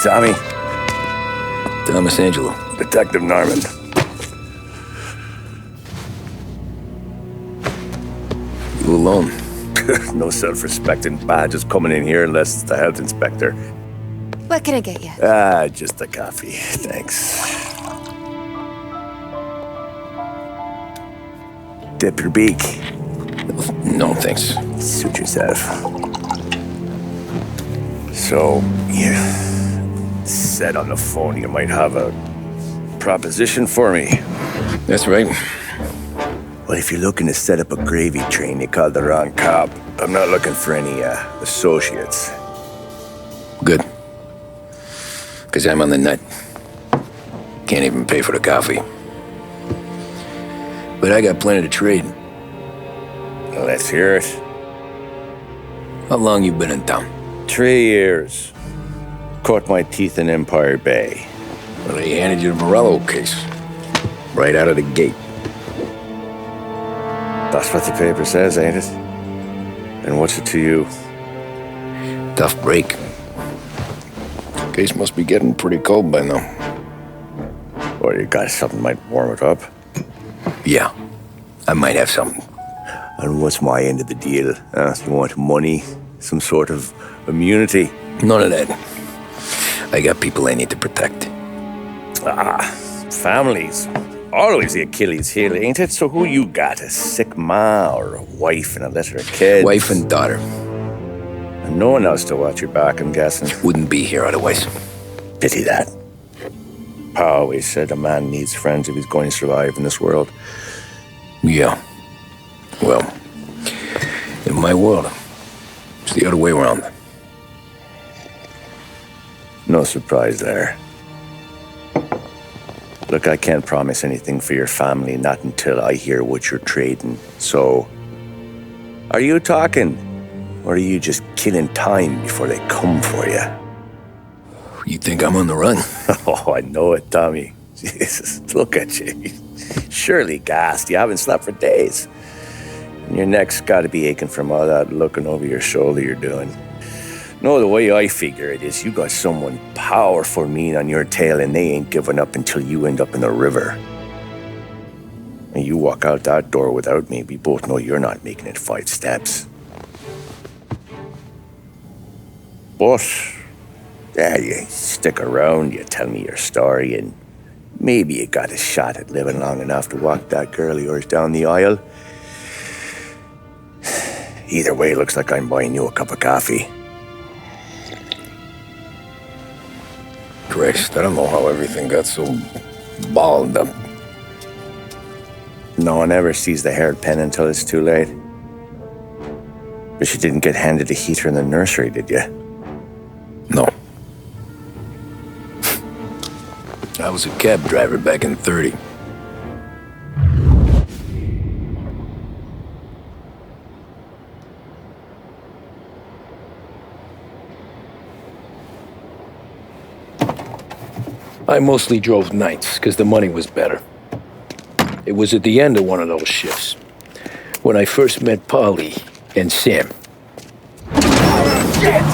Tommy. Thomas Angelo. Detective Norman. You alone? No self-respecting badges coming in here unless it's the health inspector. What can I get you? Just a coffee. Thanks. Dip your beak. No, thanks. Suit yourself. So, you said on the phone you might have a proposition for me. That's right. Well, if you're looking to set up a gravy train, you called the wrong cop. I'm not looking for any, associates. Good. Because I'm on the nut. Can't even pay for the coffee. But I got plenty to trade. Let's hear it. How long you been in town? 3 years. Caught my teeth in Empire Bay. Well, they handed you the Morello case. Right out of the gate. That's what the paper says, ain't it? And what's it to you? Tough break. Case must be getting pretty cold by now. Or you got something might warm it up? Yeah, I might have something. And what's my end of the deal? You want money? Some sort of immunity? None of that. I got people I need to protect. Families. Always the Achilles heel, ain't it? So who you got? A sick ma or a wife and a litter of kids? Wife and daughter. And no one else to watch your back, I'm guessing. Wouldn't be here otherwise. Pity that. Pa always said a man needs friends if he's going to survive in this world. Yeah. Well, in my world, it's the other way around. No surprise there. Look, I can't promise anything for your family, not until I hear what you're trading. So, are you talking? Or are you just killing time before they come for you? You think I'm on the run? Oh, I know it, Tommy. Jesus, look at you. Surely gassed. You haven't slept for days. And your neck's got to be aching from all that looking over your shoulder you're doing. No, the way I figure it is you got someone powerful mean on your tail and they ain't giving up until you end up in the river. And you walk out that door without me, we both know you're not making it 5 steps. But, you stick around, you tell me your story, and maybe you got a shot at living long enough to walk that girl of yours down the aisle. Either way, looks like I'm buying you a cup of coffee. Christ, I don't know how everything got so balled up. No one ever sees the hairpin until it's too late. But you didn't get handed a heater in the nursery, did you? No. I was a cab driver back in 30. I mostly drove nights, because the money was better. It was at the end of one of those shifts, when I first met Polly and Sam. Shit!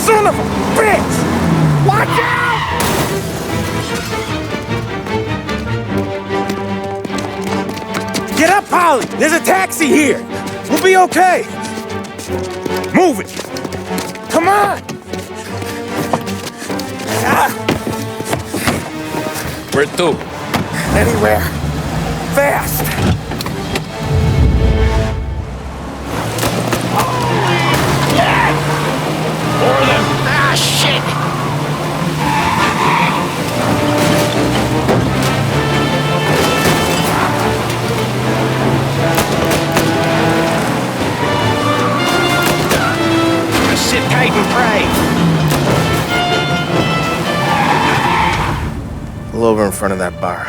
Son of a bitch! Watch out! Get up, Polly! There's a taxi here! We'll be okay! Move it! Come on! Where to? Anywhere! Fast! More of them! Ah, shit! Sit tight and pray. Pull over in front of that bar.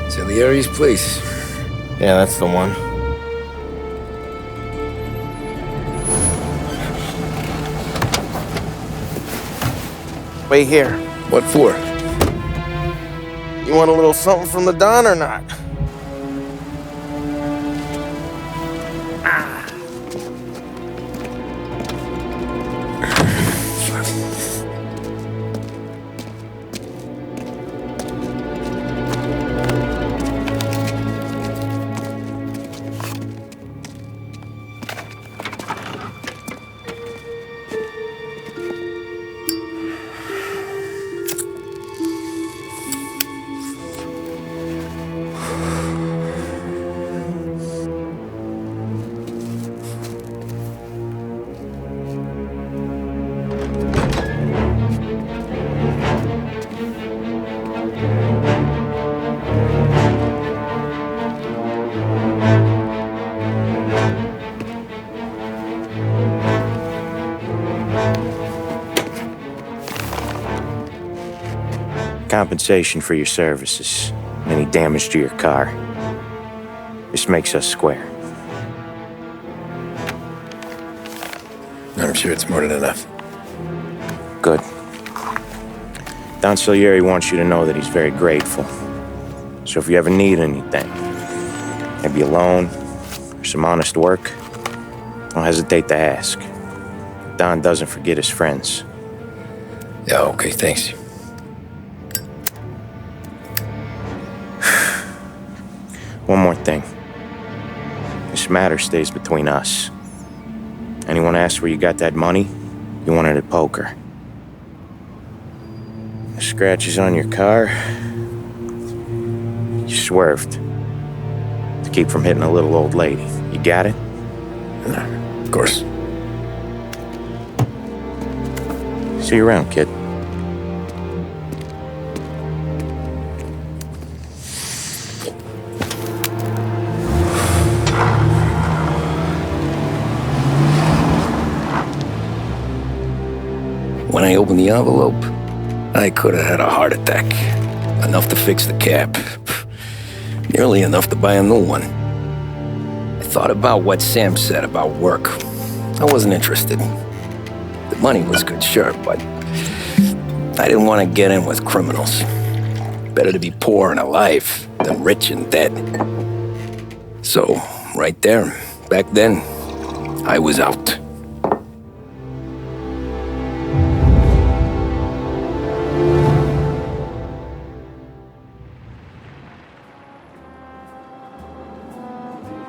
Salieri's place. Yeah, that's the one. Wait here. What for? You want a little something from the Don or not? Compensation for your services. Any damage to your car. This makes us square. I'm sure it's more than enough. Good. Don Salieri wants you to know that he's very grateful. So if you ever need anything, maybe a loan or some honest work, don't hesitate to ask. Don doesn't forget his friends. Yeah, okay, thanks. One more thing. This matter stays between us. Anyone asks where you got that money, you won it at poker. The scratches on your car, you swerved to keep from hitting a little old lady. You got it? Of course. See you around, kid. When I opened the envelope, I could have had a heart attack. Enough to fix the cab. Nearly enough to buy a new one. I thought about what Sam said about work. I wasn't interested. The money was good, sure, but I didn't want to get in with criminals. Better to be poor and alive than rich and dead. So, right there, back then, I was out.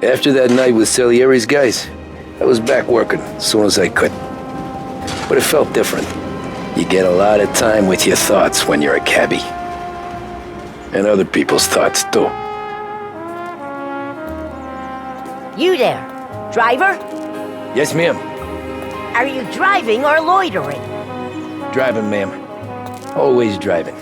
After that night with Salieri's guys, I was back working as soon as I could. But it felt different. You get a lot of time with your thoughts when you're a cabbie. And other people's thoughts, too. You there, driver? Yes, ma'am. Are you driving or loitering? Driving, ma'am. Always driving.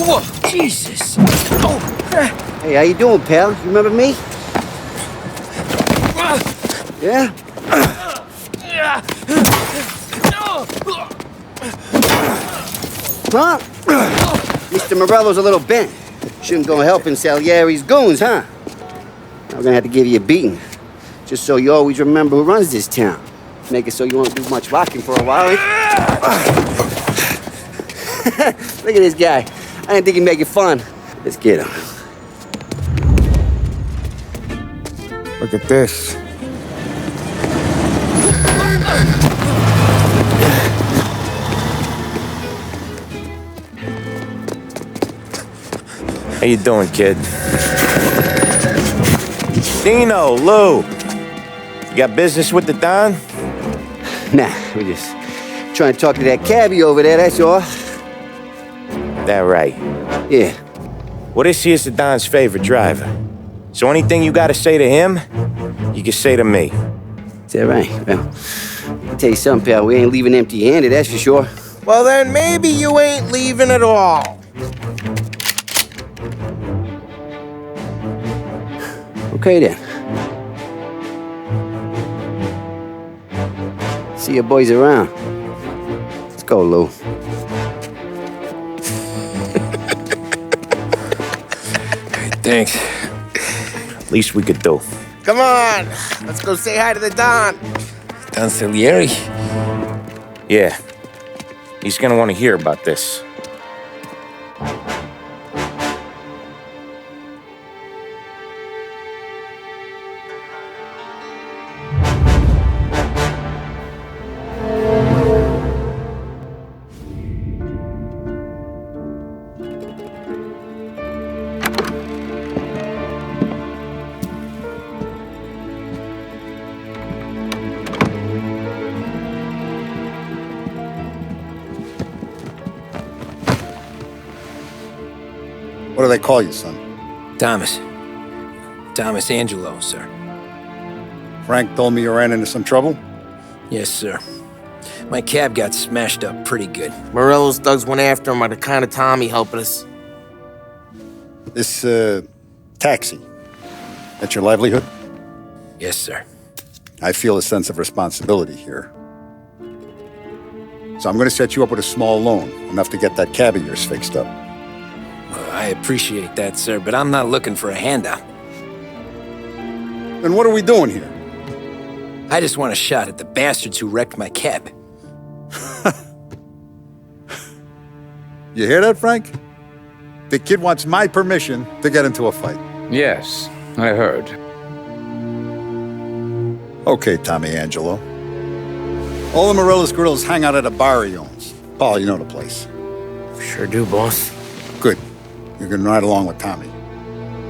Whoa, Jesus! Oh! Hey, how you doing, pal? You remember me? Yeah? Huh? Mr. Morello's a little bent. Shouldn't go helping Salieri's goons, huh? I'm gonna have to give you a beating. Just so you always remember who runs this town. Make it so you won't do much rocking for a while. Look at this guy. I didn't think he'd make it fun. Let's get him. Look at this. How you doing, kid? Dino, Lou. You got business with the Don? Nah, we just trying to talk to that cabbie over there, that's all. That right. Yeah. Well, this here's the Don's favorite driver. So anything you gotta say to him, you can say to me. Is that right? Well, I'll tell you something, pal. We ain't leaving empty-handed, that's for sure. Well, then maybe you ain't leaving at all. Okay, then. See your boys around. Let's go, Lou. Thanks. Least we could do. Come on, let's go say hi to the Don. Don Salieri? Yeah. He's gonna want to hear about this. What do they call you, son? Thomas. Thomas Angelo, sir. Frank told me you ran into some trouble? Yes, sir. My cab got smashed up pretty good. Morello's thugs went after him by the kind of Tommy helping us. This, taxi. That's your livelihood? Yes, sir. I feel a sense of responsibility here. So I'm gonna set you up with a small loan, enough to get that cab of yours fixed up. I appreciate that, sir, but I'm not looking for a handout. Then what are we doing here? I just want a shot at the bastards who wrecked my cab. You hear that, Frank? The kid wants my permission to get into a fight. Yes, I heard. Okay, Tommy Angelo. All the Morello's girls hang out at a bar he owns. Paul, you know the place. Sure do, boss. Good. You can ride along with Tommy.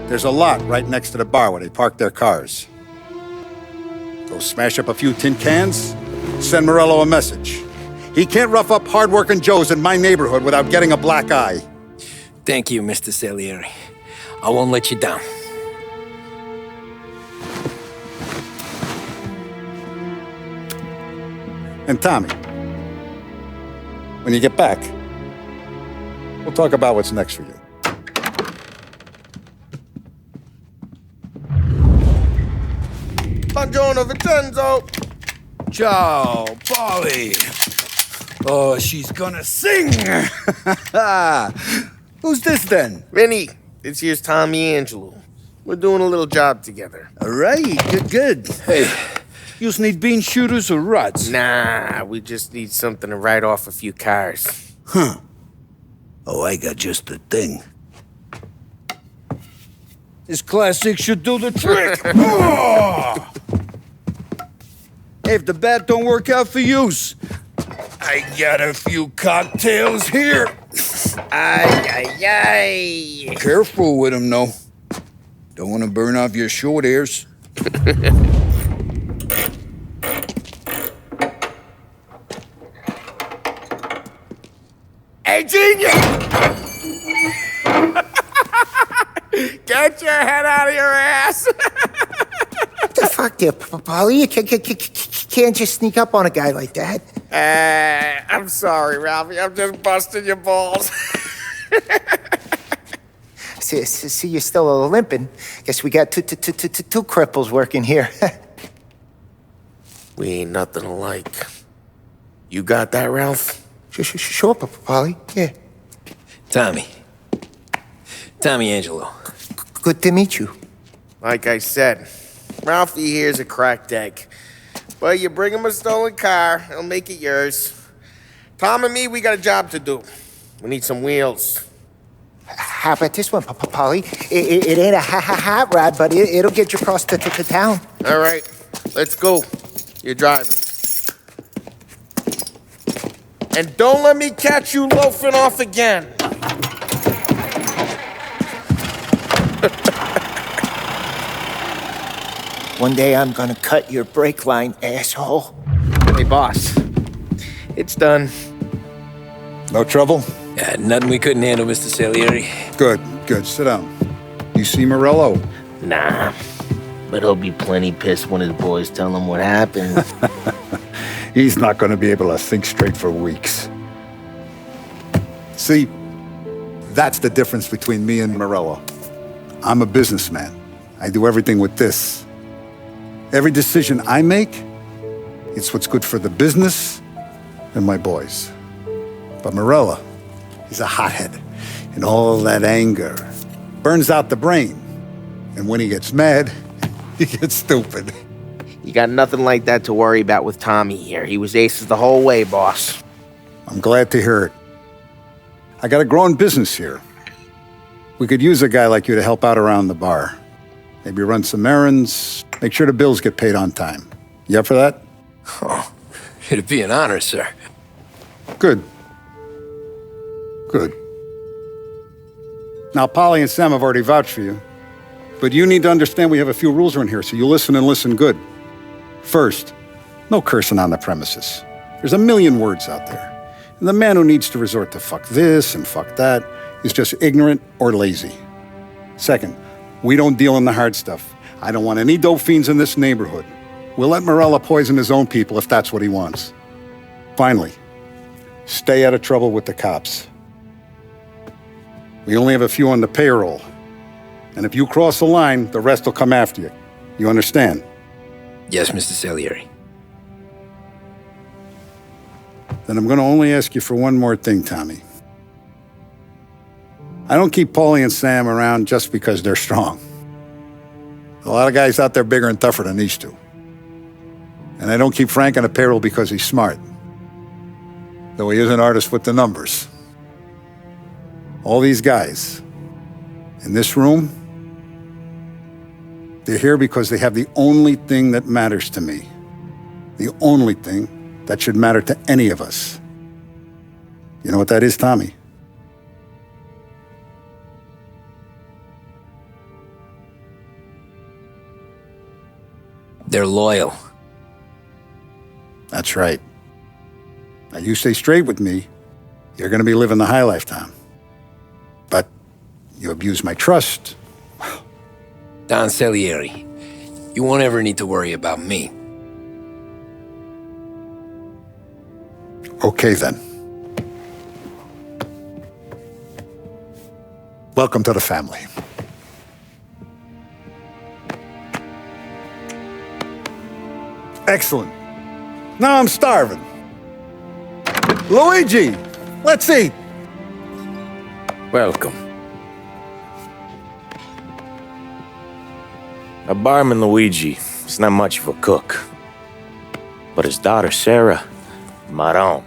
There's a lot right next to the bar where they park their cars. Go smash up a few tin cans, send Morello a message. He can't rough up hard-working Joes in my neighborhood without getting a black eye. Thank you, Mr. Salieri. I won't let you down. And Tommy, when you get back, we'll talk about what's next for you. Buongiorno, Vincenzo. Ciao, Polly. Oh, she's gonna sing. Who's this then? Vinny, this here's Tommy Angelo. We're doing a little job together. All right, good. Hey, you need bean shooters or rods? Nah, we just need something to write off a few cars. Huh. Oh, I got just the thing. This classic should do the trick. Oh! Hey, if the bat don't work out for use, I got a few cocktails here. Ay. Careful with them, though. Don't want to burn off your short hairs. Hey, genius! Get your head out of your ass! What the fuck there, Polly? You can't just sneak up on a guy like that. I'm sorry, Ralphie. I'm just busting your balls. See, you're still limping. Guess we got two cripples working here. We ain't nothing alike. You got that, Ralph? Sure, Polly. Yeah. Tommy Angelo. Good to meet you. Like I said, Ralphie here's a cracked egg. But you bring him a stolen car, he'll make it yours. Tom and me, we got a job to do. We need some wheels. How about this one, Polly? It ain't a hot rod, but it'll get you across to town. All right, let's go. You're driving. And don't let me catch you loafing off again. One day I'm gonna cut your brake line, asshole. Hey, boss. It's done. No trouble? Yeah, nothing we couldn't handle, Mr. Salieri. Good. Sit down. You see Morello? Nah, but he'll be plenty pissed when his boys tell him what happened. He's not going to be able to think straight for weeks. See, that's the difference between me and Morello. I'm a businessman. I do everything with this. Every decision I make, it's what's good for the business and my boys. But Morello, he's a hothead, and all that anger burns out the brain. And when he gets mad, he gets stupid. You got nothing like that to worry about with Tommy here. He was aces the whole way, boss. I'm glad to hear it. I got a growing business here. We could use a guy like you to help out around the bar. Maybe run some errands, make sure the bills get paid on time. You up for that? Oh, it'd be an honor, sir. Good. Good. Now, Polly and Sam have already vouched for you. But you need to understand we have a few rules around here, so you listen and listen good. First, no cursing on the premises. There's a million words out there. And the man who needs to resort to fuck this and fuck that is just ignorant or lazy. Second, we don't deal in the hard stuff. I don't want any dope fiends in this neighborhood. We'll let Morello poison his own people if that's what he wants. Finally, stay out of trouble with the cops. We only have a few on the payroll. And if you cross the line, the rest will come after you. You understand? Yes, Mr. Salieri. Then I'm going to only ask you for one more thing, Tommy. I don't keep Paulie and Sam around just because they're strong. A lot of guys out there bigger and tougher than these two. And I don't keep Frank on the payroll because he's smart. Though he is an artist with the numbers. All these guys in this room, they're here because they have the only thing that matters to me. The only thing that should matter to any of us. You know what that is, Tommy? They're loyal. That's right. Now you stay straight with me, you're gonna be living the high life, Tom. But you abuse my trust. Don Salieri, you won't ever need to worry about me. Okay, then. Welcome to the family. Excellent. Now I'm starving. Luigi, let's eat. Welcome. A barman Luigi is not much of a cook. But his daughter Sarah, Maron.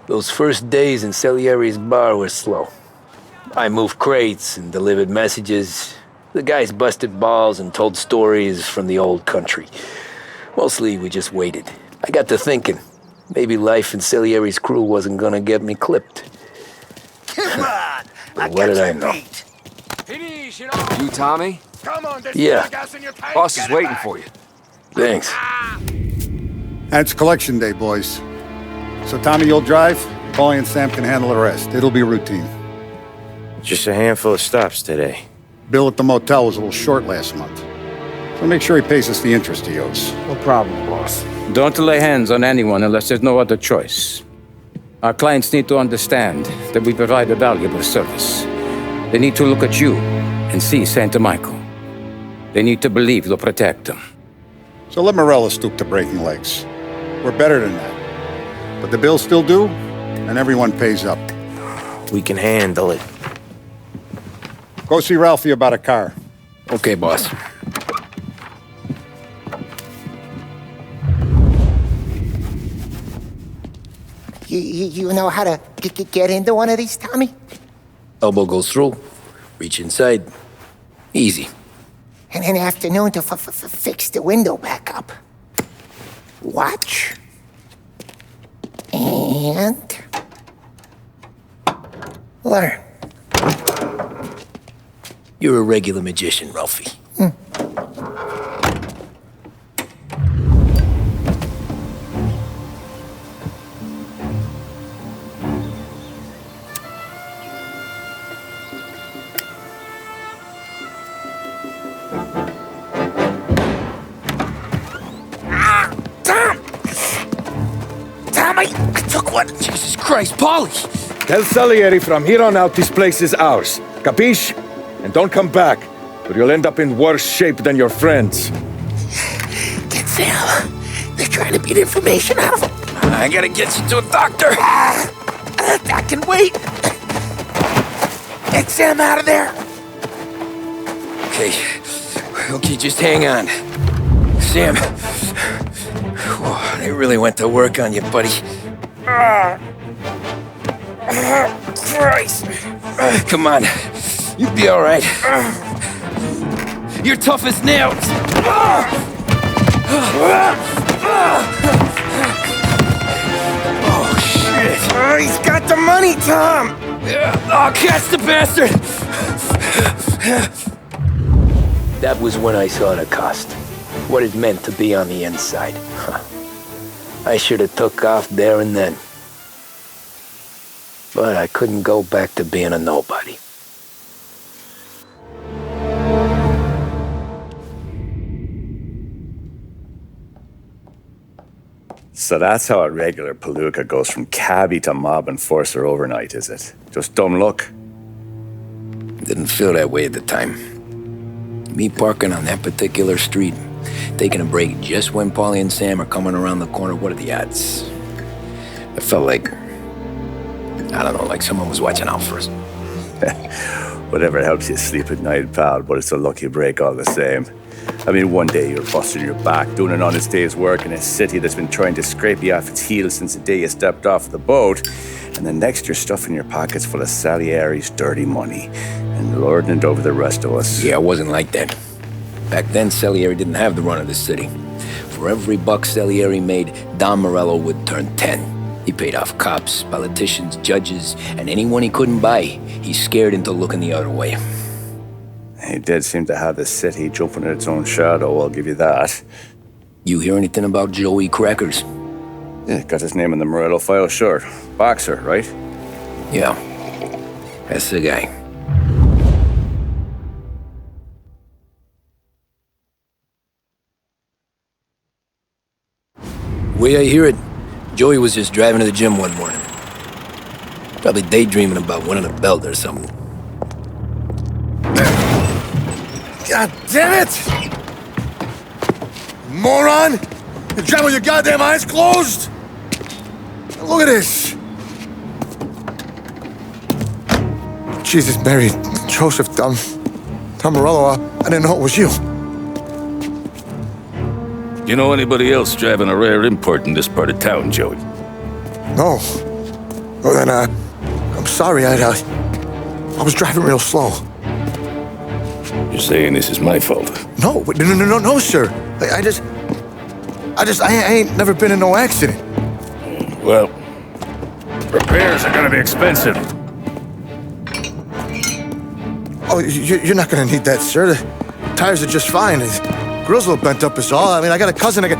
Those first days in Salieri's bar were slow. I moved crates and delivered messages. The guys busted balls and told stories from the old country. Mostly, we just waited. I got to thinking, maybe life in Salieri's crew wasn't gonna get me clipped. Come on! But what did I know? You, Tommy? Come on, there's Yeah. gas in your tank. Boss Get is it waiting back. for you. Thanks. It's collection day, boys. So Tommy, you'll drive. Paulie and Sam can handle the rest. It'll be routine. Just a handful of stops today. Bill at the motel was a little short last month. So make sure he pays us the interest he owes. No problem, boss. Don't lay hands on anyone unless there's no other choice. Our clients need to understand that we provide a valuable service. They need to look at you and see Santa Michael. They need to believe you'll protect them. So let Morello stoop to breaking legs. We're better than that. But the bill's still due, and everyone pays up. We can handle it. Go see Ralphie about a car. Okay, boss. You know how to get into one of these, Tommy? Elbow goes through, reach inside. Easy. And in the afternoon to fix the window back up. Watch. And learn. You're a regular magician, Ralphie. Tommy, I took one. Jesus Christ, Polly! Tell Salieri from here on out this place is ours. Capiche? And don't come back, or you'll end up in worse shape than your friends. Get Sam. They're trying to beat information out of him. I gotta get you to a doctor. I can wait. Get Sam out of there. Okay, just hang on. Sam, they really went to work on you, buddy. Christ. Come on, you'll be all right. You're tough as nails. Oh, shit. Oh, he's got the money, Tom. Oh, catch the bastard! That was when I saw the cost. What it meant to be on the inside. I should have took off there and then. But I couldn't go back to being a nobody. So that's how a regular palooka goes from cabbie to mob enforcer overnight, is it? Just dumb luck? Didn't feel that way at the time. Me parking on that particular street, taking a break just when Paulie and Sam are coming around the corner, what are the odds? I felt like, I don't know, like someone was watching out for us. Whatever helps you sleep at night, pal, but it's a lucky break all the same. I mean, one day you're busting your back, doing an honest day's work in a city that's been trying to scrape you off its heels since the day you stepped off the boat, and the next you're stuffing your pockets full of Salieri's dirty money and lording it over the rest of us. Yeah, it wasn't like that. Back then, Salieri didn't have the run of the city. For every buck Salieri made, Don Morello would turn 10. He paid off cops, politicians, judges, and anyone he couldn't buy, he scared into looking the other way. He did seem to have the city jumping at its own shadow, I'll give you that. You hear anything about Joey Crackers? Yeah, got his name in the Morello file, sure. Boxer, right? Yeah, that's the guy. The way I hear it, Joey was just driving to the gym one morning. Probably daydreaming about winning a belt or something. God damn it! Moron! You're driving with your goddamn eyes closed? Look at this! Jesus, Mary, Joseph, Tom Morello, I didn't know it was you. You know anybody else driving a rare import in this part of town, Joey? No. Well then, I'm sorry, I was driving real slow. You're saying this is my fault? No, no, sir. I ain't never been in no accident. Well, repairs are gonna be expensive. Oh, you're not gonna need that, sir. The tires are just fine. The grill's a little bent up is all. I mean, I got a cousin I got...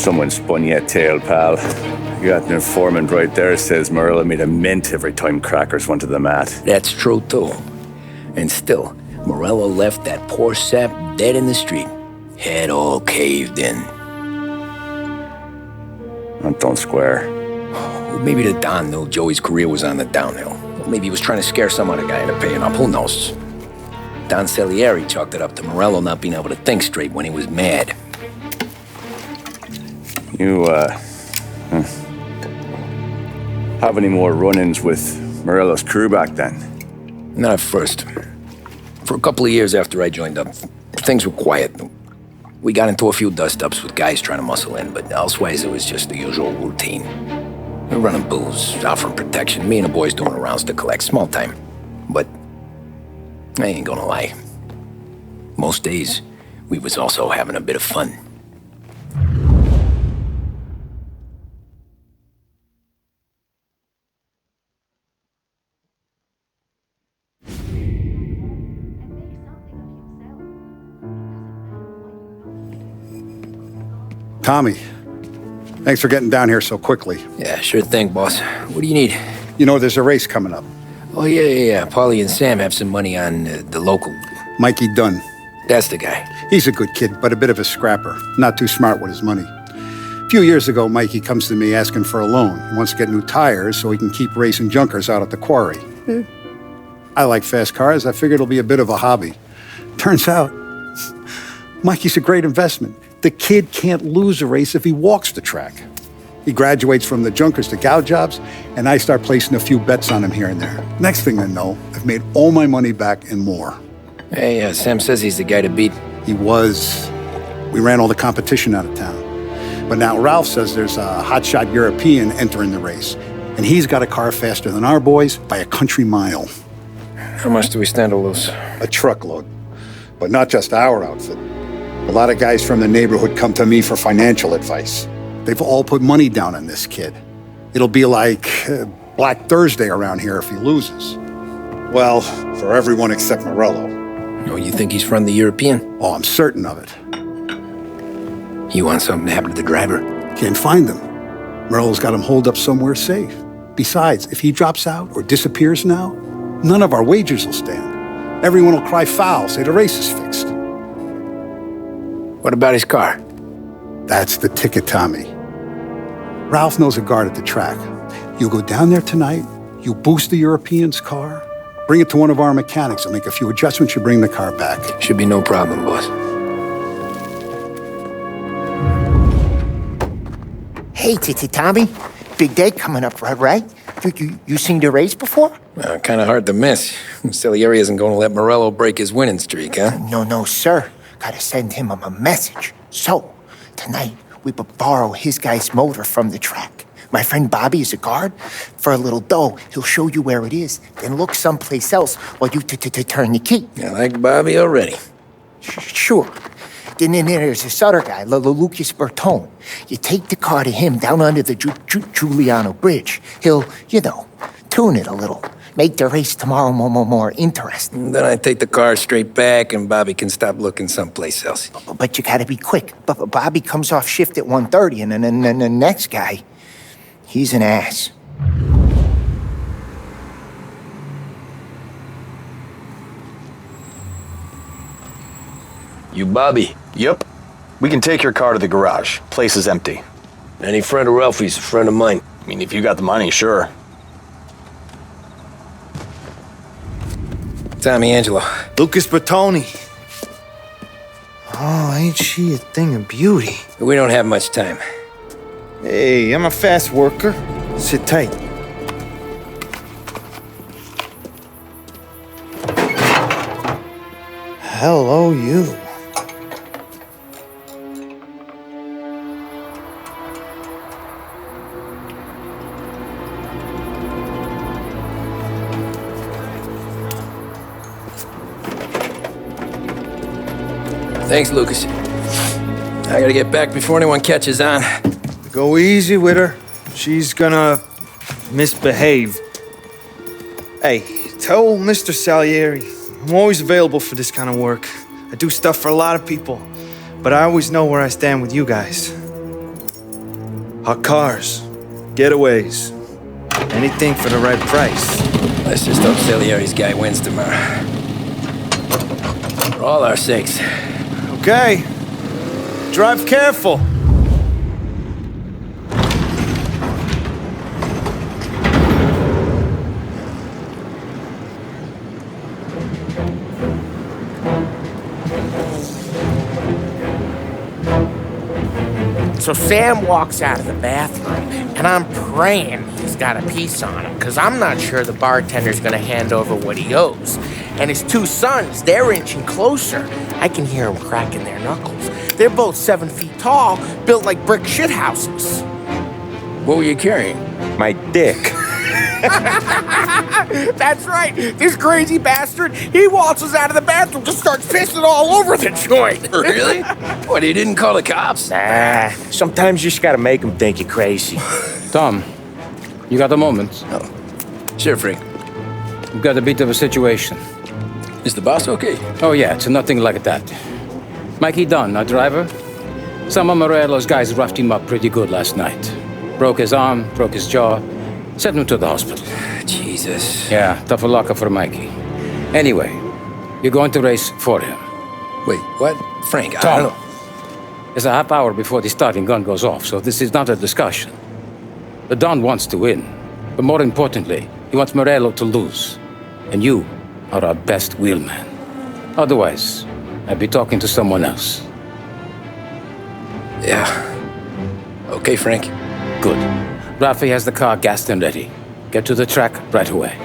Someone spun you a tail, pal. You got an informant right there says Morello made a mint every time Crackers went to the mat. That's true, too. And still, Morello left that poor sap dead in the street. Head all caved in. Don't square. Well, maybe the Don knew Joey's career was on the downhill. Or maybe he was trying to scare some other guy into paying up. Who knows? Don Salieri chalked it up to Morello not being able to think straight when he was mad. You, have any more run-ins with Morello's crew back then? Not at first. For a couple of years after I joined up, things were quiet. We got into a few dust-ups with guys trying to muscle in, but elsewise it was just the usual routine. We're running booze, offering protection, me and the boys doing rounds to collect, small time. But I ain't gonna lie. Most days, we was also having a bit of fun. Tommy, thanks for getting down here so quickly. Yeah, sure thing, boss. What do you need? You know, there's a race coming up. Oh, yeah. Paulie and Sam have some money on the local. Mikey Dunn. That's the guy. He's a good kid, but a bit of a scrapper. Not too smart with his money. A few years ago, Mikey comes to me asking for a loan. He wants to get new tires so he can keep racing junkers out at the quarry. I like fast cars. I figured it'll be a bit of a hobby. Turns out, Mikey's a great investment. The kid can't lose a race if he walks the track. He graduates from the junkers to gal jobs, and I start placing a few bets on him here and there. Next thing I know, I've made all my money back and more. Hey, Sam says he's the guy to beat. He was. We ran all the competition out of town. But now Ralph says there's a hotshot European entering the race, and he's got a car faster than our boys by a country mile. How much do we stand to lose? A truckload. But not just our outfit. A lot of guys from the neighborhood come to me for financial advice. They've all put money down on this kid. It'll be like Black Thursday around here if he loses. Well, for everyone except Morello. Oh, you think he's from the European? Oh, I'm certain of it. You want something to happen to the driver? Can't find him. Morello's got him holed up somewhere safe. Besides, if he drops out or disappears now, none of our wagers will stand. Everyone will cry foul, say the race is fixed. What about his car? That's the ticket, Tommy. Ralph knows a guard at the track. You go down there tonight, you boost the European's car, bring it to one of our mechanics, and make a few adjustments, you bring the car back. Should be no problem, boss. Hey, Tommy. Big day coming up, right? You seen the race before? Kind of hard to miss. Salieri isn't going to let Morello break his winning streak, huh? No, sir. Gotta send him a message. So, tonight, we borrow his guy's motor from the track. My friend Bobby is a guard. For a little dough, he'll show you where it is, then look someplace else while you turn the key. I like Bobby already. Sure. Then there's this other guy, Lucas Bertone. You take the car to him down under the Giuliano Bridge. He'll, tune it a little. Make the race tomorrow more interesting. Then I take the car straight back and Bobby can stop looking someplace else. But you gotta be quick. But Bobby comes off shift at 1:30, and then the next guy, he's an ass. You Bobby? Yep. We can take your car to the garage. Place is empty. Any friend of Ralphie's a friend of mine. I mean, if you got the money, sure. Tommy Angelo. Lucas Bertoni. Oh, ain't she a thing of beauty? We don't have much time. Hey, I'm a fast worker. Sit tight. Hello, you. Thanks, Lucas. I gotta get back before anyone catches on. Go easy with her. She's gonna misbehave. Hey, tell Mr. Salieri I'm always available for this kind of work. I do stuff for a lot of people, but I always know where I stand with you guys. Hot cars, getaways, anything for the right price. Let's just hope Salieri's guy wins tomorrow. For all our sakes. Okay. Drive careful. So Sam walks out of the bathroom, and I'm praying he's got a piece on him, because I'm not sure the bartender's going to hand over what he owes. And his two sons, they're inching closer. I can hear them cracking their knuckles. They're both 7 feet tall, built like brick shithouses. What were you carrying? My dick. That's right. This crazy bastard, he waltzes out of the bathroom, just starts pissing all over the joint. Really? What, he didn't call the cops? Nah, sometimes you just gotta make them think you're crazy. Tom, you got a moment? Oh. Sure, Frank. We've got a bit of a situation. Is the boss okay? Oh yeah, it's nothing like that. Mikey Dunn, our driver. Some of Morello's guys roughed him up pretty good last night. Broke his arm, broke his jaw, sent him to the hospital. Jesus. Yeah, tougher luck for Mikey. Anyway, you're going to race for him. Wait, what? Frank, I Tom, don't know. it's a half hour before the starting gun goes off, so this is not a discussion. The Don wants to win, but more importantly, he wants Morello to lose. And you are our best wheelman. Otherwise, I'd be talking to someone else. Yeah. Okay, Frank. Good. Rafi has the car gassed and ready. Get to the track right away.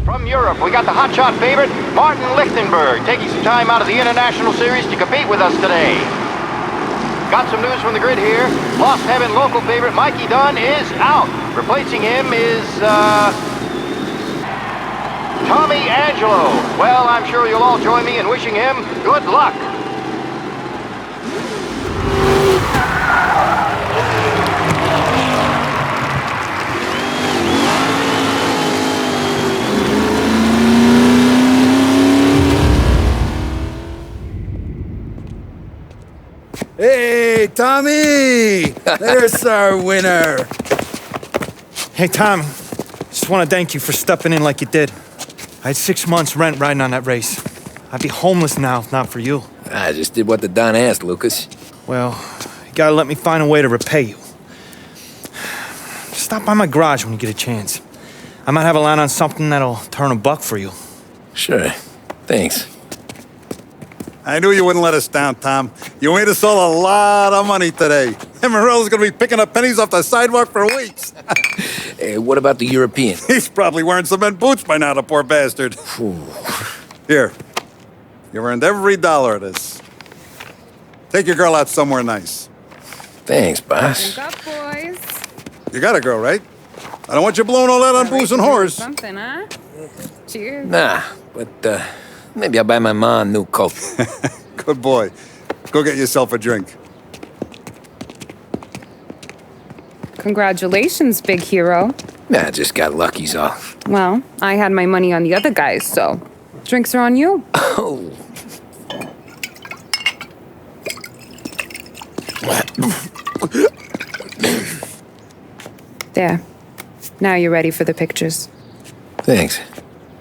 From Europe, we got the hotshot favorite, Martin Lichtenberg, taking some time out of the International Series to compete with us today. Got some news from the grid here. Lost Heaven local favorite Mikey Dunn is out. Replacing him is, Tommy Angelo. Well, I'm sure you'll all join me in wishing him good luck. Hey, Tommy! There's our winner. Hey, Tommy. Just want to thank you for stepping in like you did. I had 6 months rent riding on that race. I'd be homeless now if not for you. I just did what the Don asked, Lucas. Well, you gotta let me find a way to repay you. Stop by my garage when you get a chance. I might have a line on something that'll turn $1 for you. Sure. Thanks. I knew you wouldn't let us down, Tom. You made us all a lot of money today. And Morello's gonna be picking up pennies off the sidewalk for weeks. Hey, what about the European? He's probably wearing cement boots by now, the poor bastard. Here. You earned every dollar of this. Take your girl out somewhere nice. Thanks, boss. Drink up, boys. You got a girl, right? I don't want you blowing all that on booze and whores. Something, huh? Cheers. Nah, but maybe I'll buy my mom a new coat. Good boy. Go get yourself a drink. Congratulations, big hero. Nah, just got lucky's all. Well, I had my money on the other guys, so drinks are on you. Oh. There. Now you're ready for the pictures. Thanks.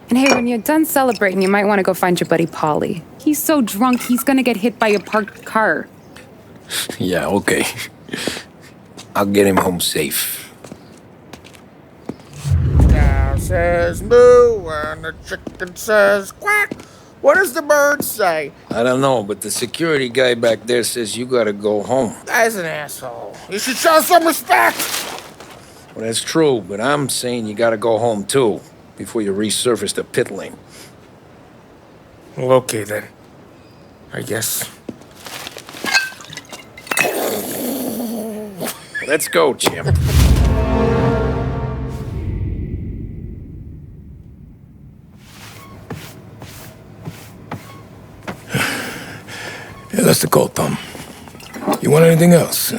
And hey, when you're done celebrating, you might want to go find your buddy Paulie. He's so drunk, he's gonna get hit by a parked car. Yeah, okay. I'll get him home safe. Cow says moo and the chicken says quack. What does the bird say? I don't know, but the security guy back there says you gotta go home. Guy's an asshole. You should show some respect. Well, that's true, but I'm saying you gotta go home too, before you resurface the pit lane. Well, okay then. I guess. Let's go, Jim. Yeah, that's the call, Tom. You want anything else?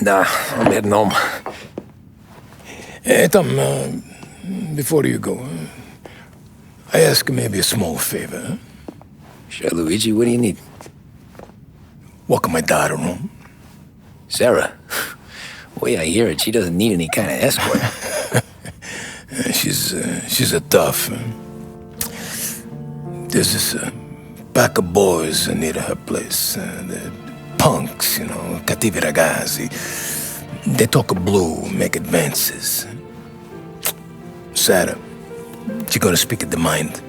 Nah, I'm heading home. Hey, Tom, before you go, I ask maybe a small favor. Huh? Sure, Luigi, what do you need? Walk my daughter home. Sarah? The way I hear it, she doesn't need any kind of escort. She's a tough. There's this pack of boys near her place. They're punks, you know, cattivi ragazzi. They talk blue, make advances. Sarah, she gonna speak at the mind.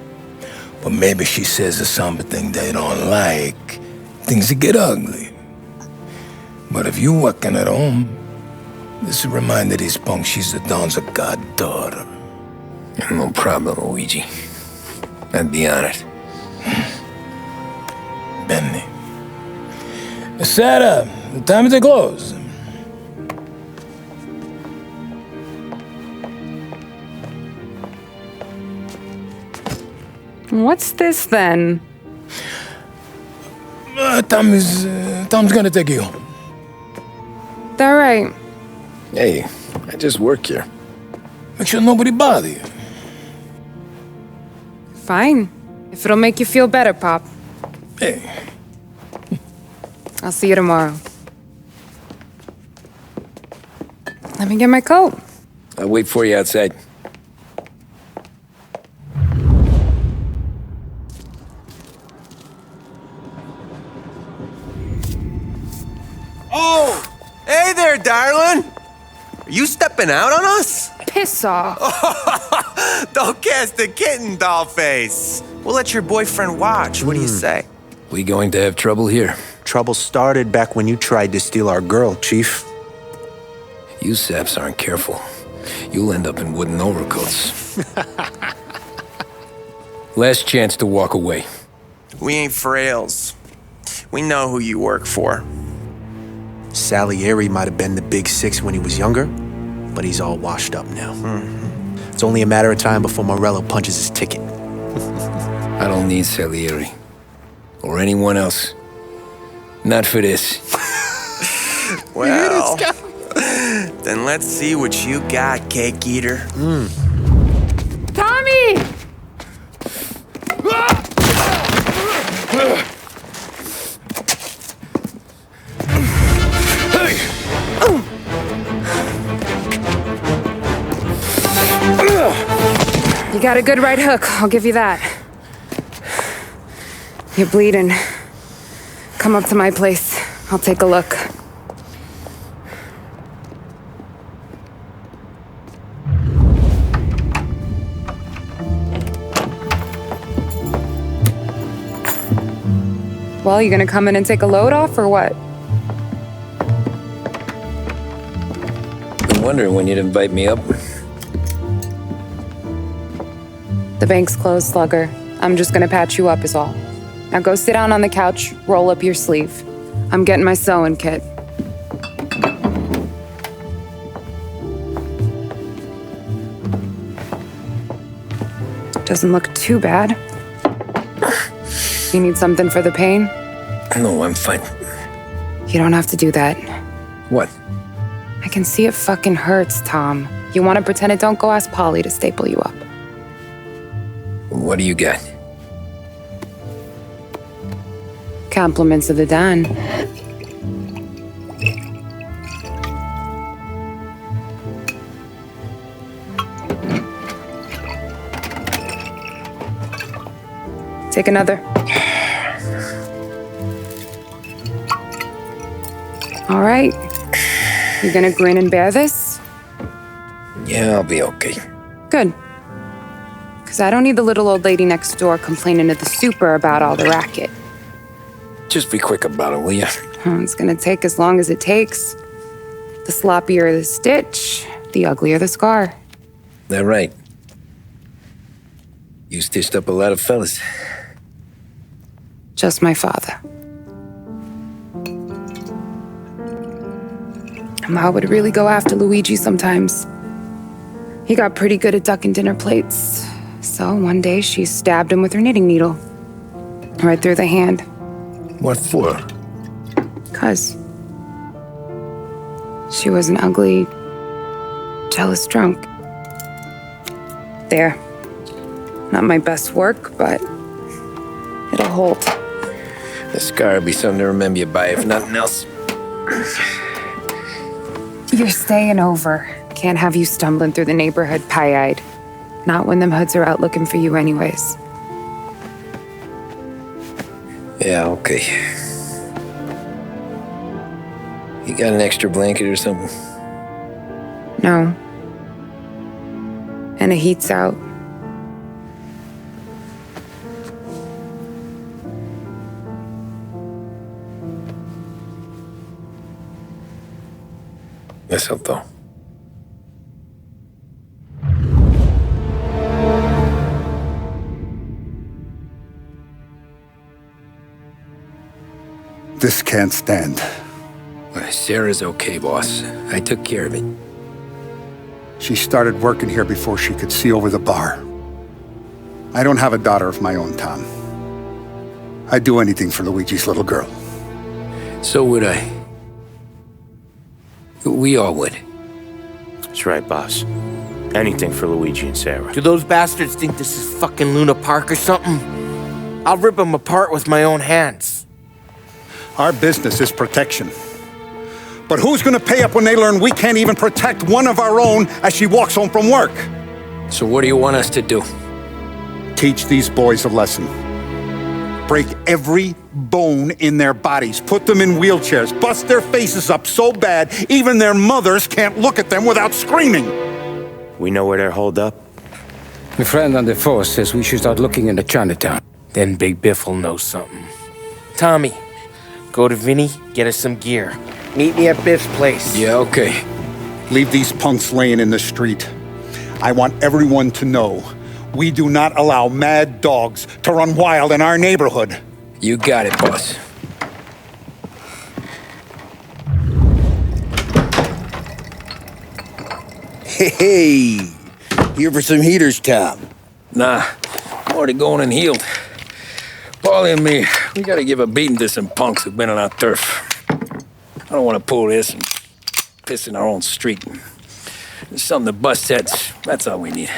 But maybe she says something they don't like. Things get ugly. But if you walking at home, this reminder these punks she's the Don's a goddaughter. No problem, Luigi. I'd be honored. Benny. Sarah, the time to close. What's this then? Tom's gonna take you home. All right. Hey, I just work here. Make sure nobody bother you. Fine. If it'll make you feel better, Pop. Hey. I'll see you tomorrow. Let me get my coat. I'll wait for you outside. Oh! Hey there, darling! Are you stepping out on us? Piss off. Don't cast the kitten, dollface. We'll let your boyfriend watch. What do you say? We going to have trouble here? Trouble started back when you tried to steal our girl, Chief. You saps aren't careful. You'll end up in wooden overcoats. Last chance to walk away. We ain't frails. We know who you work for. Salieri might have been the big six when he was younger, but he's all washed up now. It's only a matter of time before Morello punches his ticket. I don't need Salieri. Or anyone else. Not for this. Well, then let's see what you got, cake eater. Tommy! You got a good right hook, I'll give you that. You're bleeding. Come up to my place. I'll take a look. Well, you gonna come in and take a load off, or what? Been wondering when you'd invite me up. The bank's closed, Slugger. I'm just gonna patch you up is all. Now go sit down on the couch, roll up your sleeve. I'm getting my sewing kit. Doesn't look too bad. You need something for the pain? No, I'm fine. You don't have to do that. What? I can see it fucking hurts, Tom. You want to pretend it don't go ask Polly to staple you up. What do you got? Compliments of the Don. Take another. All right. You gonna grin and bear this? Yeah, I'll be okay. Good. Because I don't need the little old lady next door complaining to the super about all the racket. Just be quick about it, will ya? It's gonna take as long as it takes. The sloppier the stitch, the uglier the scar. That right. You stitched up a lot of fellas. Just my father. Ma would really go after Luigi sometimes. He got pretty good at ducking dinner plates. So one day she stabbed him with her knitting needle. Right through the hand. What for? 'Cause she was an ugly, jealous drunk. There. Not my best work, but it'll hold. The scar will be something to remember you by, if nothing else. You're staying over. Can't have you stumbling through the neighborhood pie-eyed. Not when them hoods are out looking for you anyways. Yeah, okay. You got an extra blanket or something? No. And the heat's out. Eso todo. This can't stand. Sarah's okay, boss. I took care of it. She started working here before she could see over the bar. I don't have a daughter of my own, Tom. I'd do anything for Luigi's little girl. So would I. We all would. That's right, boss. Anything for Luigi and Sarah. Do those bastards think this is fucking Luna Park or something? I'll rip them apart with my own hands. Our business is protection. But who's gonna pay up when they learn we can't even protect one of our own as she walks home from work? So what do you want us to do? Teach these boys a lesson. Break every bone in their bodies, put them in wheelchairs, bust their faces up so bad even their mothers can't look at them without screaming. We know where they're holed up? My friend on the force says we should start looking into Chinatown. Then Big Biff will know something. Tommy, go to Vinny, get us some gear. Meet me at Biff's place. Yeah, okay. Leave these punks laying in the street. I want everyone to know we do not allow mad dogs to run wild in our neighborhood. You got it, boss. Hey, here for some heaters, Tom? Nah, I'm already going and healed. Paulie and me, we gotta give a beating to some punks who've been on our turf. I don't want to pull this and piss in our own street. There's something to bust heads. That's all we need.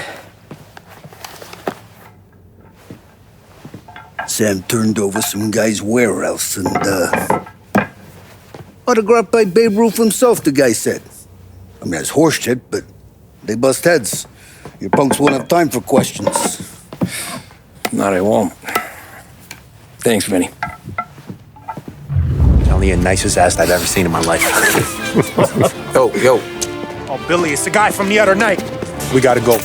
Sam turned over some guy's warehouse and, autographed by Babe Ruth himself, the guy said. I mean, it's horse shit, but they bust heads. Your punks won't have time for questions. No, they won't. Thanks, Vinny. Only the nicest ass I've ever seen in my life. Yo. Oh, Billy, it's the guy from the other night. We gotta go.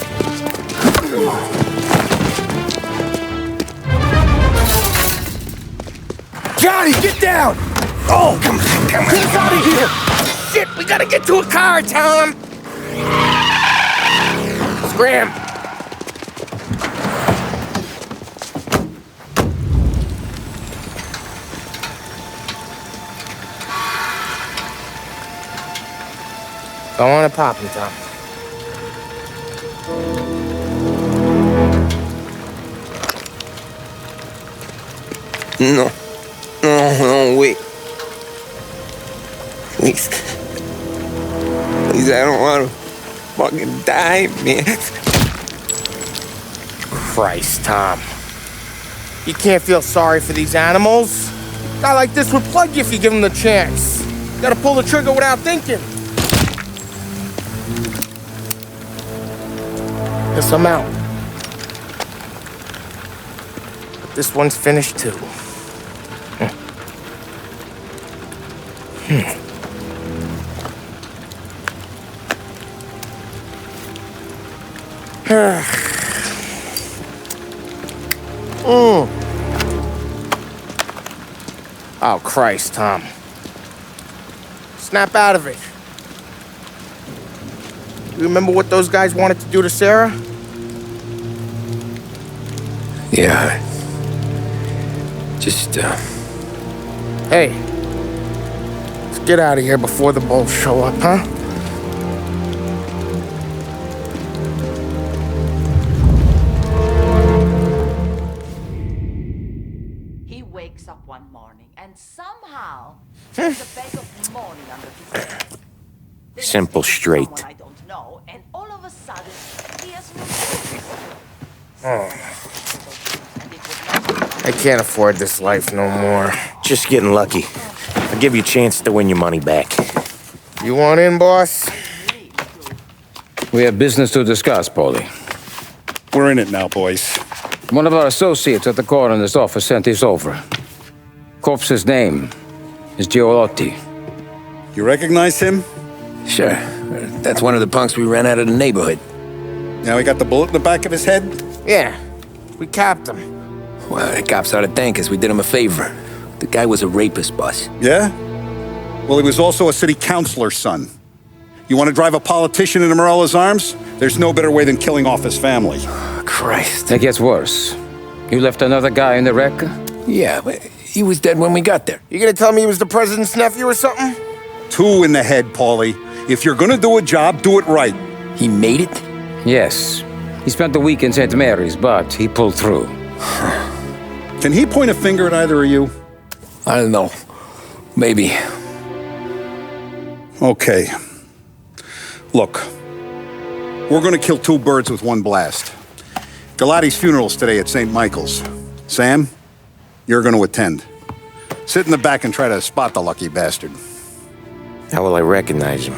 Johnny, get down! Oh, come on. Get us out of here! Shit, we gotta get to a car, Tom! Scram! Go on and pop him, Tom. No, wait. Please, I don't want to fucking die, man. Christ, Tom. You can't feel sorry for these animals. A guy like this would plug you if you give him the chance. You gotta pull the trigger without thinking. Guess I'm out. But this one's finished too. Oh, Christ, Tom. Snap out of it. You remember what those guys wanted to do to Sarah? Yeah. Just, Hey. Let's get out of here before the bulls show up, huh? He wakes up one morning and somehow there's a bag of money under his bed. Simple, straight. I don't know, and all of a sudden he has I can't afford this life no more. Just getting lucky. I'll give you a chance to win your money back. You want in, boss? We have business to discuss, Paulie. We're in it now, boys. One of our associates at the coroner's office sent this over. Corpse's name is Giolotti. You recognize him? Sure. That's one of the punks we ran out of the neighborhood. Now he got the bullet in the back of his head? Yeah. We capped him. Well, the cops ought to thank us. We did him a favor. The guy was a rapist, boss. Yeah? Well, he was also a city councilor's son. You want to drive a politician into Morello's arms? There's no better way than killing off his family. Christ. It gets worse. You left another guy in the wreck? Yeah, but he was dead when we got there. You gonna tell me he was the president's nephew or something? 2 in the head, Paulie. If you're gonna do a job, do it right. He made it? Yes. He spent the week in St. Mary's, but he pulled through. Can he point a finger at either of you? I don't know. Maybe. Okay. Look. We're gonna kill 2 birds with one blast. Galati's funeral's today at St. Michael's. Sam, You're going to attend. Sit in the back and try to spot the lucky bastard. How will I recognize him?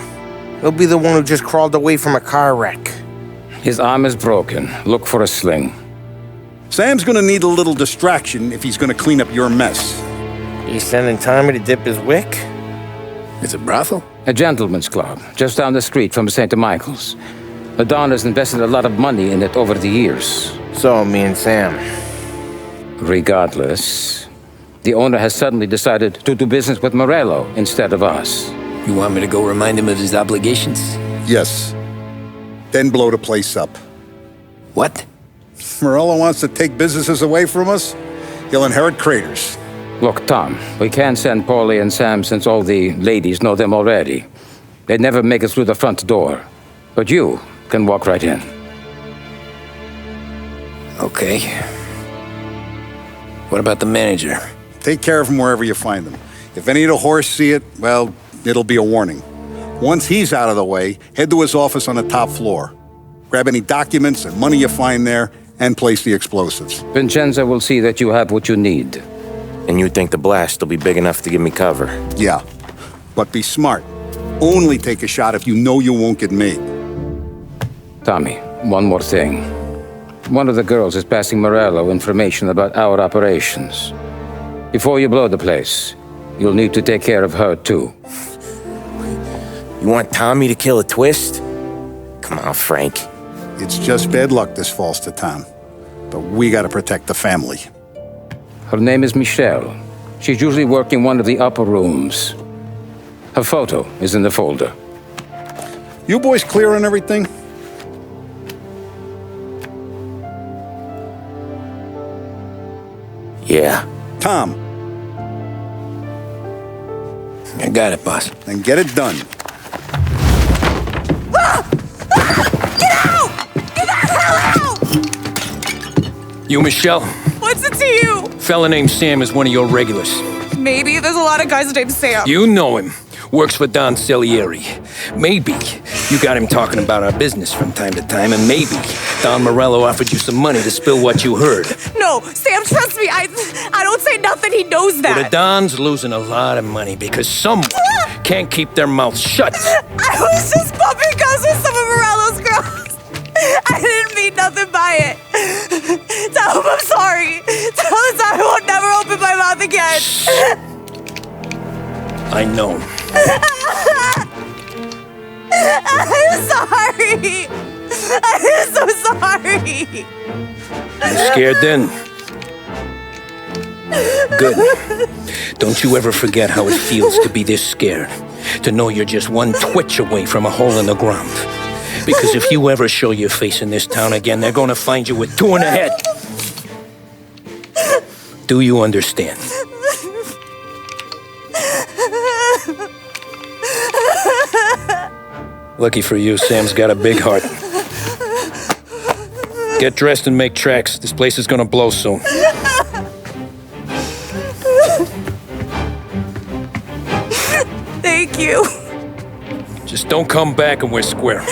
He'll be the one who just crawled away from a car wreck. His arm is broken. Look for a sling. Sam's gonna need a little distraction if he's gonna clean up your mess. He's sending Tommy to dip his wick? It's a brothel? A gentleman's club, just down the street from St. Michael's. The Don has invested a lot of money in it over the years. So, me and Sam. Regardless, the owner has suddenly decided to do business with Morello instead of us. You want me to go remind him of his obligations? Yes. Then blow the place up. What? Morello wants to take businesses away from us? He'll inherit craters. Look, Tom, we can't send Paulie and Sam since all the ladies know them already. They'd never make it through the front door. But you can walk right in. Okay. What about the manager? Take care of him wherever you find him. If any of the horse see it, well, it'll be a warning. Once he's out of the way, head to his office on the top floor. Grab any documents and money you find there, and place the explosives. Vincenzo will see that you have what you need. And you think the blast will be big enough to give me cover? Yeah, but be smart. Only take a shot if you know you won't get made. Tommy, one more thing. One of the girls is passing Morello information about our operations. Before you blow the place, you'll need to take care of her too. You want Tommy to kill a twist? Come on, Frank. It's just bad luck this falls to Tom. But we gotta protect the family. Her name is Michelle. She's usually working one of the upper rooms. Her photo is in the folder. You boys clear on everything? Yeah. Tom. I got it, boss. Then get it done. You, Michelle? What's it to you? Fella named Sam is one of your regulars. Maybe there's a lot of guys named Sam. You know him. Works for Don Salieri. Maybe you got him talking about our business from time to time, and maybe Don Morello offered you some money to spill what you heard. No, Sam, trust me. I don't say nothing. He knows that. Well, the Don's losing a lot of money because someone can't keep their mouth shut. I was just bumping guns with some of Morello's girls. I didn't mean nothing by it. Tell him I'm sorry. Tell him I won't never open my mouth again. I know. I'm sorry. I'm so sorry. You scared then? Good. Don't you ever forget how it feels to be this scared. To know you're just one twitch away from a hole in the ground. Because if you ever show your face in this town again, they're gonna find you with two in the head. Do you understand? Lucky for you, Sam's got a big heart. Get dressed and make tracks. This place is gonna blow soon. Thank you. Just don't come back and we're square.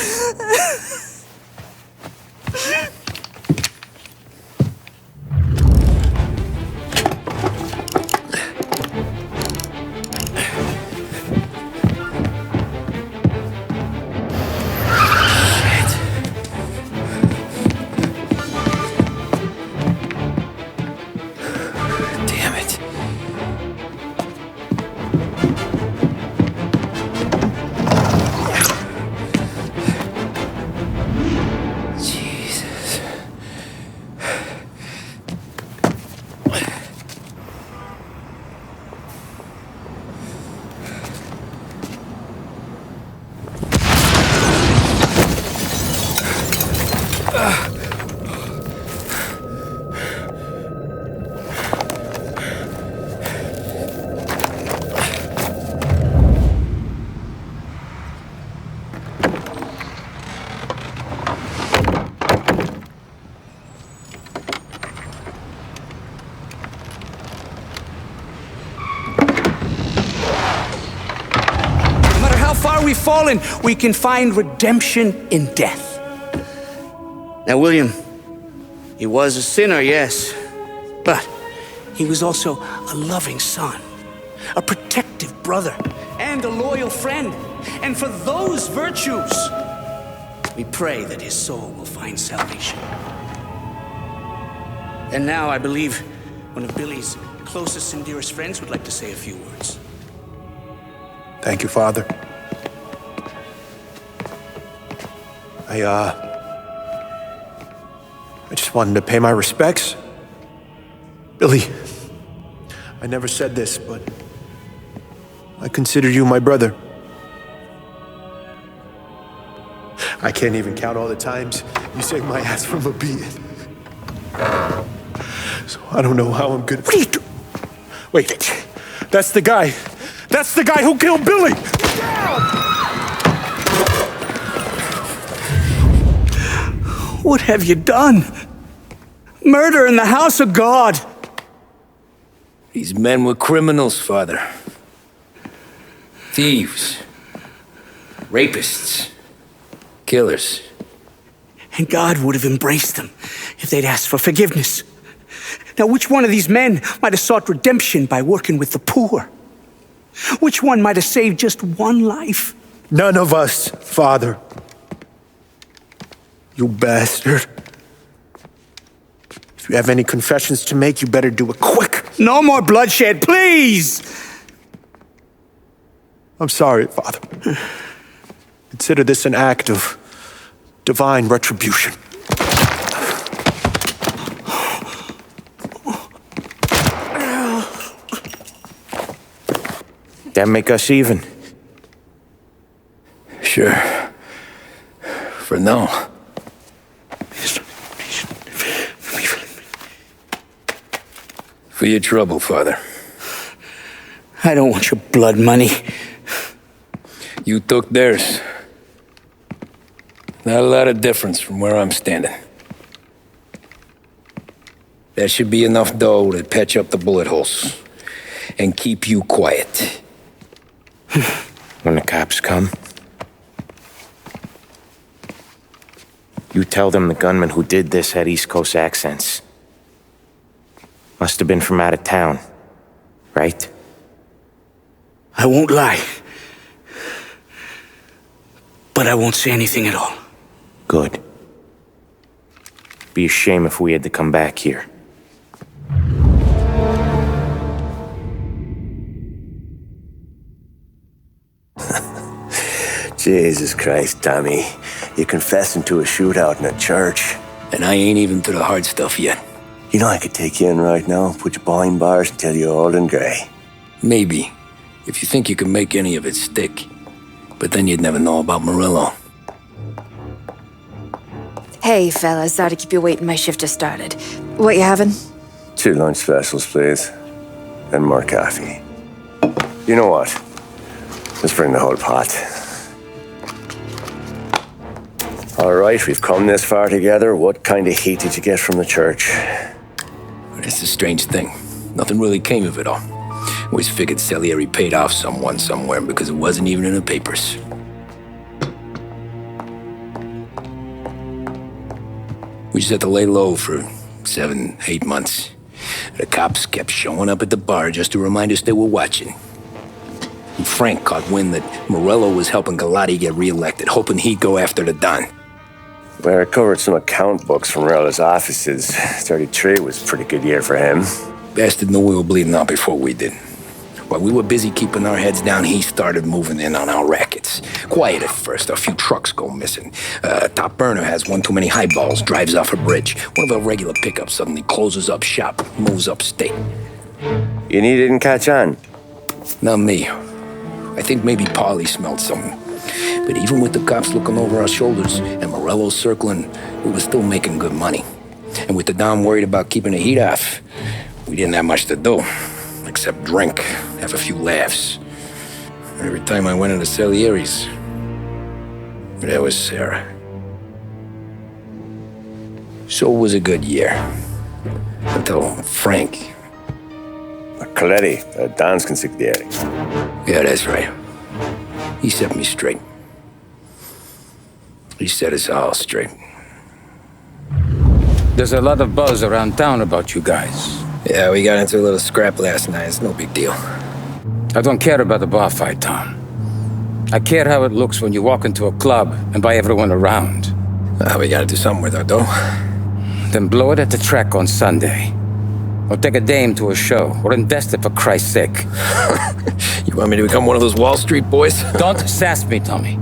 We've fallen, we can find redemption in death. Now, William, he was a sinner, yes, but he was also a loving son, a protective brother, and a loyal friend. And for those virtues, we pray that his soul will find salvation. And now I believe one of Billy's closest and dearest friends would like to say a few words. Thank you, Father. I just wanted to pay my respects. Billy, I never said this, but I consider you my brother. I can't even count all the times you saved my ass from a beating. So I don't know how I'm gonna... What are you doing? Wait, that's the guy. That's the guy who killed Billy! What have you done? Murder in the house of God! These men were criminals, Father. Thieves. Rapists. Killers. And God would have embraced them if they'd asked for forgiveness. Now, which one of these men might have sought redemption by working with the poor? Which one might have saved just one life? None of us, Father. You bastard. If you have any confessions to make, you better do it quick. No more bloodshed, please! I'm sorry, Father. Consider this an act of divine retribution. That make us even? Sure. For now. For your trouble, Father. I don't want your blood money. You took theirs. Not a lot of difference from where I'm standing. That should be enough dough to patch up the bullet holes and keep you quiet. When the cops come, you tell them the gunman who did this had East Coast accents. Must have been from out of town, right? I won't lie. But I won't say anything at all. Good. Be a shame if we had to come back here. Jesus Christ, Tommy. You're confessing to a shootout in a church. And I ain't even to the hard stuff yet. You know, I could take you in right now, put you behind bars and tell you old and grey. Maybe, if you think you can make any of it stick. But then you'd never know about Morello. Hey, fellas, sorry to keep you waiting. My shift just started. What you having? 2 lunch specials, please. And more coffee. You know what? Let's bring the whole pot. All right, we've come this far together. What kind of heat did you get from the church? It's a strange thing. Nothing really came of it all. Always figured Salieri paid off someone somewhere because it wasn't even in the papers. We just had to lay low for 7, 8 months. The cops kept showing up at the bar just to remind us they were watching. And Frank caught wind that Morello was helping Galati get reelected, hoping he'd go after the Don. Well, I recovered some account books from Morello's offices. 33 was a pretty good year for him. Bastard knew we were bleeding out before we did. While we were busy keeping our heads down, he started moving in on our rackets. Quiet at first, a few trucks go missing. Top burner has one too many highballs, drives off a bridge. One of our regular pickups suddenly closes up shop, moves upstate. And he didn't catch on? Not me. I think maybe Paulie smelled something. But even with the cops looking over our shoulders and Morello circling, we were still making good money. And with the Don worried about keeping the heat off, we didn't have much to do. Except drink, have a few laughs. Every time I went into Salieri's, there was Sarah. So it was a good year. Until Frank. Coletti, Don's consigliere. Yeah, that's right. He set me straight. He set us all straight. There's a lot of buzz around town about you guys. Yeah, we got into a little scrap last night. It's no big deal. I don't care about the bar fight, Tom. I care how it looks when you walk into a club and buy everyone around. We gotta do something with our dough. Then blow it at the track on Sunday. Or take a dame to a show. Or invest it for Christ's sake. You want me to become one of those Wall Street boys? Don't sass me, Tommy.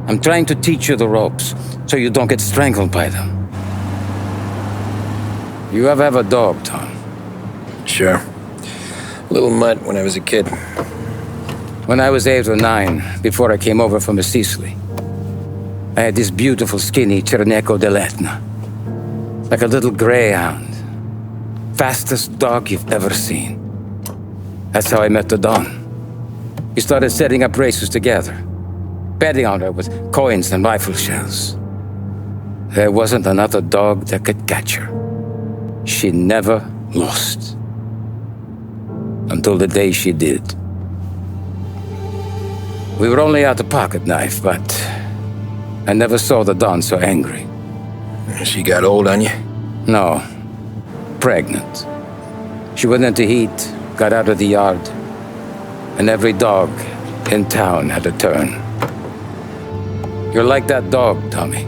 I'm trying to teach you the ropes, so you don't get strangled by them. You ever have a dog, Tom? Sure. Little mutt when I was a kid. When I was 8 or 9, before I came over from Sicily, I had this beautiful, skinny Cerneco dell'Etna. Like a little greyhound. Fastest dog you've ever seen. That's how I met the Don. We started setting up races together. Betting on her with coins and rifle shells. There wasn't another dog that could catch her. She never lost. Until the day she did. We were only out a pocket knife, but I never saw the Don so angry. She got old on you? No. Pregnant. She went into heat, got out of the yard, and every dog in town had a turn. You're like that dog, Tommy.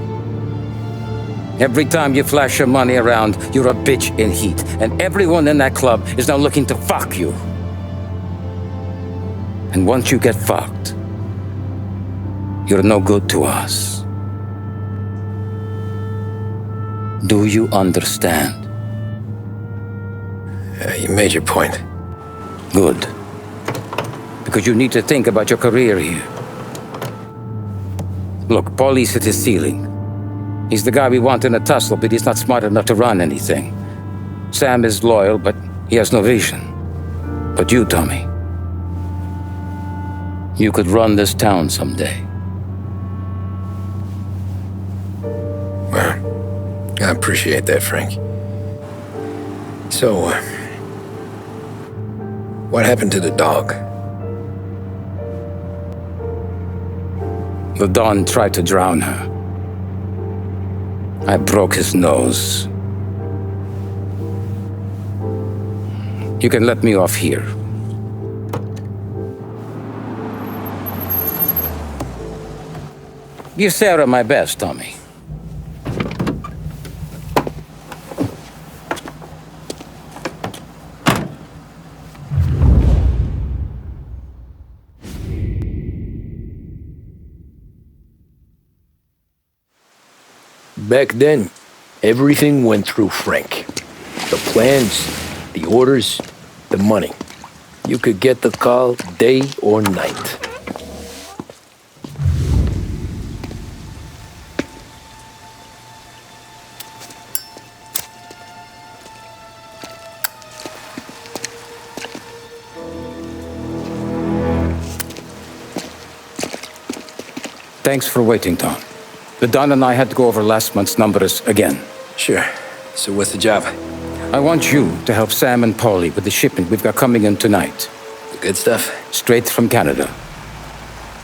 Every time you flash your money around, you're a bitch in heat, and everyone in that club is now looking to fuck you. And once you get fucked, you're no good to us. Do you understand? You made your point. Good. Because you need to think about your career here. Look, Paulie's hit his ceiling. He's the guy we want in a tussle, but he's not smart enough to run anything. Sam is loyal, but he has no vision. But you, Tommy, you could run this town someday. Well, I appreciate that, Frank. So, what happened to the dog? The Don tried to drown her. I broke his nose. You can let me off here. Give Sarah my best, Tommy. Back then, everything went through Frank. The plans, the orders, the money. You could get the call day or night. Thanks for waiting, Tom. The Don and I had to go over last month's numbers again. Sure. So what's the job? I want you to help Sam and Paulie with the shipment we've got coming in tonight. The good stuff? Straight from Canada.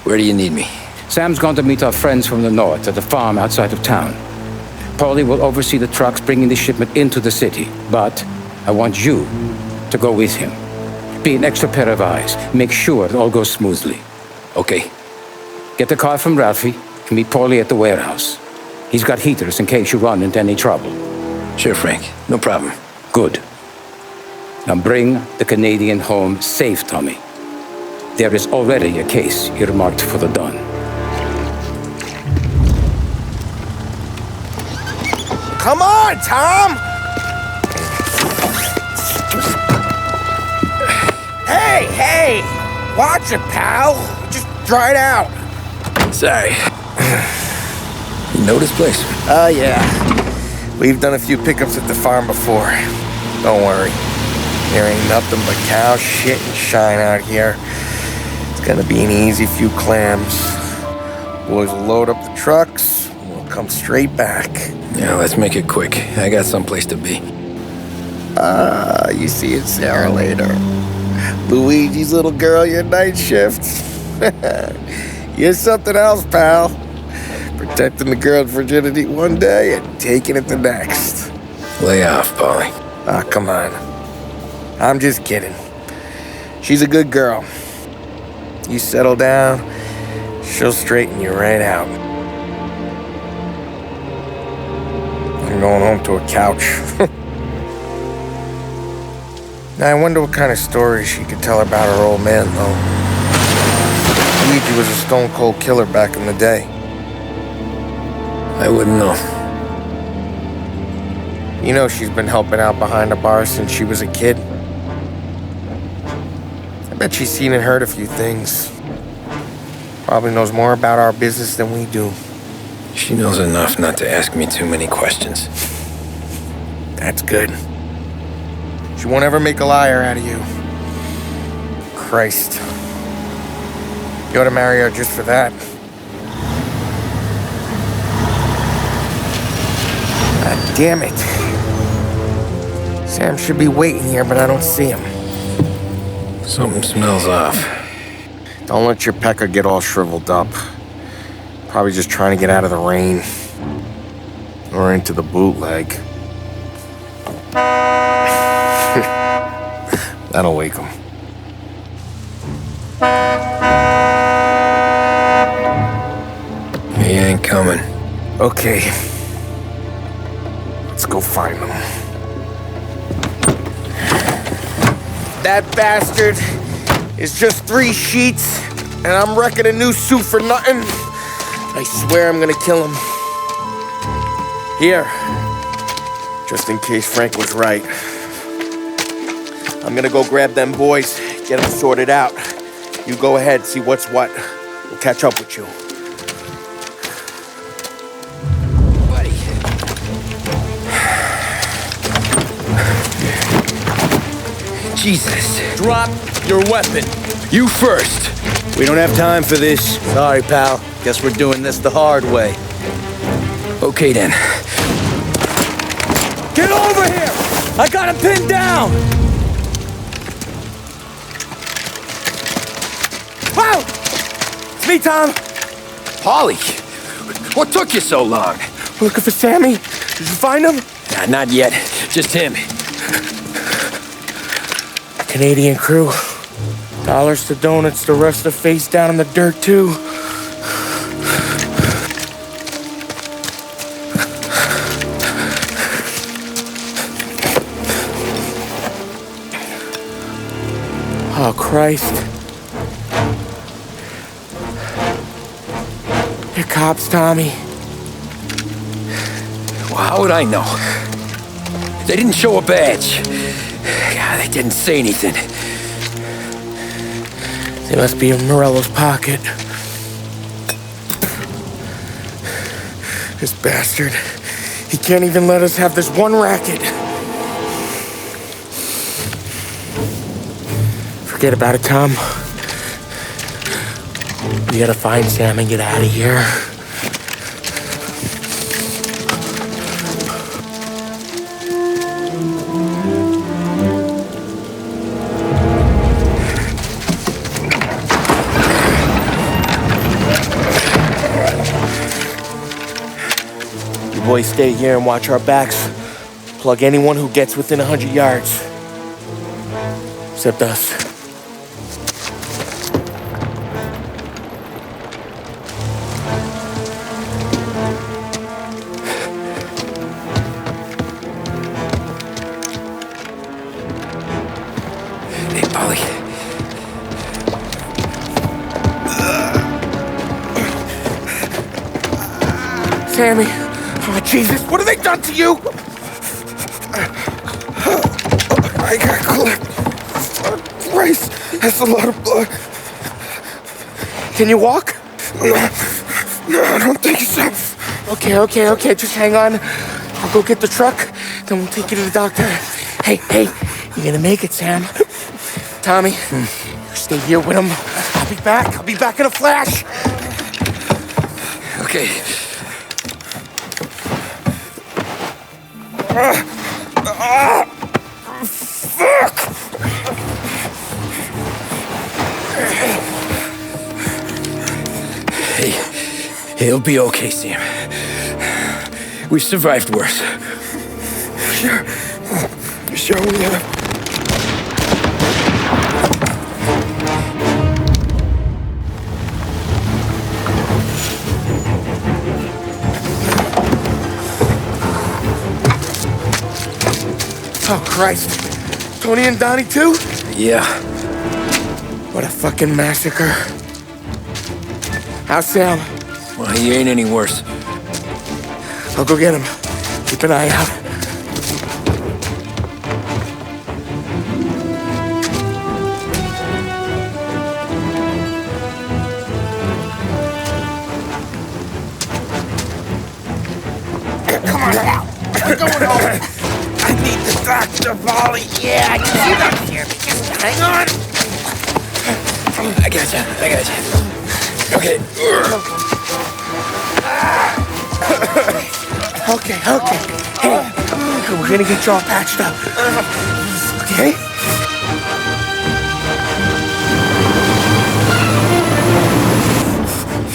Where do you need me? Sam's going to meet our friends from the north at the farm outside of town. Paulie will oversee the trucks bringing the shipment into the city, but I want you to go with him. Be an extra pair of eyes. Make sure it all goes smoothly. Okay. Get the car from Ralphie and meet Paulie at the warehouse. He's got heaters in case you run into any trouble. Sure, Frank. No problem. Good. Now bring the Canadian home safe, Tommy. There is already a case earmarked for the Don. Come on, Tom! Hey! Watch it, pal! Just dried out. Sorry. You know this place? Oh, yeah. We've done a few pickups at the farm before. Don't worry. There ain't nothing but cow shit and shine out here. It's gonna be an easy few clams. Boys will load up the trucks, and we'll come straight back. Yeah, let's make it quick. I got someplace to be. You see Sarah later. Luigi's little girl, your night shift. You're something else, pal. Protecting the girl's virginity one day and taking it the next. Lay off, Paulie. Ah, come on. I'm just kidding. She's a good girl. You settle down, she'll straighten you right out. I'm going home to a couch. Now, I wonder what kind of stories she could tell about her old man, though. Luigi was a stone-cold killer back in the day. I wouldn't know. You know she's been helping out behind the bar since she was a kid. I bet she's seen and heard a few things. Probably knows more about our business than we do. She knows enough not to ask me too many questions. That's good. She won't ever make a liar out of you. Christ. You ought to marry her just for that. God damn it. Sam should be waiting here, but I don't see him. Something smells off. Don't let your pecker get all shriveled up. Probably just trying to get out of the rain. Or into the bootleg. That'll wake him. He ain't coming. Okay. Let's go find him. That bastard is just 3 sheets, and I'm wrecking a new suit for nothing. I swear I'm gonna kill him. Here. Just in case Frank was right. I'm gonna go grab them boys, get them sorted out. You go ahead, see what's what. We'll catch up with you. Jesus. Drop your weapon. You first. We don't have time for this. Sorry, pal. Guess we're doing this the hard way. Okay, then. Get over here! I got him pinned down! Wow! It's me, Tom. Polly, what took you so long? Looking for Sammy? Did you find him? Nah, not yet. Just him. Canadian crew. Dollars to donuts, the rest are face down in the dirt, too. Oh, Christ. They're cops, Tommy. Well, how would I know? They didn't show a badge. God, they didn't say anything. They must be in Morello's pocket. This bastard. He can't even let us have this one racket. Forget about it, Tom. We gotta find Sam and get out of here. You boys stay here and watch our backs. Plug anyone who gets within 100 yards. Except us. Sammy. Oh, Jesus, what have they done to you? I got clipped. Christ, that's a lot of blood. Can you walk? No, I don't think so. Okay, just hang on. I'll go get the truck, then we'll take you to the doctor. Hey, you're gonna make it, Sam. Tommy, you stay here with him. I'll be back in a flash. Okay. Fuck! Hey, he'll be okay, Sam. We've survived worse. sure we have. Oh, Christ. Tony and Donnie, too? Yeah. What a fucking massacre. How's Sam? Well, he ain't any worse. I'll go get him. Keep an eye out. Come on out. We're going home. I need the doctor, Polly. Yeah, I can see that here. Just hang on. I gotcha. Okay. Okay. Hey, we're gonna get you all patched up. Okay?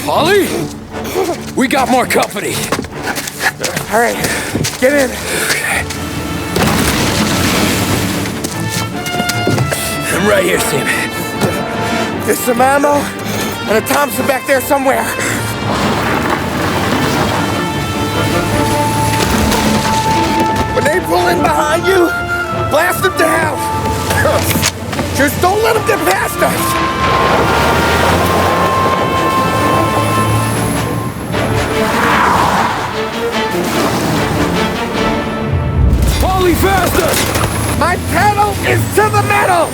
Polly? We got more company. All right, get in. I'm right here, Sam. There's some ammo and a Thompson back there somewhere. When they pull in behind you, blast them to hell. Just don't let them get past us. Polly, faster! My pedal is to the metal!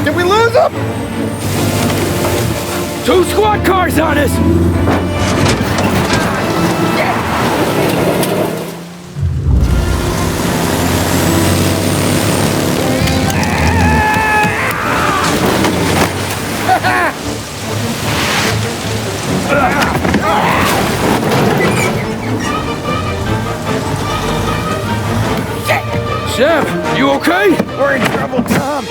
Did we lose them? 2 squad cars on us! Sam, you okay? We're in trouble, Tom.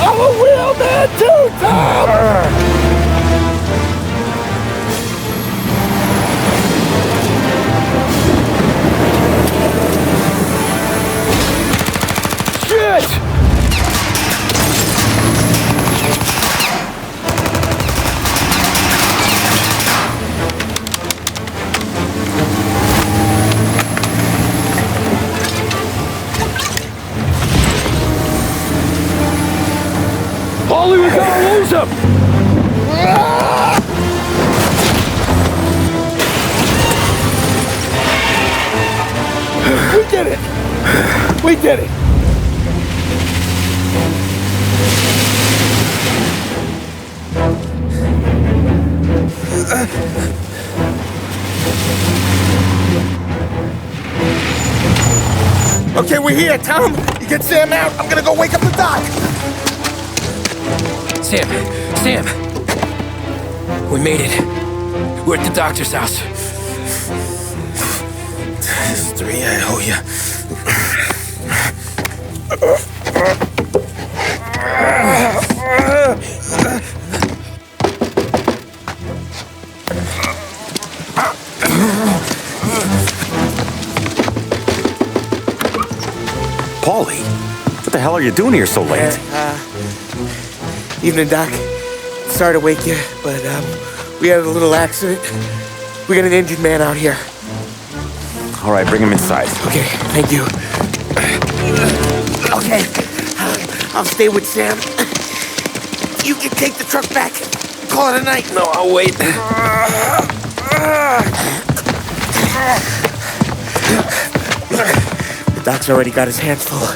I'm a wheelman too, Tom! Polly, we gotta lose him! We did it! We did it! Okay, we're here, Tom. You get Sam out. I'm gonna go wake up the doc. Sam! We made it. We're at the doctor's house. This is 3, I owe you. Paulie, what the hell are you doing here so late? Evening, Doc. Sorry to wake you, but we had a little accident. We got an injured man out here. All right, bring him inside. Okay, thank you. Okay, I'll stay with Sam. You can take the truck back. Call it a night. No, I'll wait. The doc's already got his hands full.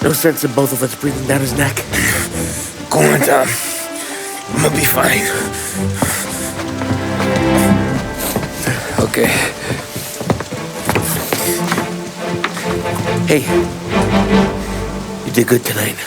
No sense in both of us breathing down his neck. Go on, Tom. I'm gonna be fine. Okay. Hey, you did good tonight.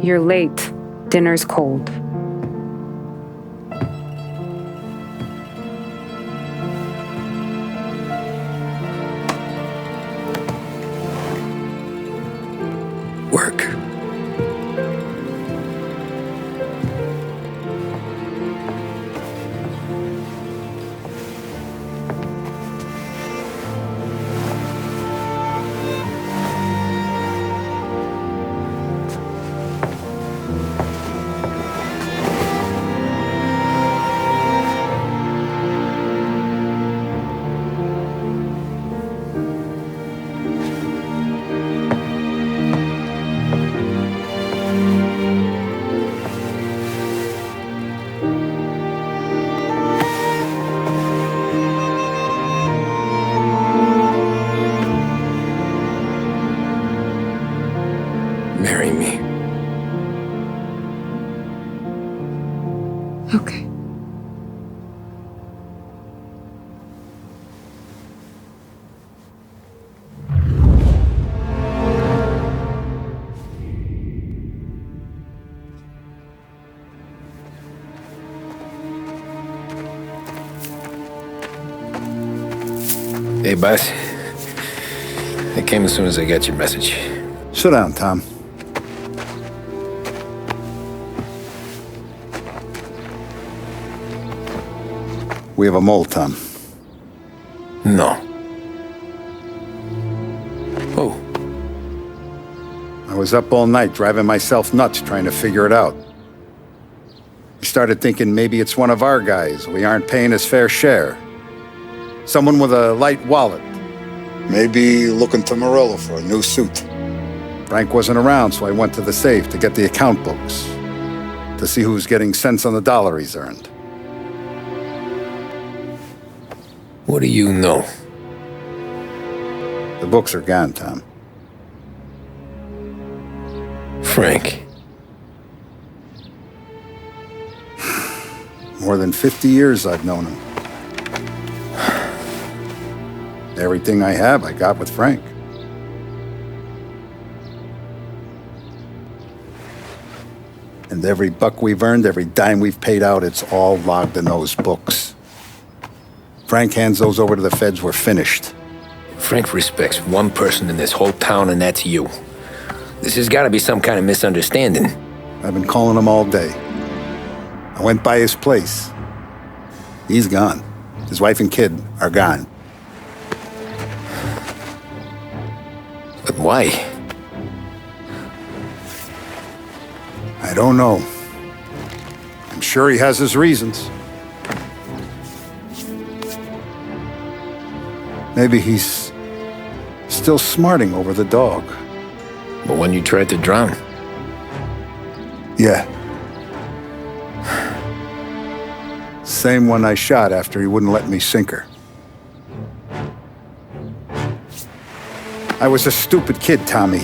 You're late. Dinner's cold. Work. Marry me. Okay. Hey, boss. I came as soon as I got your message. Sit down, Tom. We have a mole, Tom. No. Oh. I was up all night driving myself nuts trying to figure it out. I started thinking maybe it's one of our guys. We aren't paying his fair share. Someone with a light wallet. Maybe looking to Morello for a new suit. Frank wasn't around, so I went to the safe to get the account books. To see who's getting cents on the dollar he's earned. What do you know? The books are gone, Tom. Frank. More than 50 years I've known him. Everything I have, I got with Frank. And every buck we've earned, every dime we've paid out, it's all logged in those books. Frank hands those over to the feds, we're finished. Frank respects one person in this whole town, and that's you. This has got to be some kind of misunderstanding. I've been calling him all day. I went by his place. He's gone. His wife and kid are gone. But why? I don't know. I'm sure he has his reasons. Maybe he's still smarting over the dog. The one you tried to drown? Yeah. Same one I shot after he wouldn't let me sink her. I was a stupid kid, Tommy.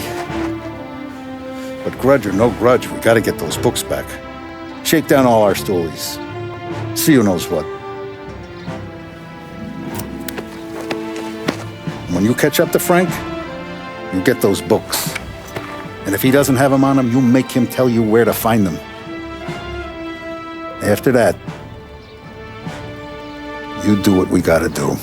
But grudge or no grudge, we gotta get those books back. Shake down all our stories. See who knows what. When you catch up to Frank, you get those books. And if he doesn't have them on him, you make him tell you where to find them. After that, you do what we gotta do.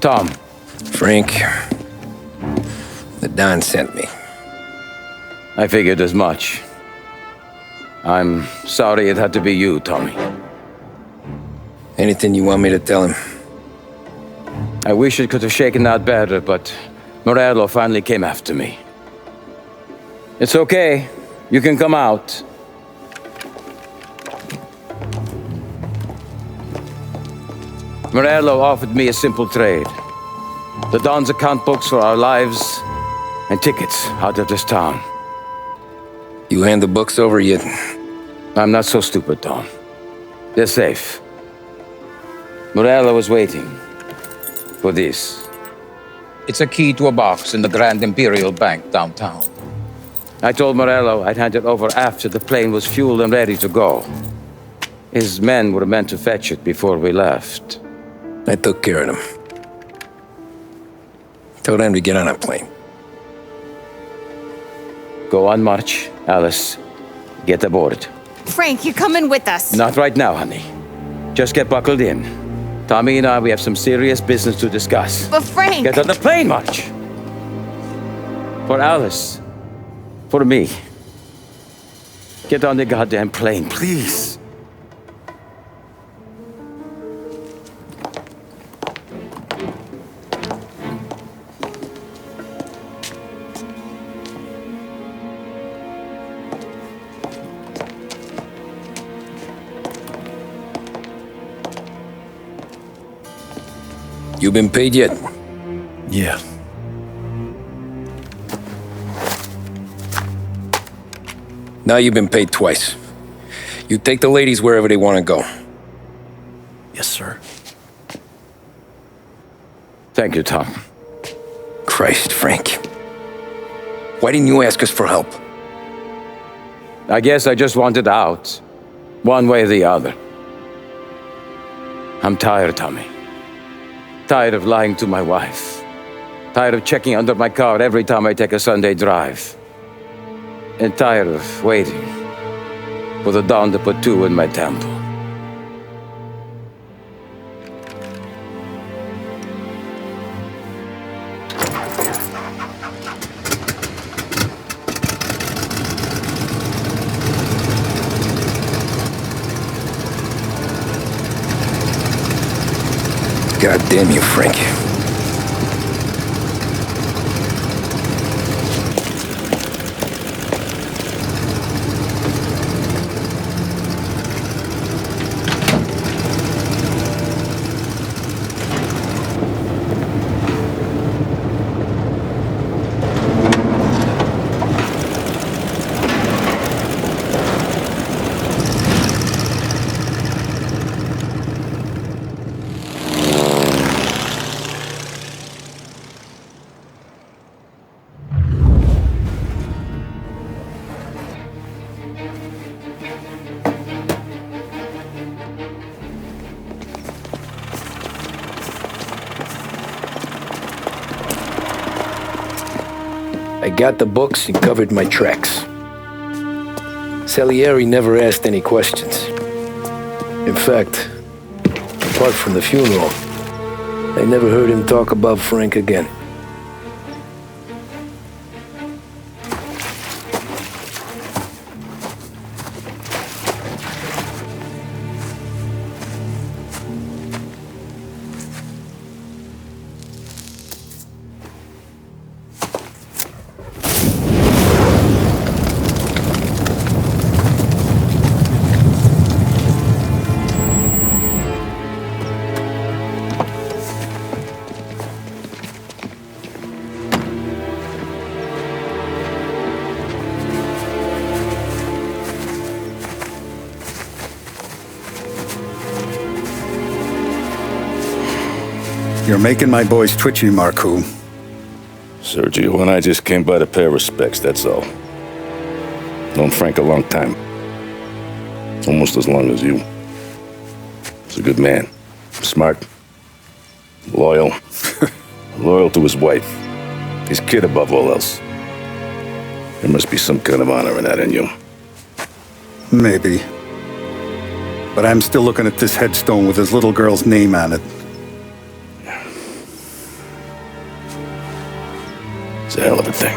Tom. Frank. The Don sent me. I figured as much. I'm sorry it had to be you, Tommy. Anything you want me to tell him? I wish it could have shaken out better, but Morello finally came after me. It's okay. You can come out. Morello offered me a simple trade. The Don's account books for our lives and tickets out of this town. You hand the books over yet? I'm not so stupid, Don. They're safe. Morello is waiting for this. It's a key to a box in the Grand Imperial Bank downtown. I told Morello I'd hand it over after the plane was fueled and ready to go. His men were meant to fetch it before we left. I took care of them. Told them to get on a plane. Go on, March. Alice, get aboard. Frank, you're coming with us. Not right now, honey. Just get buckled in. Tommy and I, we have some serious business to discuss. But Frank... Get on the plane, March! For Alice. For me. Get on the goddamn plane, please. You been paid yet? Yeah. Now you've been paid twice. You take the ladies wherever they want to go. Yes, sir. Thank you, Tom. Christ, Frank. Why didn't you ask us for help? I guess I just wanted out. One way or the other. I'm tired, Tommy. Tired of lying to my wife. Tired of checking under my car every time I take a Sunday drive. And tired of waiting for the dawn to put two in my temple. God damn you, Frank. I got the books and covered my tracks. Salieri never asked any questions. In fact, apart from the funeral, I never heard him talk about Frank again. You're making my boys twitchy, Marcoux. Sergio and I just came by to pay respects, that's all. Known Frank a long time. Almost as long as you. He's a good man. Smart. Loyal. Loyal to his wife. His kid above all else. There must be some kind of honor in that in you. Maybe. But I'm still looking at this headstone with his little girl's name on it. It's a hell of a thing.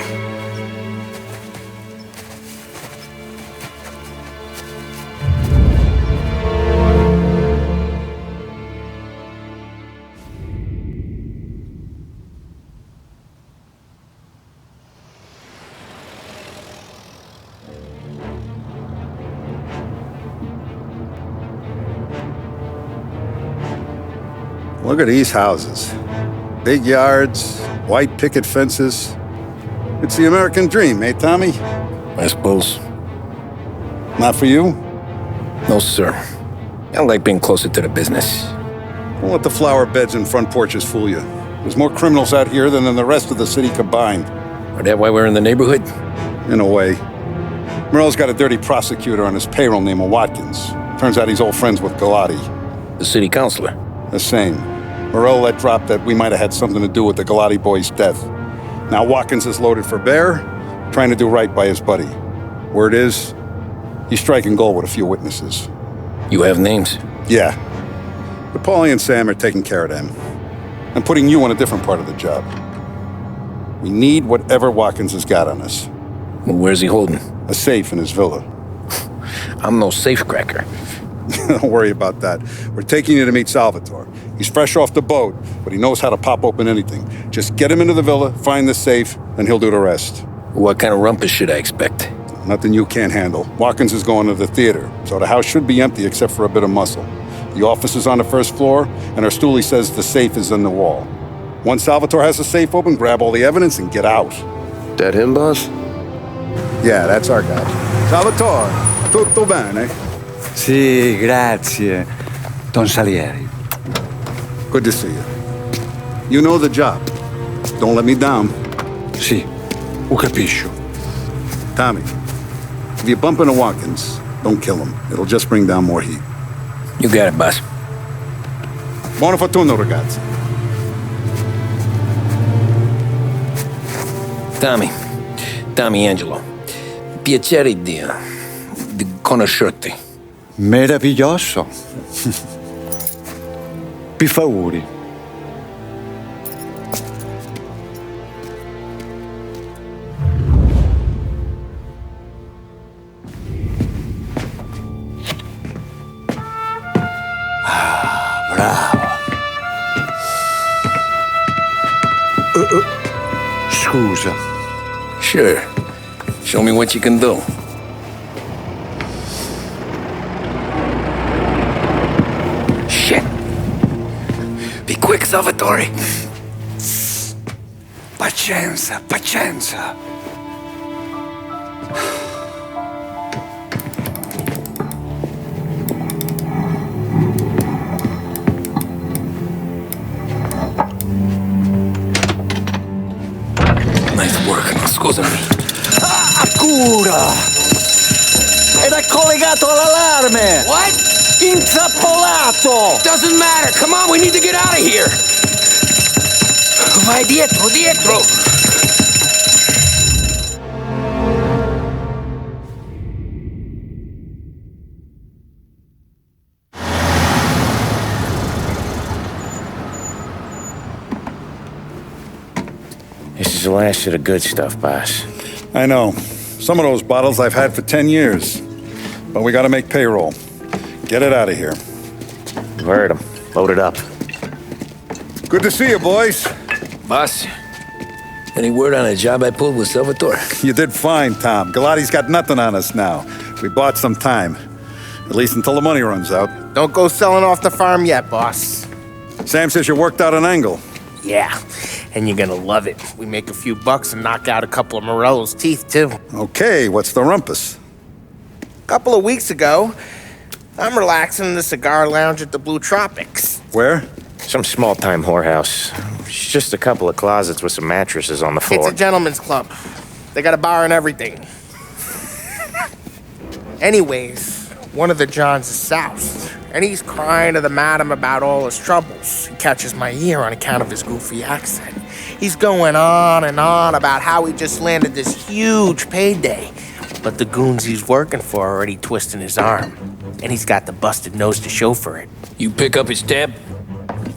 Look at these houses. Big yards, white picket fences. It's the American dream, eh, Tommy? I suppose. Not for you? No, sir. I like being closer to the business. Don't let the flower beds and front porches fool you. There's more criminals out here than in the rest of the city combined. Is that why we're in the neighborhood? In a way. Morello's got a dirty prosecutor on his payroll named Watkins. Turns out he's old friends with Galati. The city councilor? The same. Morello let drop that we might have had something to do with the Galati boy's death. Now Watkins is loaded for bear, trying to do right by his buddy. Word is, he's striking gold with a few witnesses. You have names? Yeah. But Paulie and Sam are taking care of them. I'm putting you on a different part of the job. We need whatever Watkins has got on us. Well, where's he holding? A safe in his villa. I'm no safecracker. Don't worry about that. We're taking you to meet Salvatore. He's fresh off the boat, but he knows how to pop open anything. Just get him into the villa, find the safe, and he'll do the rest. What kind of rumpus should I expect? Nothing you can't handle. Watkins is going to the theater, so the house should be empty except for a bit of muscle. The office is on the first floor, and our stoolie says the safe is in the wall. Once Salvatore has the safe open, grab all the evidence and get out. That him, boss? Yeah, that's our guy. Salvatore, tutto bene? Sì, grazie, Don Salieri. Good to see you. You know the job. Don't let me down. Sì, ho capisco. Tommy, if you bump into Watkins, don't kill him. It'll just bring down more heat. You got it, boss. Buona fortuna, ragazzi. Tommy Angelo. Piacere di conoscerti. Meraviglioso. Per favore. Bravo. Scusa. Sure. Show me what you can do. Shit. Be quick, Salvatore. Pazienza, pazienza. Nice work, scusami. Cura! Ed è collegato all'allarme! What? Intrappolato! Doesn't matter. Come on, we need to get out of here. Vai dietro. This is the last of the good stuff, boss. I know. Some of those bottles I've had for 10 years. But we gotta make payroll. Get it out of here. You heard him. Load it up. Good to see you, boys. Boss, any word on a job I pulled with Salvatore? You did fine, Tom. Galati's got nothing on us now. We bought some time. At least until the money runs out. Don't go selling off the farm yet, boss. Sam says you worked out an angle. Yeah, and you're gonna love it. We make a few bucks and knock out a couple of Morello's teeth, too. Okay, what's the rumpus? A couple of weeks ago, I'm relaxing in the cigar lounge at the Blue Tropics. Where? Some small-time whorehouse. It's just a couple of closets with some mattresses on the floor. It's a gentleman's club. They got a bar and everything. Anyways, one of the Johns is soused, and he's crying to the madam about all his troubles. He catches my ear on account of his goofy accent. He's going on and on about how he just landed this huge payday, but the goons he's working for are already twisting his arm, and he's got the busted nose to show for it. You pick up his tab?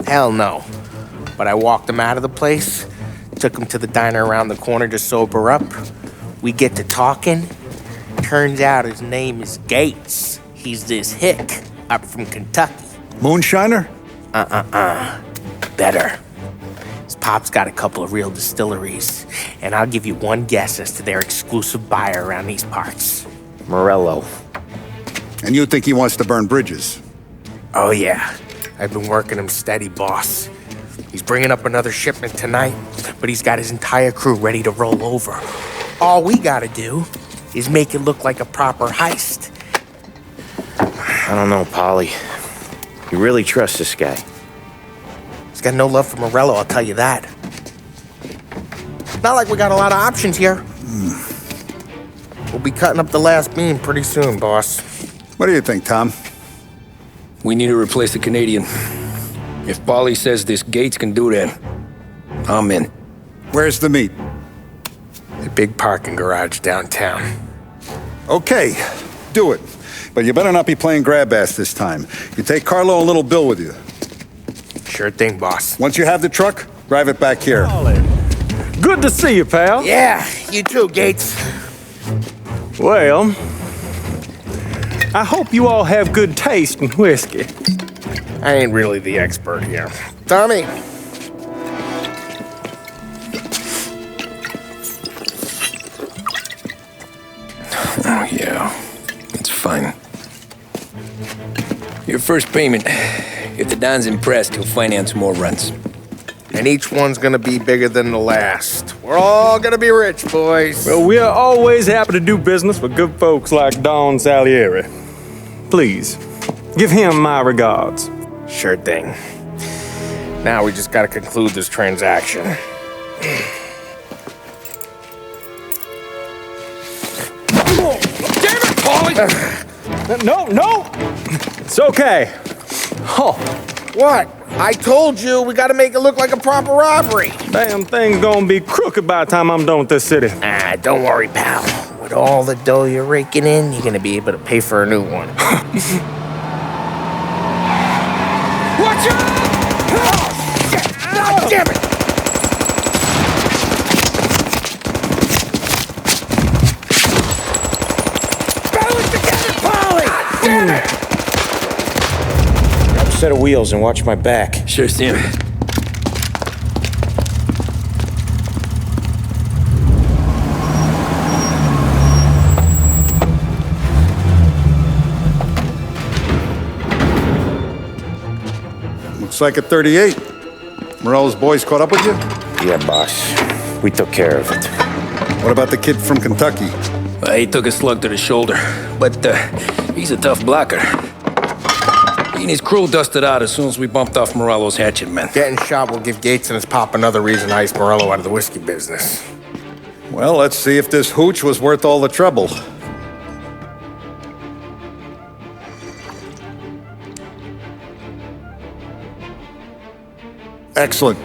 Hell no. But I walked him out of the place, took him to the diner around the corner to sober up. We get to talking. Turns out his name is Gates. He's this hick up from Kentucky. Moonshiner? Better. His pop's got a couple of real distilleries, and I'll give you one guess as to their exclusive buyer around these parts. Morello. And you think he wants to burn bridges? Oh, yeah. I've been working him steady, boss. He's bringing up another shipment tonight, but he's got his entire crew ready to roll over. All we gotta do is make it look like a proper heist. I don't know, Polly. You really trust this guy? He's got no love for Morello, I'll tell you that. Not like we got a lot of options here. We'll be cutting up the last beam pretty soon, boss. What do you think, Tom? We need to replace the Canadian. If Polly says this Gates can do that, I'm in. Where's the meet? The big parking garage downtown. Okay, do it. But you better not be playing grab ass this time. You take Carlo and Little Bill with you. Sure thing, boss. Once you have the truck, drive it back here. Good to see you, pal. Yeah, you too, Gates. Well, I hope you all have good taste in whiskey. I ain't really the expert here. Tommy. Oh, yeah. It's fine. Your first payment. If the Don's impressed, he'll finance more runs. And each one's gonna be bigger than the last. We're all gonna be rich, boys. Well, we are always happy to do business with good folks like Don Salieri. Please, give him my regards. Sure thing. Now we just gotta conclude this transaction. Damn it, Paulie! No! It's okay. Oh. What? I told you, we gotta make it look like a proper robbery. Damn thing's gonna be crooked by the time I'm done with this city. Ah, don't worry, pal. With all the dough you're raking in, you're gonna be able to pay for a new one. Watch out! Oh, shit! God damn it! Balance together, Polly! Damn it! Grab a set of wheels and watch my back. Sure, Sam. Looks like a 38. Morello's boys caught up with you? Yeah, boss. We took care of it. What about the kid from Kentucky? He took a slug to the shoulder, but he's a tough blocker. He and his crew dusted out as soon as we bumped off Morello's hatchet men. Getting shot will give Gates and his pop another reason to ice Morello out of the whiskey business. Well, let's see if this hooch was worth all the trouble. Excellent.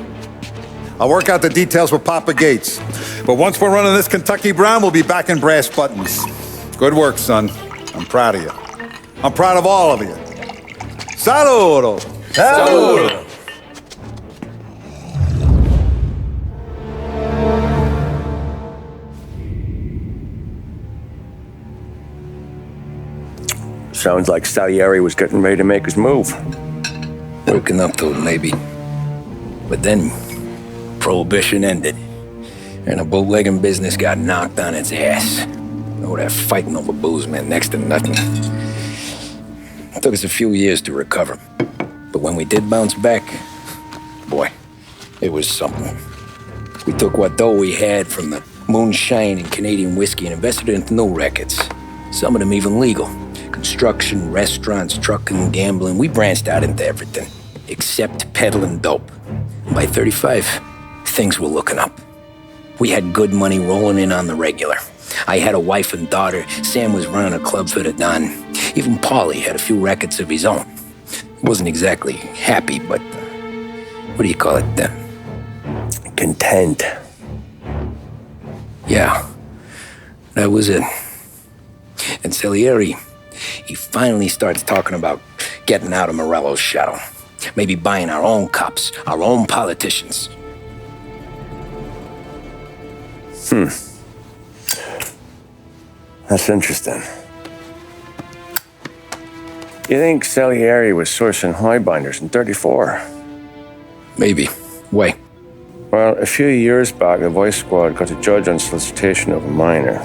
I'll work out the details with Papa Gates. But once we're running this Kentucky Brown, we'll be back in brass buttons. Good work, son. I'm proud of you. I'm proud of all of you. Saludo! Saludo! Sounds like Salieri was getting ready to make his move. Working up to it, maybe. But then, Prohibition ended, and the bootlegging business got knocked on its ass. Oh, that fighting over booze meant next to nothing. It took us a few years to recover. But when we did bounce back, boy, it was something. We took what dough we had from the moonshine and Canadian whiskey and invested it into new rackets. Some of them even legal. Construction, restaurants, trucking, gambling. We branched out into everything, except peddling dope. By 35, things were looking up. We had good money rolling in on the regular. I had a wife and daughter. Sam was running a club for the Don. Even Paulie had a few rackets of his own. Wasn't exactly happy, but what do you call it? Content. Yeah, that was it. And Salieri, he finally starts talking about getting out of Morello's shadow. Maybe buying our own cops, our own politicians. That's interesting. You think Salieri was sourcing highbinders in 34? Maybe. Why? Well, a few years back, the Vice Squad got a judge on solicitation of a minor.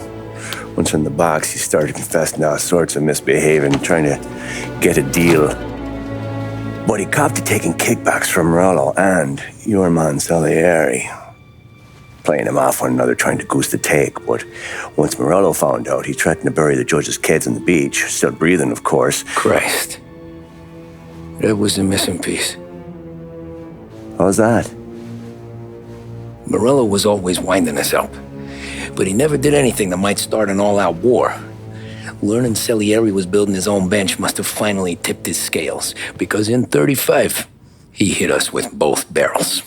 Once in the box, he started confessing all sorts of misbehaving, trying to get a deal. But he copped to taking kickbacks from Morello and your man Salieri. Playing him off one another, trying to goose the take. But once Morello found out, he threatened to bury the judge's kids on the beach. Still breathing, of course. Christ. That was the missing piece. How's that? Morello was always winding us up. But he never did anything that might start an all-out war. Learning Salieri was building his own bench must have finally tipped his scales. Because in 35, he hit us with both barrels.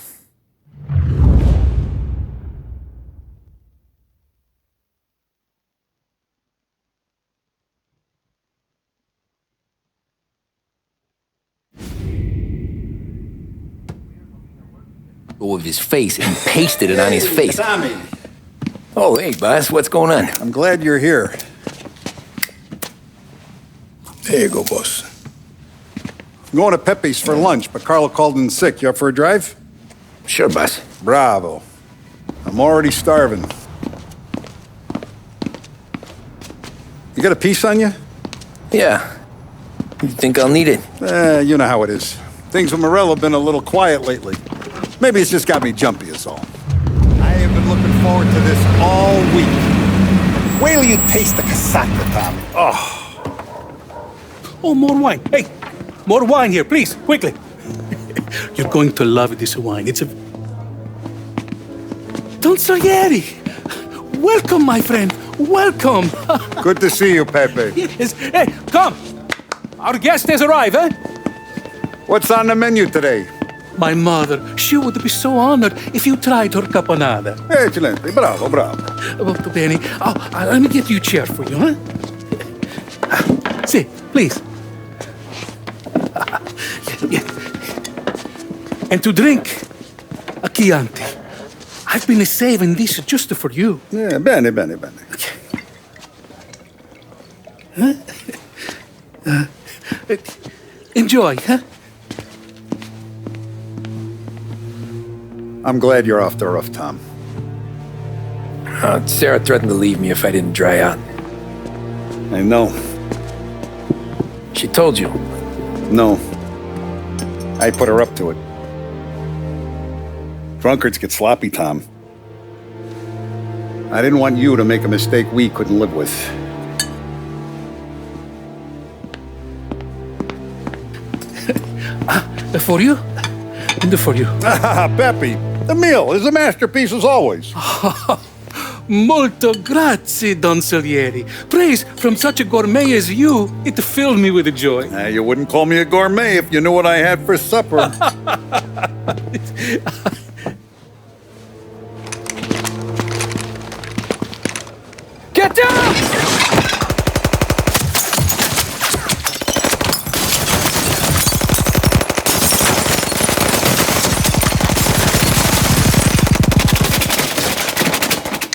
Of his face and pasted it on his face. Tommy. Oh, hey, boss, what's going on? I'm glad you're here. There you go, boss. I'm going to Pepe's for lunch, but Carlo called in sick. You up for a drive? Sure, boss. Bravo. I'm already starving. You got a piece on you? Yeah. You think I'll need it? You know how it is. Things with Morello have been a little quiet lately. Maybe it's just got me jumpy is all. I have been looking forward to this all week. Wait till you taste the cassata, Tommy. Oh, more wine. Hey, more wine here, please, quickly. You're going to love this wine. It's a... Don Salieri! Welcome, my friend. Welcome. Good to see you, Pepe. Yes. Hey, come. Our guest has arrived, eh? What's on the menu today? My mother, she would be so honored if you tried her caponata. Excellent. Bravo, bravo. Molto bene. Oh, let me get you a chair for you, huh? See, please. And to drink, a Chianti. I've been saving this just for you. Yeah, bene, bene, bene. Huh? Enjoy, huh? I'm glad you're off the roof, Tom. Sarah threatened to leave me if I didn't dry out. I know. She told you? No. I put her up to it. Drunkards get sloppy, Tom. I didn't want you to make a mistake we couldn't live with. For you? And for you. Pepe, the meal is a masterpiece as always. Molto grazie, Don Salieri. Praise from such a gourmet as you, it filled me with joy. You wouldn't call me a gourmet if you knew what I had for supper. Get down!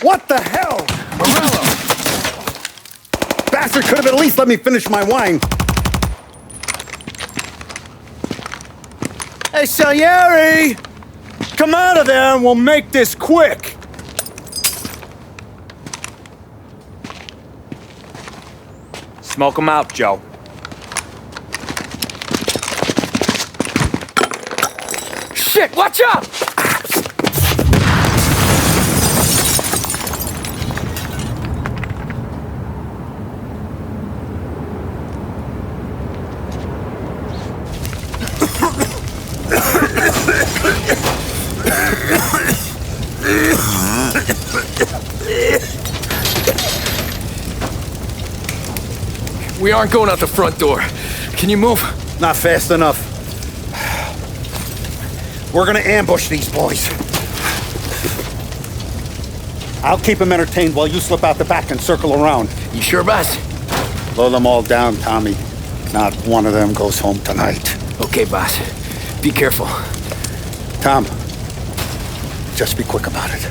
What the hell? Morello! Bastard could have at least let me finish my wine. Hey, Salieri! Come out of there and we'll make this quick. Smoke 'em out, Joe. Shit, watch out! We aren't going out the front door. Can you move? Not fast enough. We're gonna ambush these boys. I'll keep them entertained while you slip out the back and circle around. You sure, boss? Blow them all down, Tommy. Not one of them goes home tonight. Okay, boss. Be careful. Tom, just be quick about it.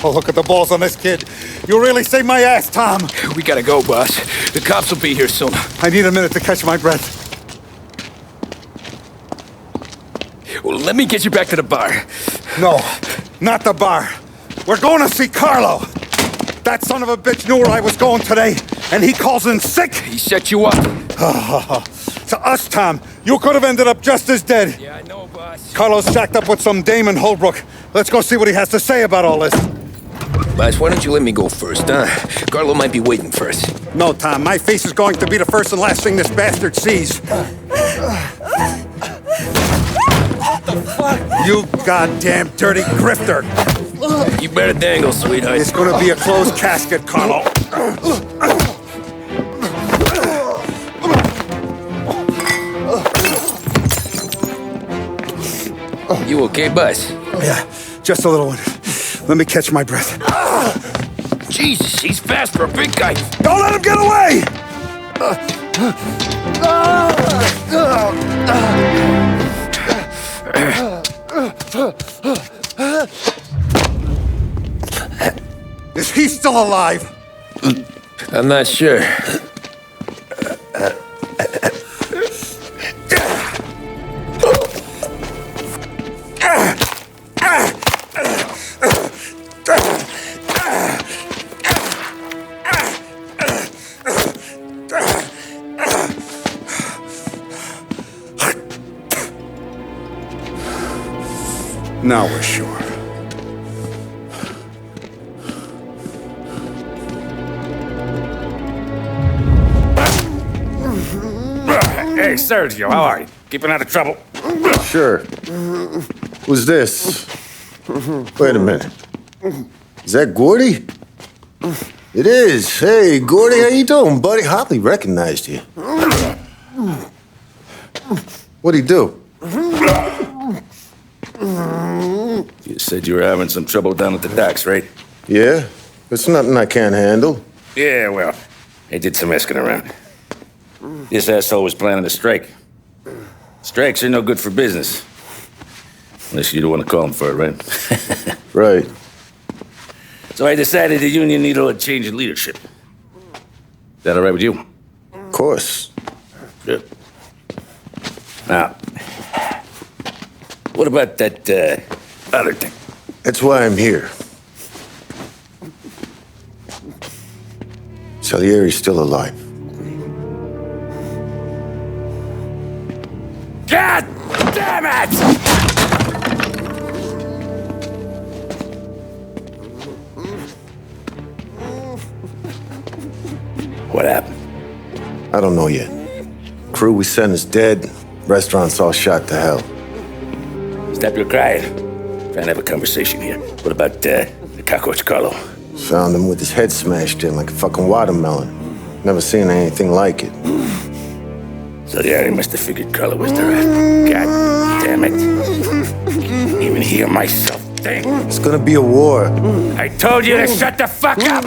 Oh, look at the balls on this kid. You really saved my ass, Tom. We gotta go, boss. The cops will be here soon. I need a minute to catch my breath. Well, let me get you back to the bar. No, not the bar. We're going to see Carlo. That son of a bitch knew where I was going today, and he calls in sick. He set you up. to us, Tom. You could have ended up just as dead. Yeah, I know, boss. Carlos shacked up with some dame in Holbrook. Let's go see what he has to say about all this. Boss, why don't you let me go first, huh? Carlo might be waiting first. No, Tom. My face is going to be the first and last thing this bastard sees. What the fuck? You goddamn dirty grifter. You better dangle, sweetheart. It's gonna be a closed casket, Carlo. You okay, boss? Yeah, just a little one. Let me catch my breath. Jesus, he's fast for a big guy. Don't let him get away! Is he still alive? I'm not sure. Now we're sure. Hey, Sergio, how are you? Keeping out of trouble? Sure. Who's this? Wait a minute. Is that Gordy? It is. Hey, Gordy, how you doing, buddy? Hardly recognized you. What'd he do? You said you were having some trouble down at the docks, right? Yeah? It's nothing I can't handle. Yeah, well, I did some asking around. This asshole was planning a strike. Strikes are no good for business. Unless you don't want to call him for it, right? Right. So I decided the union needed a change in leadership. Is that all right with you? Of course. Good. Now, what about that other thing? That's why I'm here. Salieri's still alive. God damn it! What happened? I don't know yet. Crew we sent is dead. Restaurant's all shot to hell. Stop your crying. Trying to have a conversation here. What about the cockroach Carlo? Found him with his head smashed in like a fucking watermelon. Never seen anything like it. Salieri must have figured Carlo was the rat. God damn it. Can't even hear myself think. It's gonna be a war. I told you to shut the fuck up!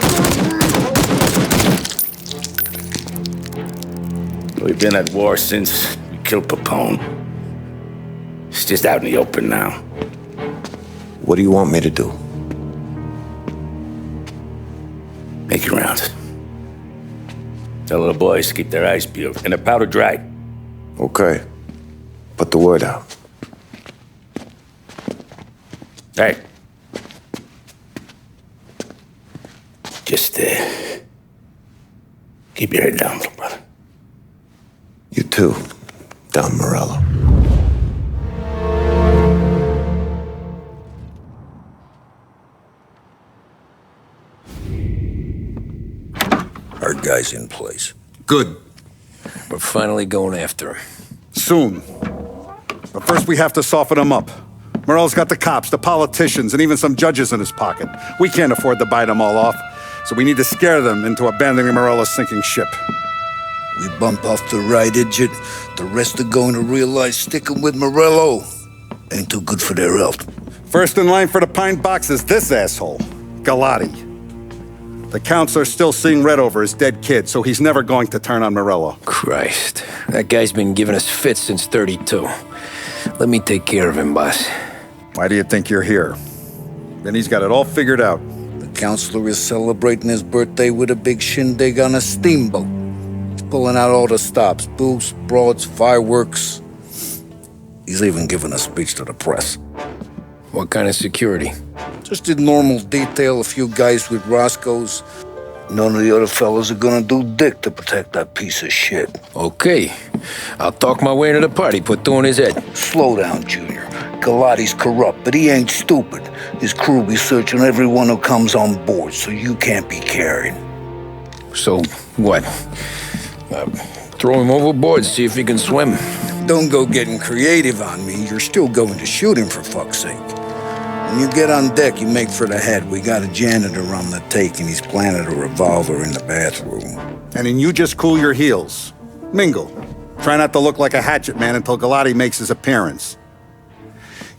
We've been at war since we killed Papone. It's just out in the open now. What do you want me to do? Make your rounds. Tell the boys to keep their eyes peeled and their powder dry. Okay. Put the word out. Hey. Just, keep your head down, little brother. You too, Don Morello. Our guy's in place. Good. We're finally going after him. Soon. But first we have to soften him up. Morello's got the cops, the politicians, and even some judges in his pocket. We can't afford to bite them all off, so we need to scare them into abandoning Morello's sinking ship. We bump off the right idiot, the rest are going to realize sticking with Morello ain't too good for their health. First in line for the pine box is this asshole, Galati. The counselor's still seeing red over his dead kid, so he's never going to turn on Morello. Christ. That guy's been giving us fits since 32. Let me take care of him, boss. Why do you think you're here? Then he's got it all figured out. The counselor is celebrating his birthday with a big shindig on a steamboat. He's pulling out all the stops, booze, broads, fireworks. He's even giving a speech to the press. What kind of security? Just did normal detail, a few guys with Roscoe's. None of the other fellas are gonna do dick to protect that piece of shit. Okay. I'll talk my way into the party, put two in his head. Slow down, Junior. Galati's corrupt, but he ain't stupid. His crew be searching everyone who comes on board, so you can't be carried. So, what? Throw him overboard, see if he can swim. Don't go getting creative on me. You're still going to shoot him, for fuck's sake. When you get on deck, you make for the head. We got a janitor on the take, and he's planted a revolver in the bathroom. And then you just cool your heels. Mingle. Try not to look like a hatchet man until Galati makes his appearance.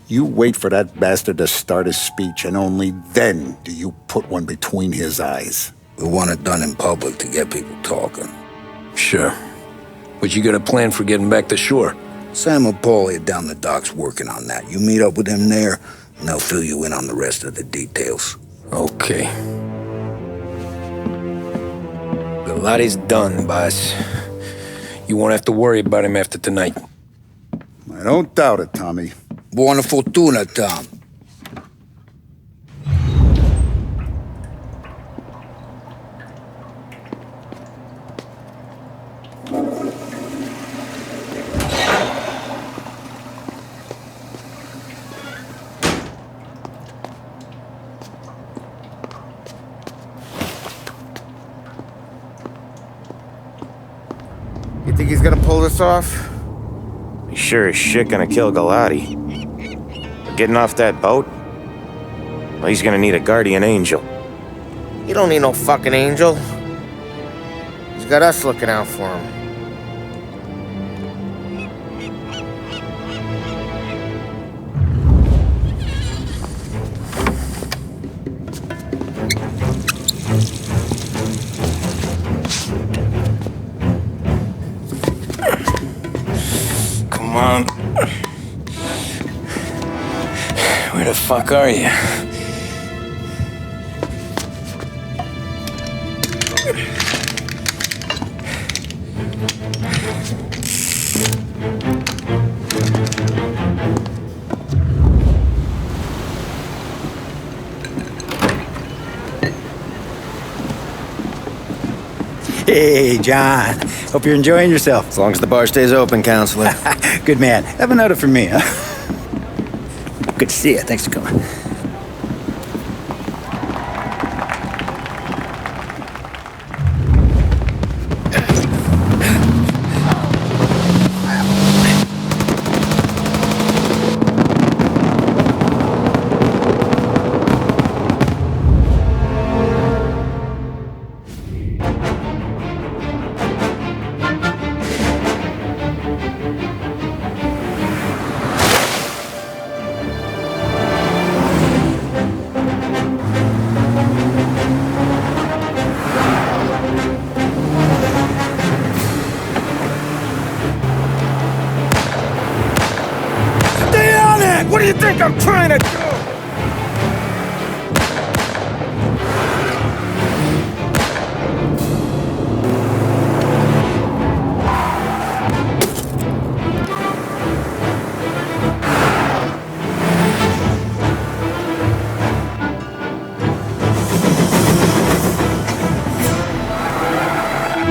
You wait for that bastard to start his speech, and only then do you put one between his eyes. We want it done in public to get people talking. Sure. But you got a plan for getting back to shore? Sam and Paulie down the docks working on that. You meet up with them there, and they'll fill you in on the rest of the details. Okay. Galati's done, boss. You won't have to worry about him after tonight. I don't doubt it, Tommy. Buona fortuna, Tom. You think he's gonna pull this off? He's sure as shit gonna kill Galati. Getting off that boat? Well, he's gonna need a guardian angel. He don't need no fucking angel. He's got us looking out for him. Come on. Where the fuck are you? Hey, John. Hope you're enjoying yourself. As long as the bar stays open, counselor. Good man. Have a note for me, huh? Good to see you. Thanks for coming. What do you think I'm trying to do?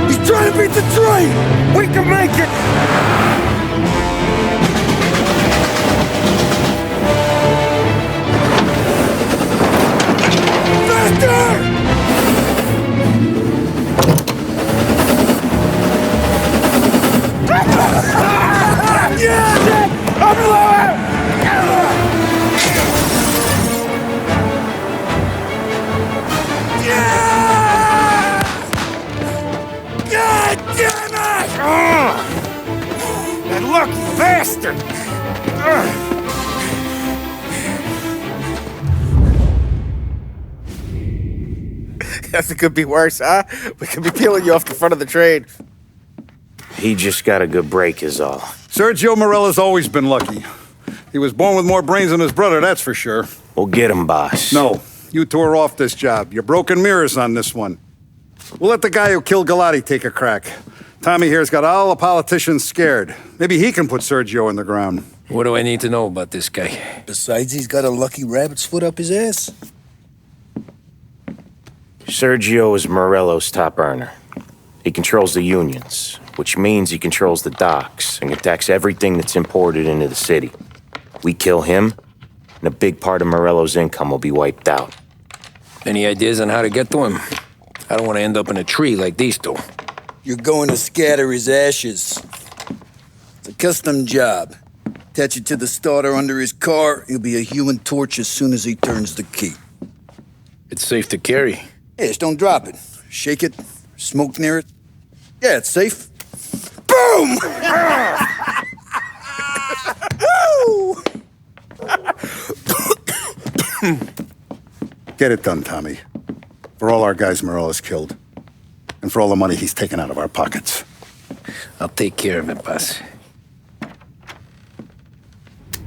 He's trying to beat the train! We can make it! That lucky bastard! Guess it could be worse, huh? We could be peeling you off the front of the train. He just got a good break is all. Sergio Morello's always been lucky. He was born with more brains than his brother, that's for sure. We'll get him, boss. No, you two are off this job. You're broken mirrors on this one. We'll let the guy who killed Galati take a crack. Tommy here's got all the politicians scared. Maybe he can put Sergio in the ground. What do I need to know about this guy? Besides, he's got a lucky rabbit's foot up his ass. Sergio is Morello's top earner. He controls the unions. which means he controls the docks and attacks everything that's imported into the city. We kill him, and a big part of Morello's income will be wiped out. Any ideas on how to get to him? I don't want to end up in a tree like these two. You're going to scatter his ashes. It's a custom job. Attach it to the starter under his car. He'll be a human torch as soon as he turns the key. It's safe to carry. Yeah, just don't drop it. Shake it, smoke near it. Yeah, it's safe. Boom! Get it done, Tommy. For all our guys Morello's killed. And for all the money he's taken out of our pockets. I'll take care of it, boss.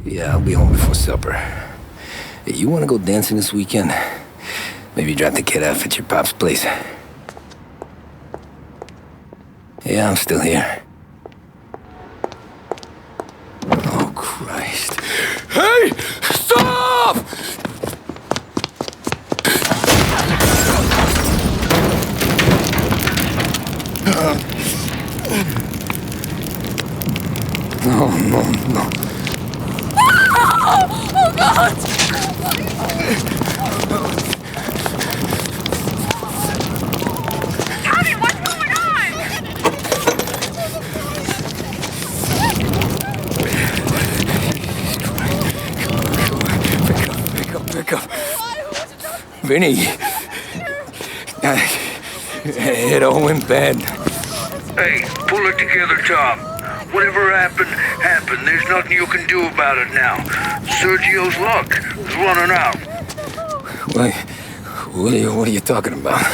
Yeah, I'll be home before supper. Hey, you want to go dancing this weekend? Maybe drop the kid off at your pop's place. Yeah, I'm still here. Oh, Christ. Hey! Stop! No. Oh, God! Tommy, what's going on? Pick up. Vinny. It all went bad. Hey, pull it together, Tom. Whatever happened, happened. There's nothing you can do about it now. Sergio's luck is running out. What are you talking about?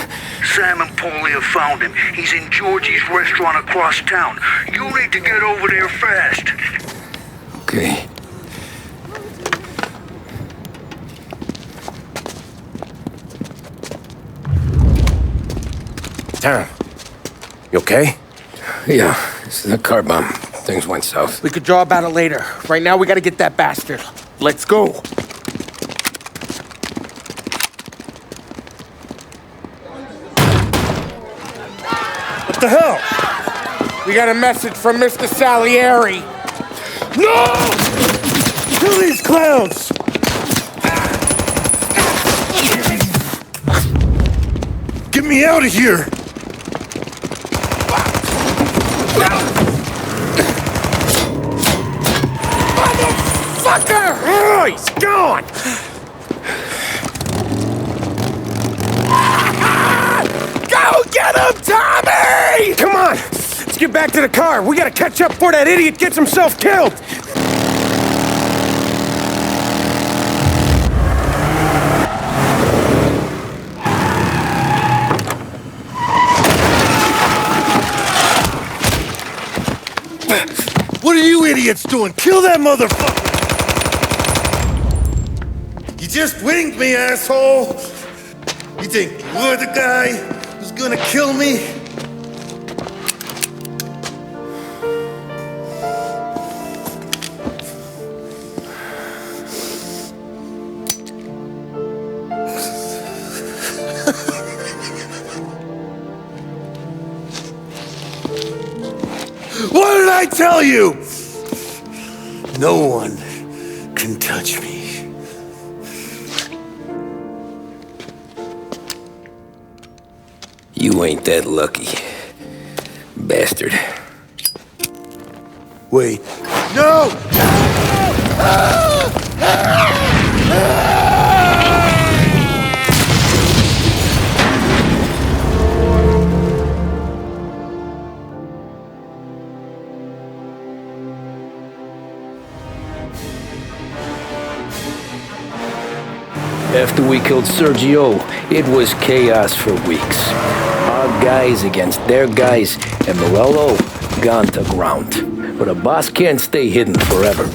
Sam and Paulie have found him. He's in Georgie's restaurant across town. You need to get over there fast. Okay. Tom, you okay? Yeah, this is a car bomb. Things went south. We could draw about it later. Right now, we gotta get that bastard. Let's go. What the hell? We got a message from Mr. Salieri. No! Kill these clowns! Get me out of here! Motherfucker! Oh, he's gone! Go get him, Tommy! Come on! Let's get back to the car. We gotta catch up before that idiot gets himself killed! What are you idiots doing? Kill that motherfucker! You just winged me, asshole! You think you're the guy who's gonna kill me? What did I tell you? No one can touch me. You ain't that lucky, bastard. Wait. No! After we killed Sergio, it was chaos for weeks. Our guys against their guys, and Morello gone to ground. But a boss can't stay hidden forever.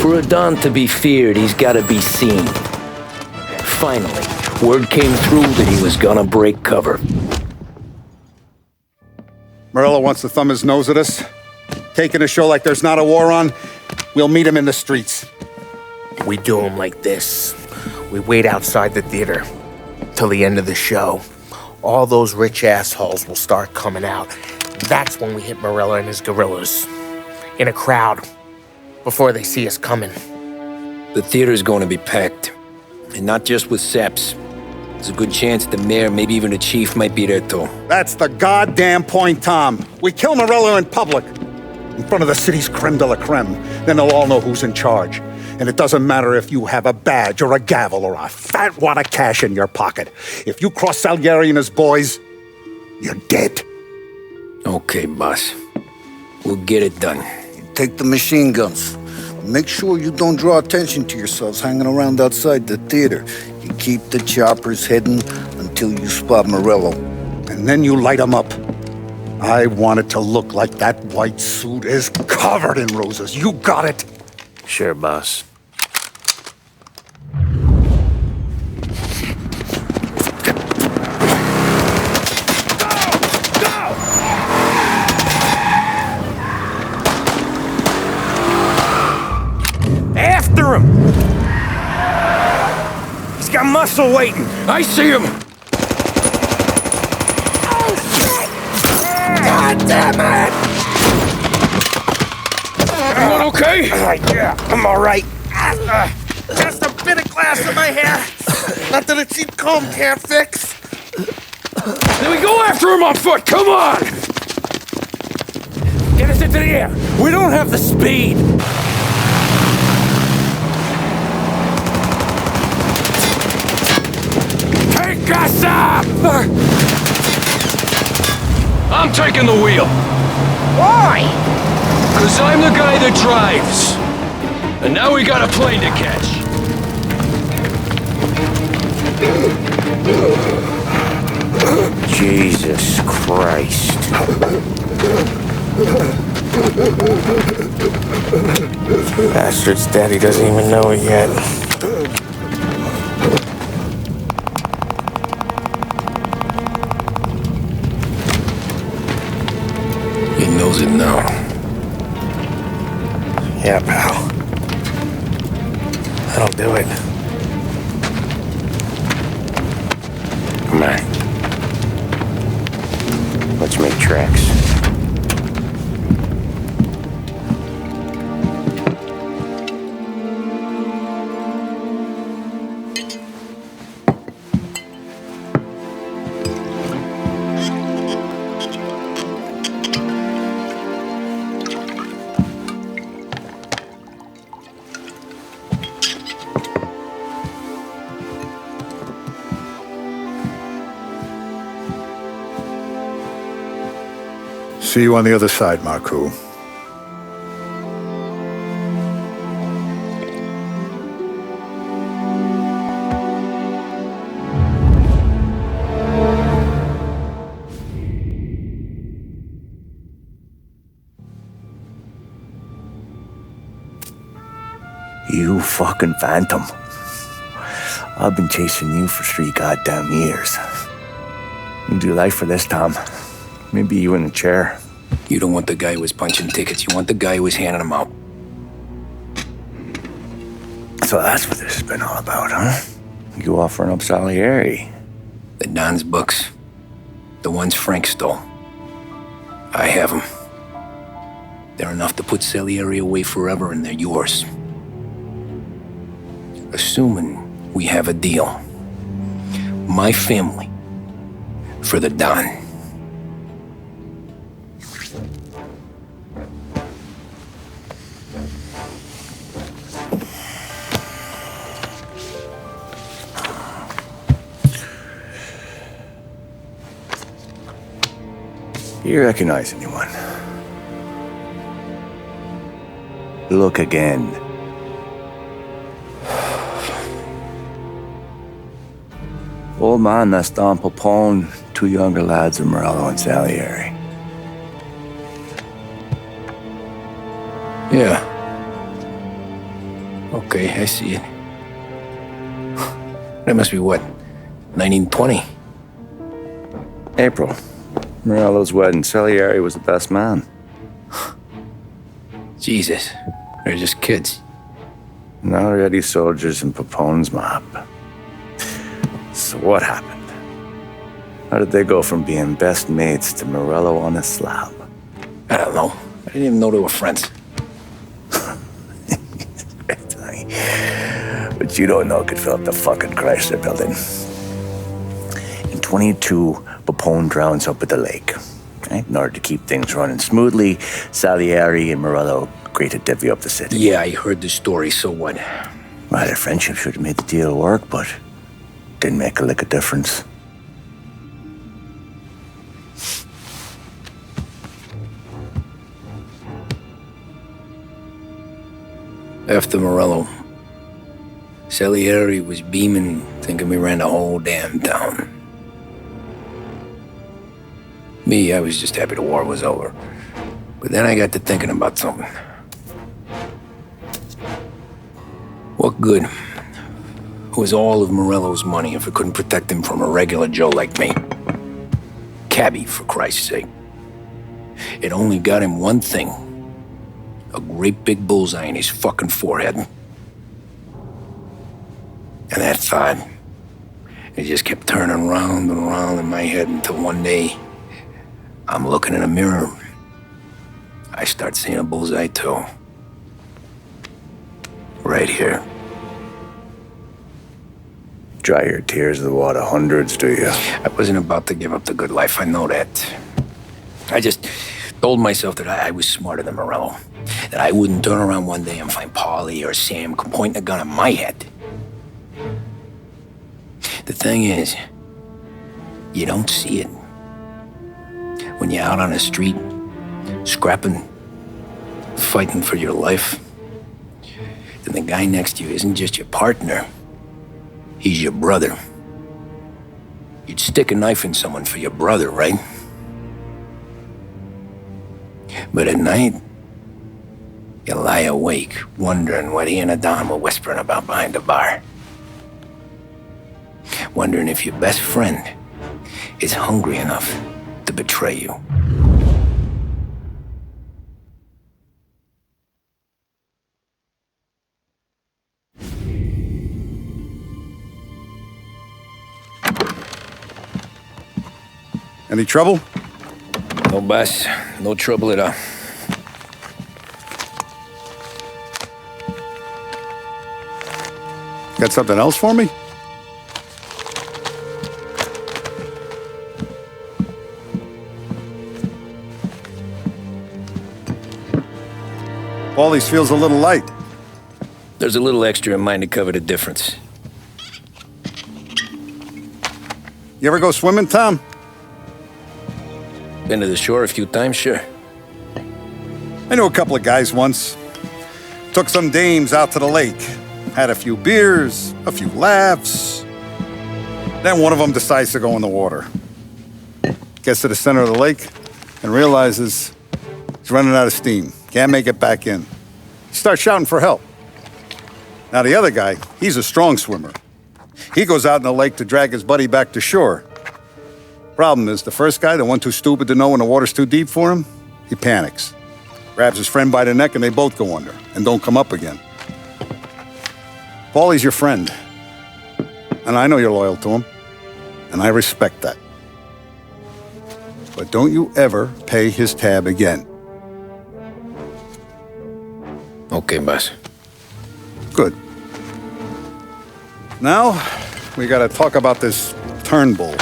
For a Don to be feared, he's gotta be seen. Finally, word came through that he was gonna break cover. Morello wants to thumb his nose at us. Taking a show like there's not a war on, we'll meet him in the streets. We do him like this. We wait outside the theater till the end of the show. All those rich assholes will start coming out. That's when we hit Morello and his guerrillas. In a crowd. Before they see us coming. The theater's going to be packed. And not just with saps. There's a good chance the mayor, maybe even the chief, might be there too. That's the goddamn point, Tom. We kill Morello in public. In front of the city's creme de la creme. Then they'll all know who's in charge. And it doesn't matter if you have a badge or a gavel or a fat wad of cash in your pocket. If you cross Salieri and his boys, you're dead. Okay, boss. We'll get it done. Take the machine guns. Make sure you don't draw attention to yourselves hanging around outside the theater. You keep the choppers heading until you spot Morello. And then you light them up. I want it to look like that white suit is covered in roses. You got it? Sure, boss. After him! He's got muscle waiting. I see him. Oh, shit! God damn it! Everyone okay? Yeah, I'm all right. Just a bit of glass in my hair. Nothing a cheap comb can't fix. Then we go after him on foot. Come on! Get us into the air. We don't have the speed. Take us up! I'm taking the wheel. Why? Because I'm the guy that drives. And now we got a plane to catch. Jesus Christ. Bastard's daddy doesn't even know it yet. He knows it now. Yeah, pal. That'll do it. Come on. Let's make tracks. See you on the other side, Marku. You fucking phantom. I've been chasing you for 3 goddamn years. You do life for this, Tom. Maybe you in a chair. You don't want the guy who was punching tickets. You want the guy who was handing them out. So that's what this has been all about, huh? You offering up Salieri. The Don's books. The ones Frank stole. I have them. They're enough to put Salieri away forever, and they're yours. Assuming we have a deal. My family for the Don. You recognize anyone? Look again. Old man that's Don Popone, 2 younger lads of Morello and Salieri. Yeah. Okay, I see it. That must be what? 1920? April. Morello's wedding. Salieri was the best man. Jesus. They're just kids. Now already soldiers in Popone's mob. So what happened? How did they go from being best mates to Morello on a slab? I don't know. I didn't even know they were friends. But you don't know could fill up the fucking Chrysler building. In 22, Bapone drowns up at the lake. Right? In order to keep things running smoothly, Salieri and Morello agreed to divvy up the city. Yeah, I heard the story, so what? Well, their friendship should have made the deal work, but didn't make a lick of difference. After Morello, Salieri was beaming, thinking we ran the whole damn town. Me, I was just happy the war was over. But then I got to thinking about something. What good was all of Morello's money if it couldn't protect him from a regular Joe like me? Cabbie, for Christ's sake. It only got him one thing. A great big bullseye in his fucking forehead. And that thought, it just kept turning round and round in my head until one day, I'm looking in a mirror. I start seeing a bullseye too. Right here. Dry your tears of the water hundreds, do you? I wasn't about to give up the good life, I know that. I just told myself that I was smarter than Morello. That I wouldn't turn around one day and find Paulie or Sam pointing a gun at my head. The thing is, you don't see it. When you're out on the street, scrapping, fighting for your life, then the guy next to you isn't just your partner, he's your brother. You'd stick a knife in someone for your brother, right? But at night, you lie awake, wondering what he and Adon were whispering about behind the bar. Wondering if your best friend is hungry enough to betray you. Any trouble? No, boss. No trouble at all. Got something else for me? Paulie's feels a little light. There's a little extra in mine to cover the difference. You ever go swimming, Tom? Been to the shore a few times, sure. I knew a couple of guys once. Took some dames out to the lake. Had a few beers, a few laughs. Then one of them decides to go in the water. Gets to the center of the lake and realizes he's running out of steam. Can't make it back in. He starts shouting for help. Now the other guy, he's a strong swimmer. He goes out in the lake to drag his buddy back to shore. Problem is, the first guy, the one too stupid to know when the water's too deep for him, he panics. Grabs his friend by the neck and they both go under and don't come up again. Paulie's your friend. And I know you're loyal to him. And I respect that. But don't you ever pay his tab again. Okay, boss. Good. Now, we gotta talk about this Turnbull.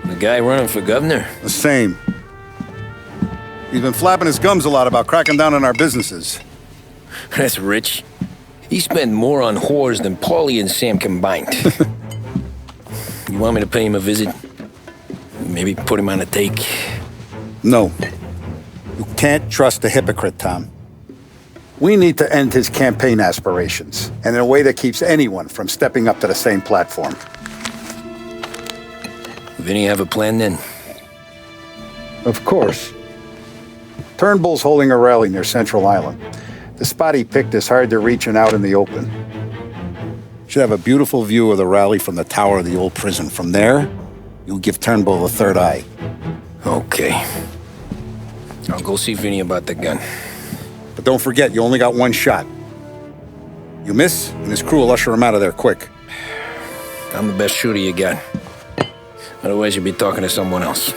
The guy running for governor? The same. He's been flapping his gums a lot about cracking down on our businesses. That's rich. He spent more on whores than Paulie and Sam combined. You want me to pay him a visit? Maybe put him on a take? No. You can't trust a hypocrite, Tom. We need to end his campaign aspirations, and in a way that keeps anyone from stepping up to the same platform. Vinny have a plan then? Of course. Turnbull's holding a rally near Central Island. The spot he picked is hard to reach and out in the open. Should have a beautiful view of the rally from the tower of the old prison. From there, you'll give Turnbull a third eye. Okay. I'll go see Vinny about the gun. But don't forget, you only got one shot. You miss, and his crew will usher him out of there quick. I'm the best shooter you got. Otherwise, you'll be talking to someone else.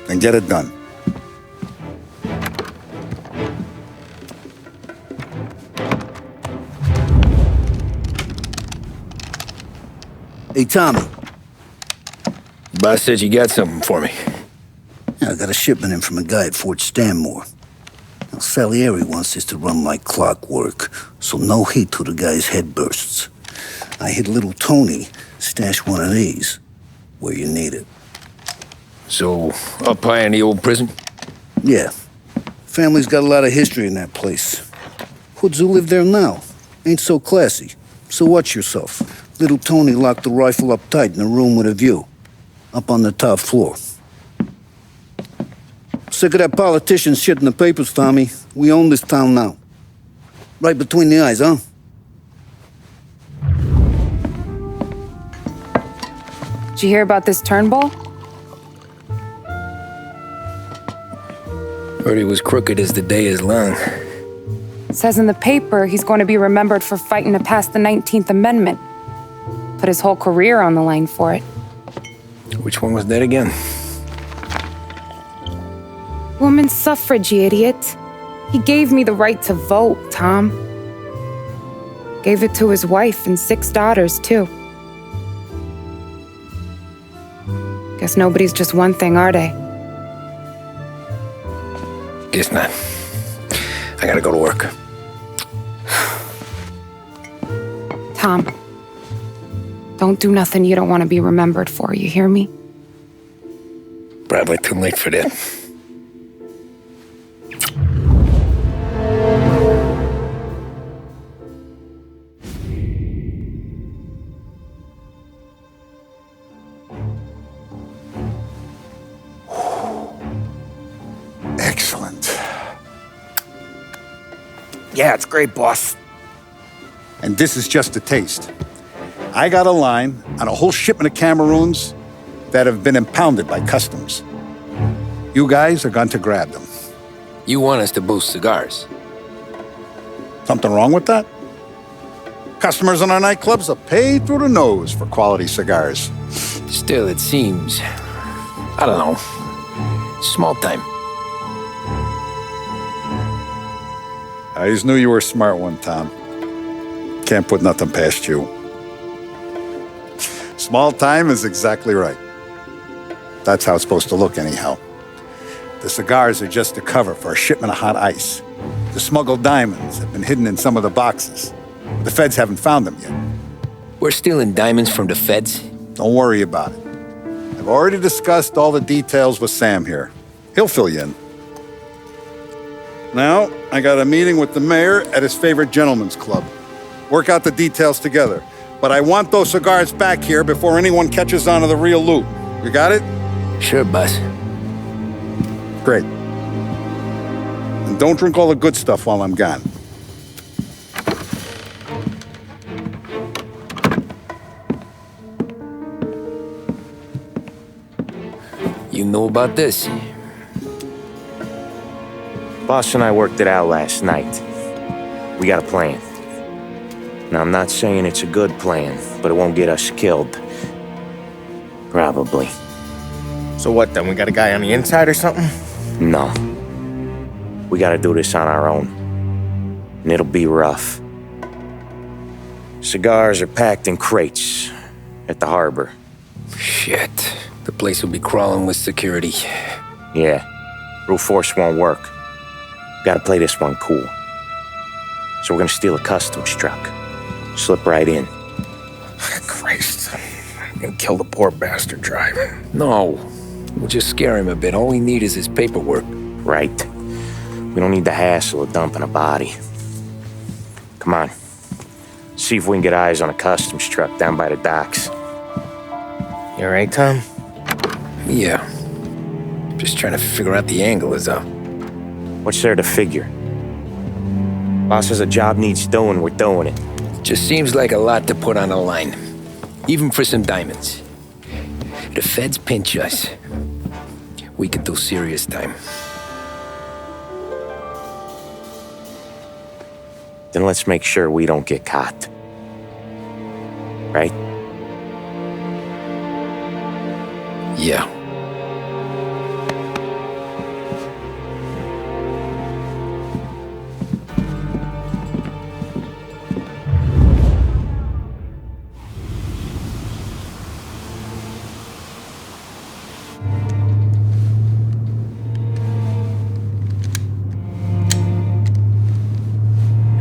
Then get it done. Hey, Tommy. Boss said you got something for me. Yeah, I got a shipment in from a guy at Fort Stanmore. Now, Salieri wants this to run like clockwork, so no heat till the guy's head bursts. I hit little Tony, stash one of these where you need it. So, up high in the old prison? Yeah. Family's got a lot of history in that place. Hoods who live there now ain't so classy. So watch yourself. Little Tony locked the rifle up tight in a room with a view. Up on the top floor. Sick of that politician shit in the papers, Tommy. We own this town now. Right between the eyes, huh? Did you hear about this Turnbull? Heard he was crooked as the day is long. It says in the paper he's going to be remembered for fighting to pass the 19th Amendment. Put his whole career on the line for it. Which one was that again? Women's suffrage, you idiot. He gave me the right to vote, Tom. Gave it to his wife and 6 daughters, too. Guess nobody's just one thing, are they? Guess not. I gotta go to work. Tom, don't do nothing you don't want to be remembered for, you hear me? Probably too late for that. Excellent. Yeah, it's great, boss. And this is just a taste. I got a line on a whole shipment of Cameroons that have been impounded by customs. You guys are going to grab them. You want us to boost cigars? Something wrong with that? Customers in our nightclubs are paid through the nose for quality cigars. Still, it seems... I don't know. Small time. I just knew you were a smart one, Tom. Can't put nothing past you. Small time is exactly right. That's how it's supposed to look anyhow. The cigars are just a cover for a shipment of hot ice. The smuggled diamonds have been hidden in some of the boxes. The feds haven't found them yet. We're stealing diamonds from the feds? Don't worry about it. I've already discussed all the details with Sam here. He'll fill you in. Now, I got a meeting with the mayor at his favorite gentleman's club. Work out the details together. But I want those cigars back here before anyone catches on to the real loot. You got it? Sure, boss. Great. And don't drink all the good stuff while I'm gone. You know about this? Boss and I worked it out last night. We got a plan. Now, I'm not saying it's a good plan, but it won't get us killed. Probably. So what then? We got a guy on the inside or something? No. We gotta do this on our own. And it'll be rough. Cigars are packed in crates at the harbor. Shit. The place will be crawling with security. Yeah. Brute force won't work. Gotta play this one cool. So we're gonna steal a customs truck. Slip right in. Christ. I'm gonna kill the poor bastard driver. No. We'll just scare him a bit. All we need is his paperwork. Right. We don't need the hassle of dumping a body. Come on. See if we can get eyes on a customs truck down by the docks. You all right, Tom? Yeah. Just trying to figure out the angle is up. What's there to figure? Boss says a job needs doing, we're doing it. Just seems like a lot to put on the line. Even for some diamonds. The feds pinch us. We could do serious time. Then let's make sure we don't get caught. Right? Yeah.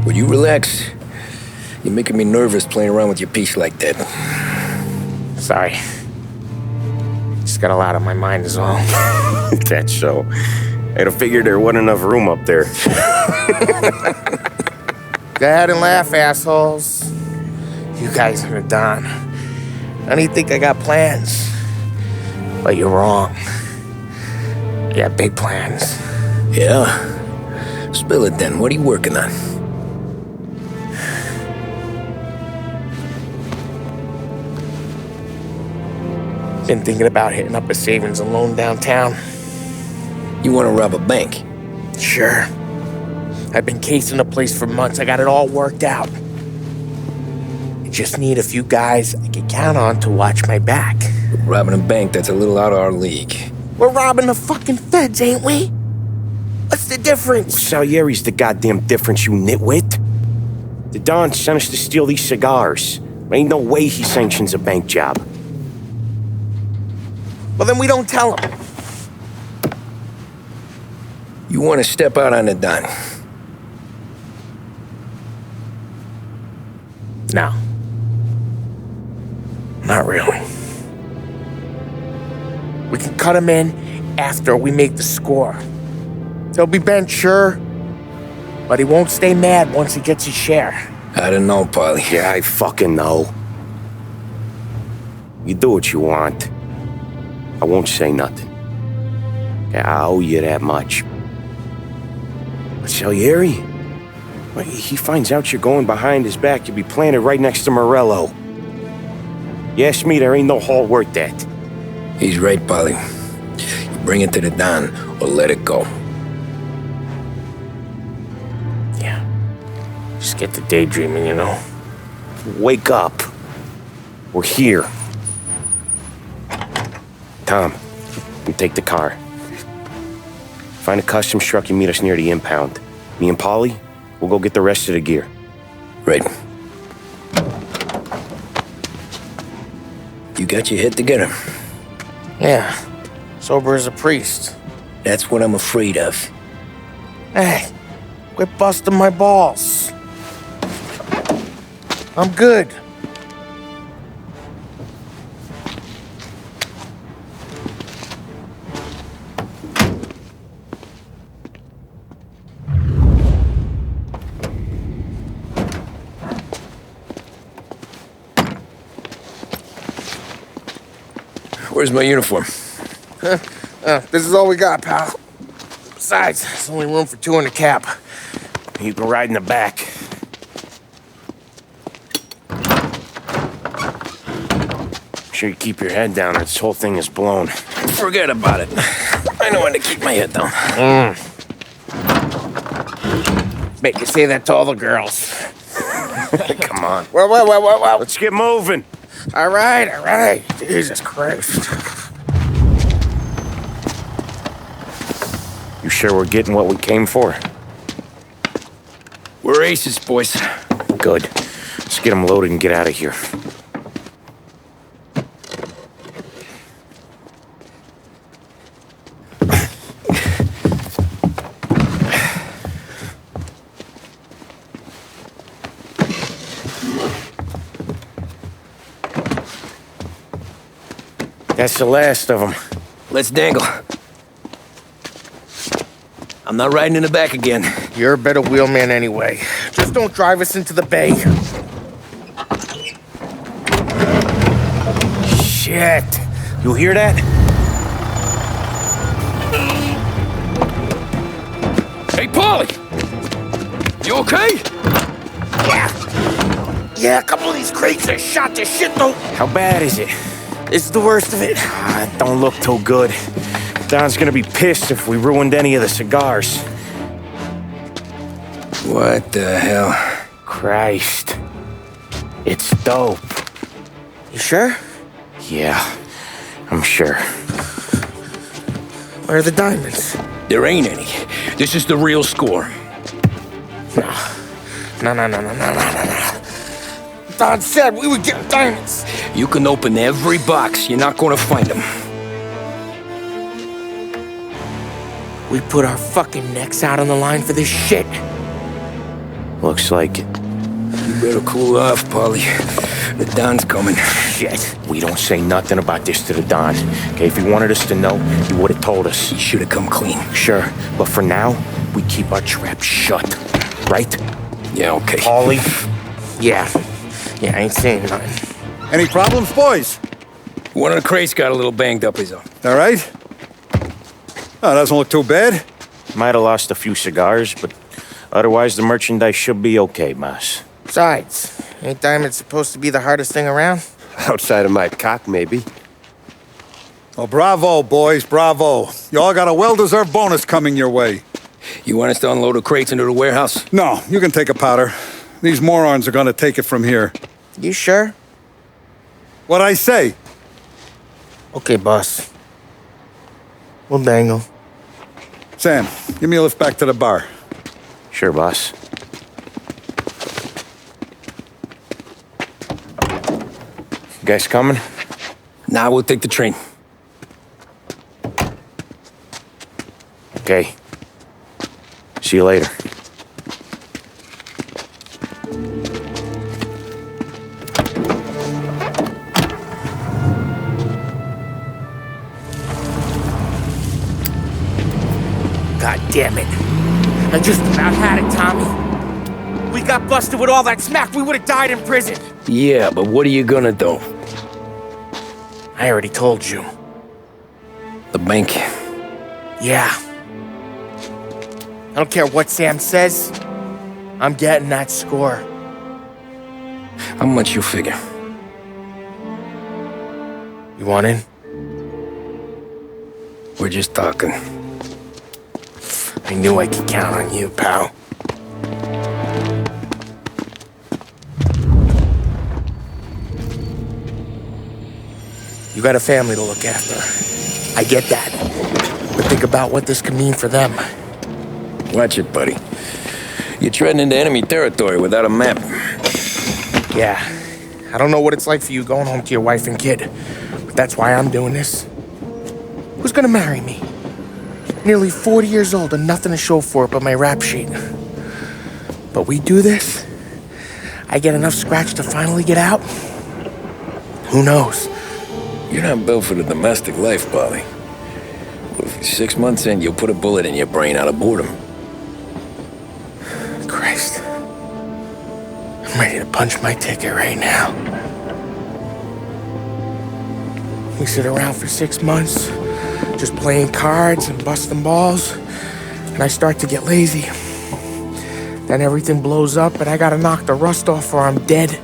Will you relax? You're making me nervous playing around with your piece like that. Sorry. Just got a lot on my mind is all. That's so. I'd have figured there wasn't enough room up there. Go ahead and laugh, assholes. You guys are done. I don't think I got plans. But you're wrong. I got big plans. Yeah? Spill it then. What are you working on? Been thinking about hitting up a savings and loan downtown. You want to rob a bank? Sure. I've been casing the place for months. I got it all worked out. I just need a few guys I can count on to watch my back. Robbing a bank, that's a little out of our league. We're robbing the fucking feds, ain't we? What's the difference? Salieri's the goddamn difference, you nitwit. The Don sent us to steal these cigars. Ain't no way he sanctions a bank job. Well, then we don't tell him. You want to step out on the Don? No. Not really. We can cut him in after we make the score. He'll be bent, sure, but he won't stay mad once he gets his share. I don't know, Polly. Yeah, I fucking know. You do what you want. I won't say nothing. Yeah, I owe you that much. But Salieri, well, he finds out you're going behind his back, you'll be planted right next to Morello. You ask me, there ain't no haul worth that. He's right, Polly. You bring it to the Don or let it go. Yeah. Just get to daydreaming, you know? Wake up. We're here. Tom, you take the car. Find a customs truck and meet us near the impound. Me and Polly, we'll go get the rest of the gear. Right. You got your head together. Yeah. Sober as a priest. That's what I'm afraid of. Hey, quit busting my balls. I'm good. Where's my uniform? This is all we got, pal. Besides, there's only room for two in the cab. You can ride in the back. Make sure you keep your head down or this whole thing is blown. Forget about it. I know when to keep my head down. Bet you say that to all the girls. Come on. Well. Let's get moving. All right. Jesus Christ. You sure we're getting what we came for? We're aces, boys. Good. Let's get them loaded and get out of here. That's the last of them. Let's dangle. I'm not riding in the back again. You're a better wheelman anyway. Just don't drive us into the bay. Shit. You hear that? Hey, Polly! You okay? Yeah, a couple of these crates are shot to shit, though. How bad is it? It's the worst of it. It don't look too good. Don's gonna be pissed if we ruined any of the cigars. What the hell? Christ. It's dope. You sure? Yeah. I'm sure. Where are the diamonds? There ain't any. This is the real score. No. Don said we would get diamonds. You can open every box. You're not gonna find them. We put our fucking necks out on the line for this shit. Looks like it. You better cool off, Polly. The Don's coming. Shit. We don't say nothing about this to the Don. Okay, if he wanted us to know, he would have told us. He should have come clean. Sure, but for now, we keep our trap shut. Right? Yeah, okay. Polly? Yeah, I ain't saying nothing. Any problems, boys? One of the crates got a little banged up, is all. All right. Oh, doesn't look too bad. Might have lost a few cigars, but otherwise the merchandise should be okay, boss. Besides, ain't diamonds supposed to be the hardest thing around? Outside of my cock, maybe. Well, bravo, boys, bravo. You all got a well-deserved bonus coming your way. You want us to unload the crates into the warehouse? No, you can take a powder. These morons are gonna take it from here. You sure? What'd I say? Okay, boss. We'll dangle. Sam, give me a lift back to the bar. Sure, boss. You guys coming? Nah, we'll take the train. Okay. See you later. God damn it. I just about had it, Tommy. We got busted with all that smack, we would have died in prison. Yeah, but what are you gonna do? I already told you. The bank. Yeah. I don't care what Sam says. I'm getting that score. How much you figure? You want in? We're just talking. I knew I could count on you, pal. You got a family to look after. I get that. But think about what this could mean for them. Watch it, buddy. You're treading into enemy territory without a map. Yeah. I don't know what it's like for you going home to your wife and kid. But that's why I'm doing this. Who's gonna marry me? Nearly 40 years old and nothing to show for it but my rap sheet. But we do this, I get enough scratch to finally get out? Who knows? You're not built for the domestic life, Polly. What if 6 months in, you'll put a bullet in your brain out of boredom? Christ. I'm ready to punch my ticket right now. We sit around for 6 months, just playing cards and busting balls, and I start to get lazy. Then everything blows up and I gotta knock the rust off or I'm dead.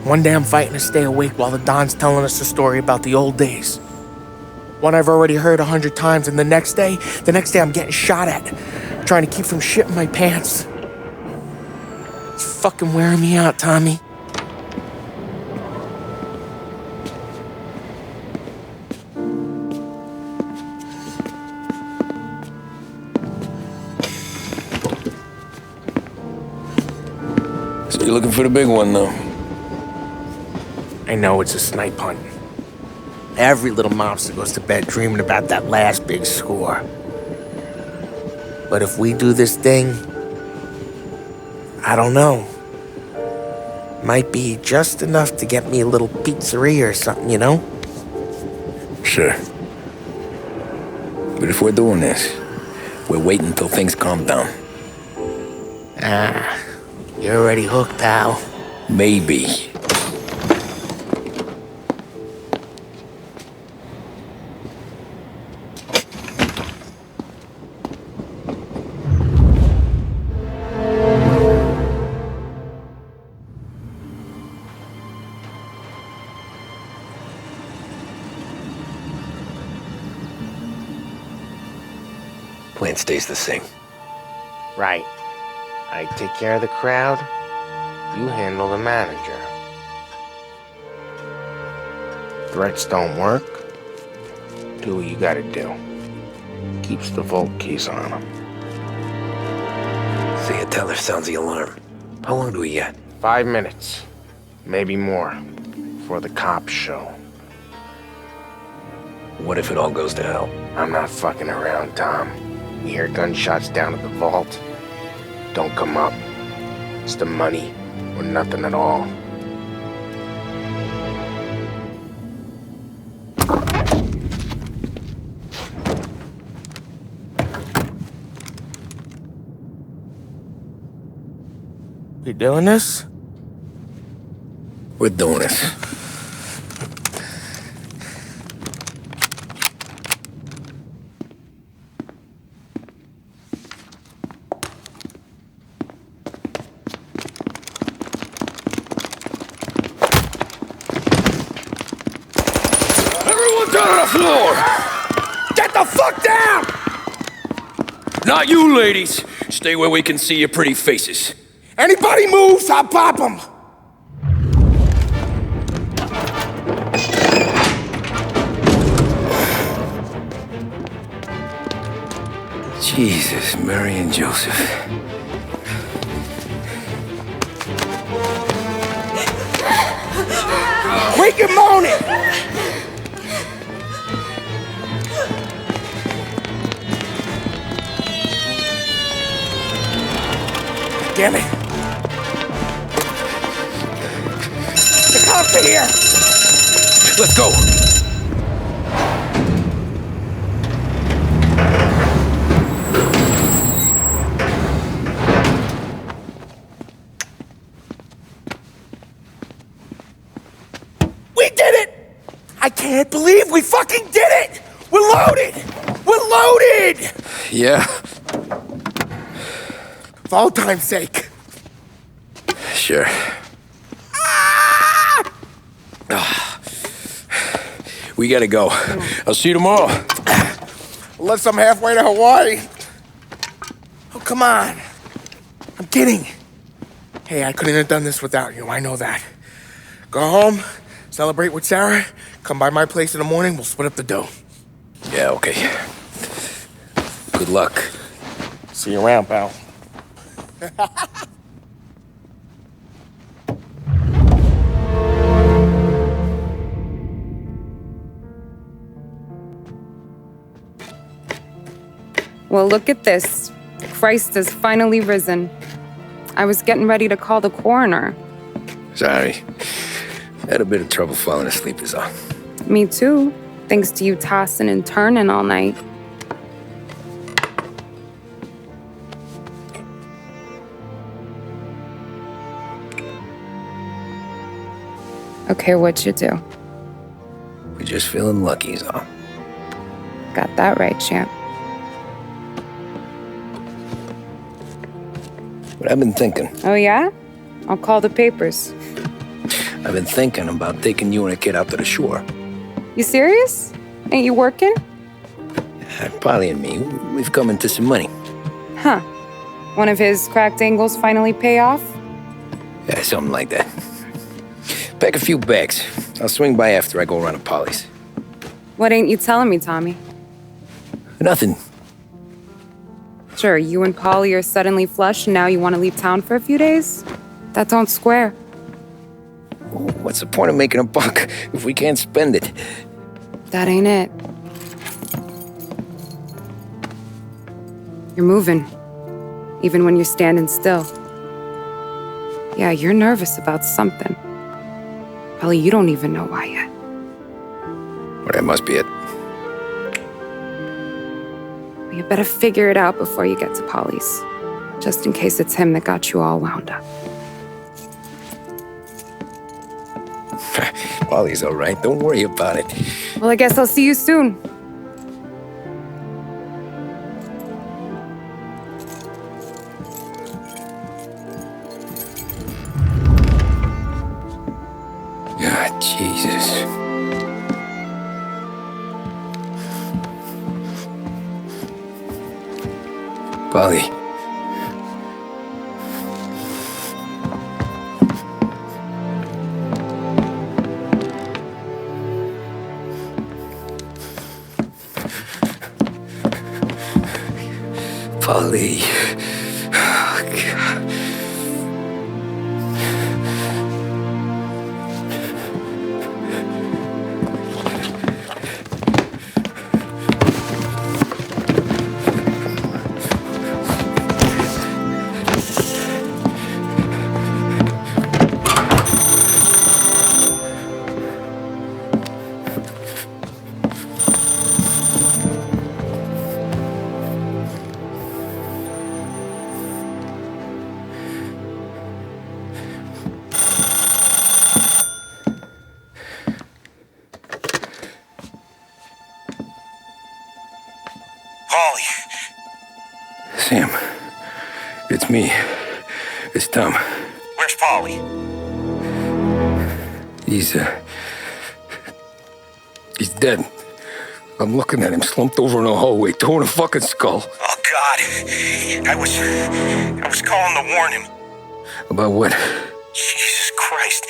One day I'm fighting to stay awake while the Don's telling us a story about the old days. One I've already heard 100 times, and the next day I'm getting shot at, trying to keep from shitting my pants. It's fucking wearing me out, Tommy. So you're looking for the big one, though? I know it's a snipe hunt. Every little mobster goes to bed dreaming about that last big score. But if we do this thing, I don't know. Might be just enough to get me a little pizzeria or something, you know? Sure. But if we're doing this, we're waiting until things calm down. Ah, you're already hooked, pal. Maybe. Plan stays the same. Right. I take care of the crowd, you handle the manager. threats don't work, do what you gotta do. Keeps the vault keys on him. See, a teller sounds the alarm. How long do we get? 5 minutes. Maybe more. Before the cops show. What if it all goes to hell? I'm not fucking around, Tom. You hear gunshots down at the vault? Don't come up. It's the money, or nothing at all. We doing this? We're doing this. Everyone down on the floor! Get the fuck down! Not you, ladies. Stay where we can see your pretty faces. Anybody moves, I'll pop them! Jesus, Mary and Joseph. Quick and moaning! Damn it! The cops are here! Let's go! We did it! I can't believe we fucking did it! We're loaded! We're loaded! Yeah. For all time's sake. Sure. We gotta go. I'll see you tomorrow. Unless I'm halfway to Hawaii. Oh, come on. I'm kidding. Hey, I couldn't have done this without you. I know that. Go home, celebrate with Sarah, come by my place in the morning, we'll split up the dough. Yeah, okay. Good luck. See you around, pal. Well, look at this. Christ has finally risen. I was getting ready to call the coroner. Sorry. Had a bit of trouble falling asleep is all. Me too, thanks to you tossing and turning all night. Okay, what'd you do? We're just feeling lucky is all. Got that right, champ. But I've been thinking. Oh, yeah? I'll call the papers. I've been thinking about taking you and a kid out to the shore. You serious? Ain't you working? Polly and me, we've come into some money. Huh. One of his cracked angles finally pay off? Yeah, something like that. Pack a few bags. I'll swing by after I go around to Polly's. What ain't you telling me, Tommy? Nothing. Sure, you and Polly are suddenly flush and now you want to leave town for a few days? That don't square. What's the point of making a buck if we can't spend it? That ain't it. You're moving, even when you're standing still. Yeah, you're nervous about something. Probably you don't even know why yet. Well, that must be it. You better figure it out before you get to Polly's. Just in case it's him that got you all wound up. Polly's all right. Don't worry about it. Well, I guess I'll see you soon. God, Jesus. Polly. Polly. Oh, God. Sam, it's me. It's Tom. Where's Paulie? He's dead. I'm looking at him slumped over in a hallway, torn a fucking skull. Oh, God. I was calling to warn him. About what? Jesus Christ.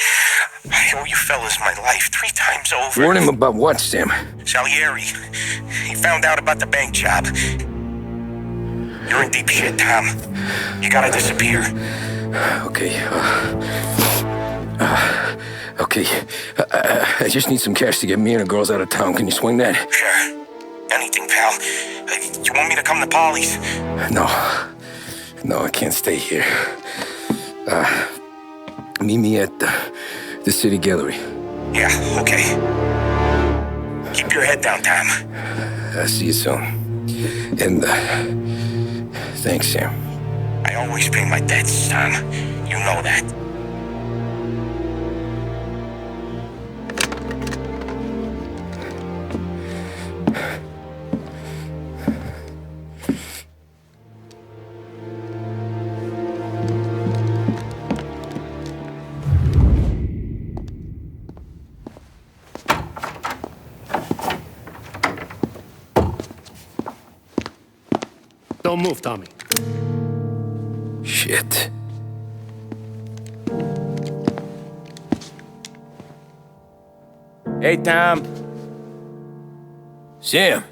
I owe you fellas my life 3 times over. Warn him about what, Sam? Salieri. He found out about the bank job. You're in deep shit, Tom. You gotta disappear. Okay. Okay. I just need some cash to get me and the girls out of town. Can you swing that? Sure. Anything, pal. You want me to come to Polly's? No. No, I can't stay here. Meet me at the city gallery. Yeah, okay. Keep your head down, Tom. I'll see you soon. And, thanks, Sam. I always pay my debts, Tom. You know that. Don't move, Tommy. Shit. Hey, Tom. Sam.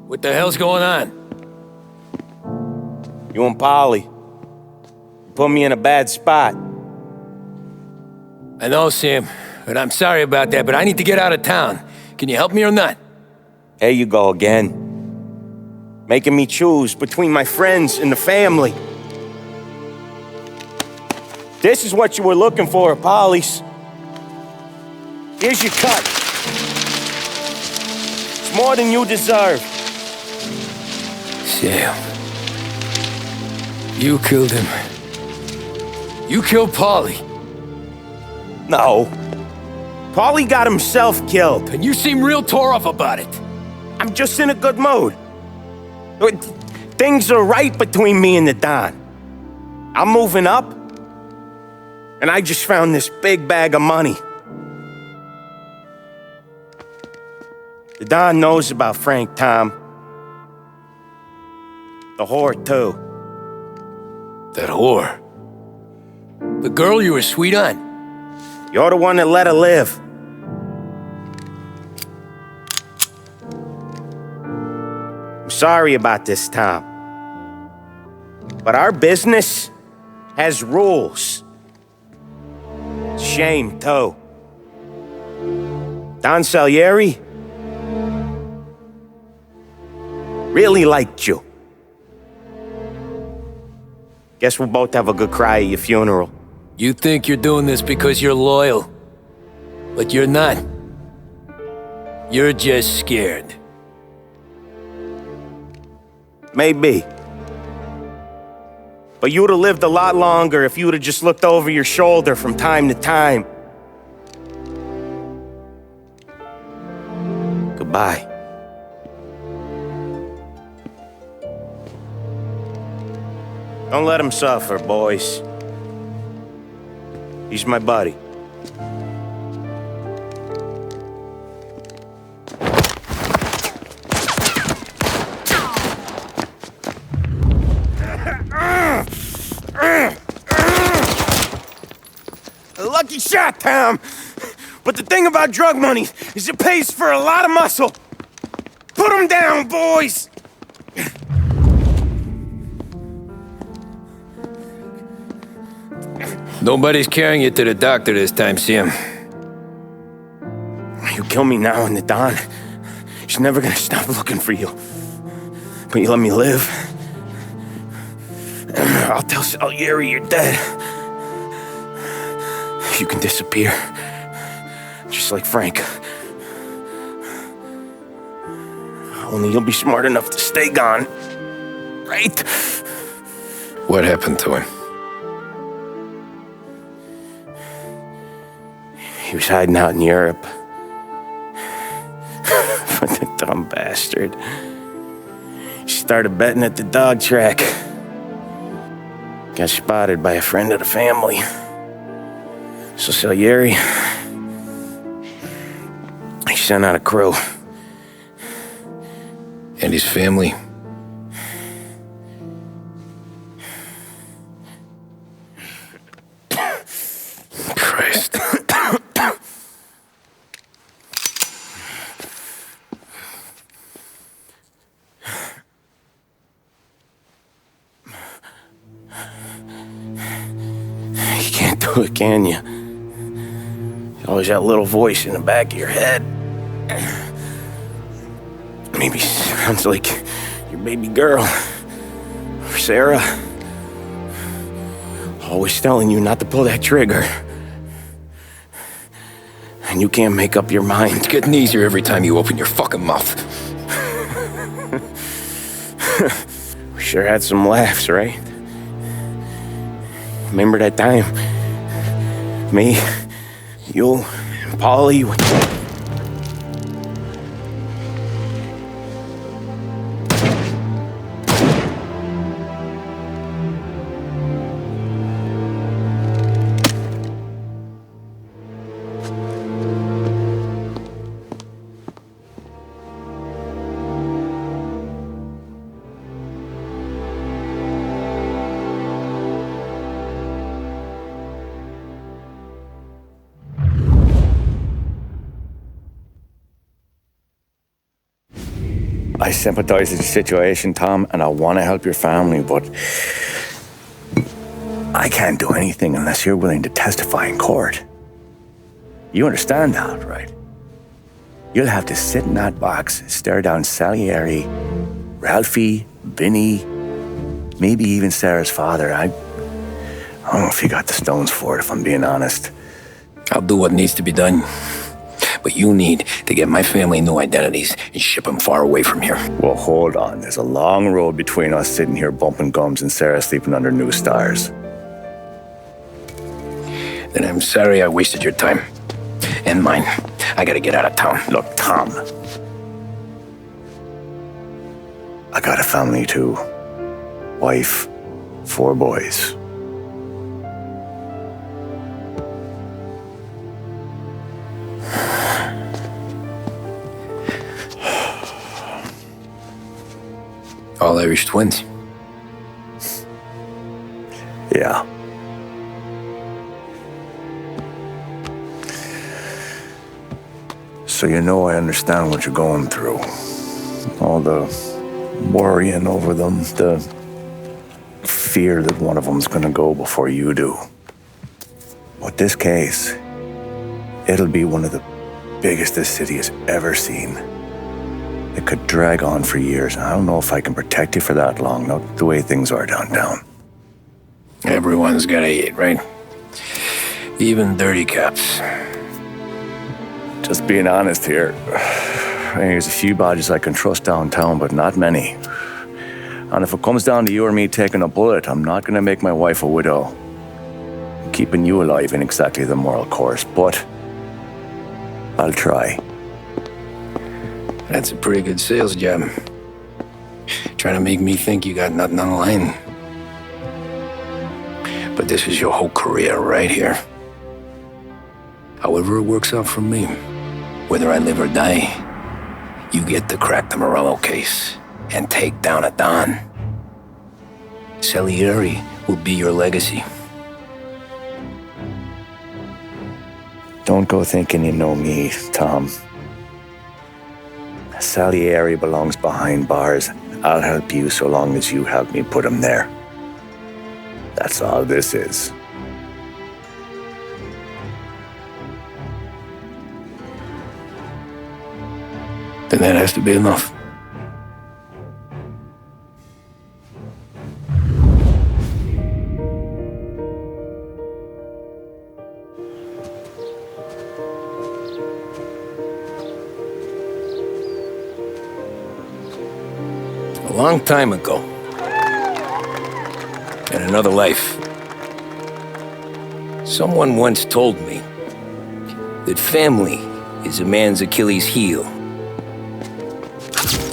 What the hell's going on? You and Polly. You put me in a bad spot. I know, Sam, but I'm sorry about that, but I need to get out of town. Can you help me or not? There you go again. Making me choose between my friends and the family. This is what you were looking for at Polly's. Here's your cut. It's more than you deserve. Sam. You killed him. You killed Paulie. No. Paulie got himself killed. And you seem real tore up about it. I'm just in a good mood. Things are right between me and the Don. I'm moving up, and I just found this big bag of money. The Don knows about Frank, Tom. The whore, too. That whore? The girl you were sweet on? You're the one that let her live. I'm sorry about this, Tom. But our business has rules. Shame, too. Don Salieri really liked you. Guess we'll both have a good cry at your funeral. You think you're doing this because you're loyal, but you're not. You're just scared. Maybe. But you'd have lived a lot longer if you'd have just looked over your shoulder from time to time. Goodbye. Don't let him suffer, boys. He's my buddy. A lucky shot, Tom. But the thing about drug money is it pays for a lot of muscle. Put him down, boys. Nobody's carrying you to the doctor this time, Sam. You kill me now in the dawn. She's never gonna stop looking for you. But you let me live. I'll tell Salieri you're dead. You can disappear. Just like Frank. Only you'll be smart enough to stay gone. Right? What happened to him? He was hiding out in Europe. But the dumb bastard. He started betting at the dog track. Got spotted by a friend of the family. So Salieri, he sent out a crew. And his family? Christ. You can't do it, can you? You always that little voice in the back of your head. Maybe sounds like your baby girl. Or Sarah. Always telling you not to pull that trigger. And you can't make up your mind. It's getting easier every time you open your fucking mouth. We sure had some laughs, right? Remember that time? Me, you, and Polly. I sympathize with the situation, Tom, and I want to help your family, but I can't do anything unless you're willing to testify in court. You understand that, right? You'll have to sit in that box, stare down Salieri, Ralphie, Vinny, maybe even Sarah's father. I don't know if you got the stones for it, if I'm being honest. I'll do what needs to be done. But you need to get my family new identities and ship them far away from here. Well, hold on. There's a long road between us sitting here bumping gums and Sarah sleeping under new stars. Then I'm sorry I wasted your time. And mine. I gotta get out of town. Look, Tom. I got a family too. Wife, 4 boys. All Irish twins. Yeah. So you know I understand what you're going through. All the worrying over them, the fear that one of them's gonna go before you do. But this case, it'll be one of the biggest this city has ever seen. It could drag on for years. I don't know if I can protect you for that long, not the way things are downtown. Everyone's gotta eat, right? Even dirty cops. Just being honest here, there's a few badges I can trust downtown, but not many. And if it comes down to you or me taking a bullet, I'm not gonna make my wife a widow. Keeping you alive ain't exactly the moral course, but I'll try. That's a pretty good sales job. Trying to make me think you got nothing on the line. But this is your whole career right here. However it works out for me, whether I live or die, you get to crack the Morello case and take down a Don. Salieri will be your legacy. Don't go thinking you know me, Tom. Salieri belongs behind bars. I'll help you so long as you help me put him there. That's all this is. then that has to be enough. A long time ago, in another life, someone once told me that family is a man's Achilles heel,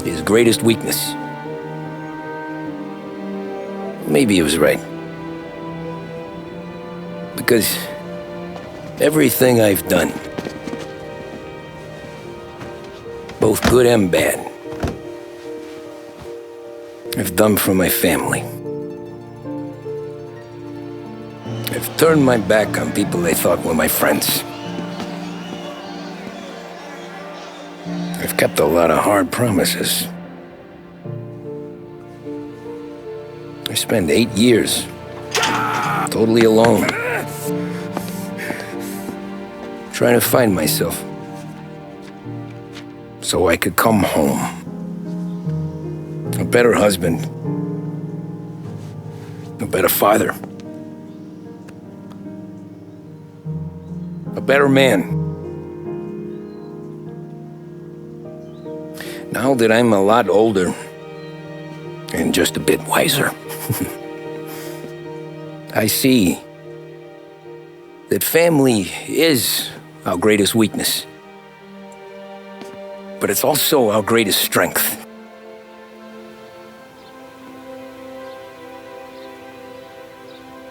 his greatest weakness. Maybe he was right. Because everything I've done, both good and bad, I've done for my family. I've turned my back on people they thought were my friends. I've kept a lot of hard promises. I spent 8 years totally alone, trying to find myself so I could come home. A better husband, a better father, a better man. Now that I'm a lot older and just a bit wiser, I see that family is our greatest weakness, but it's also our greatest strength.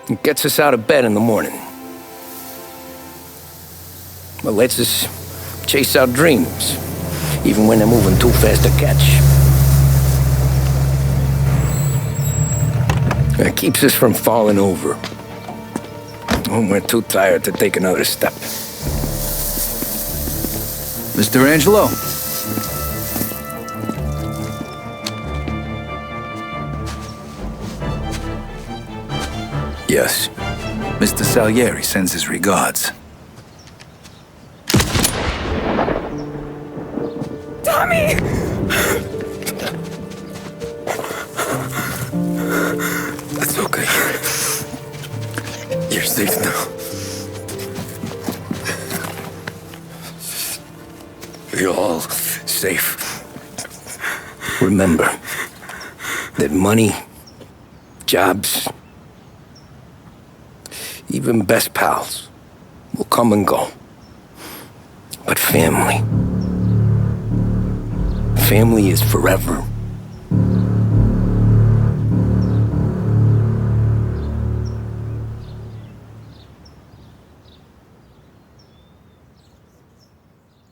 It gets us out of bed in the morning. It lets us chase our dreams, even when they're moving too fast to catch. It keeps us from falling over when we're too tired to take another step. Mr. Angelo. Yes. Mr. Salieri sends his regards. Tommy! That's okay. You're safe now. You're all safe. Remember that money, jobs, even best pals will come and go. But family is forever.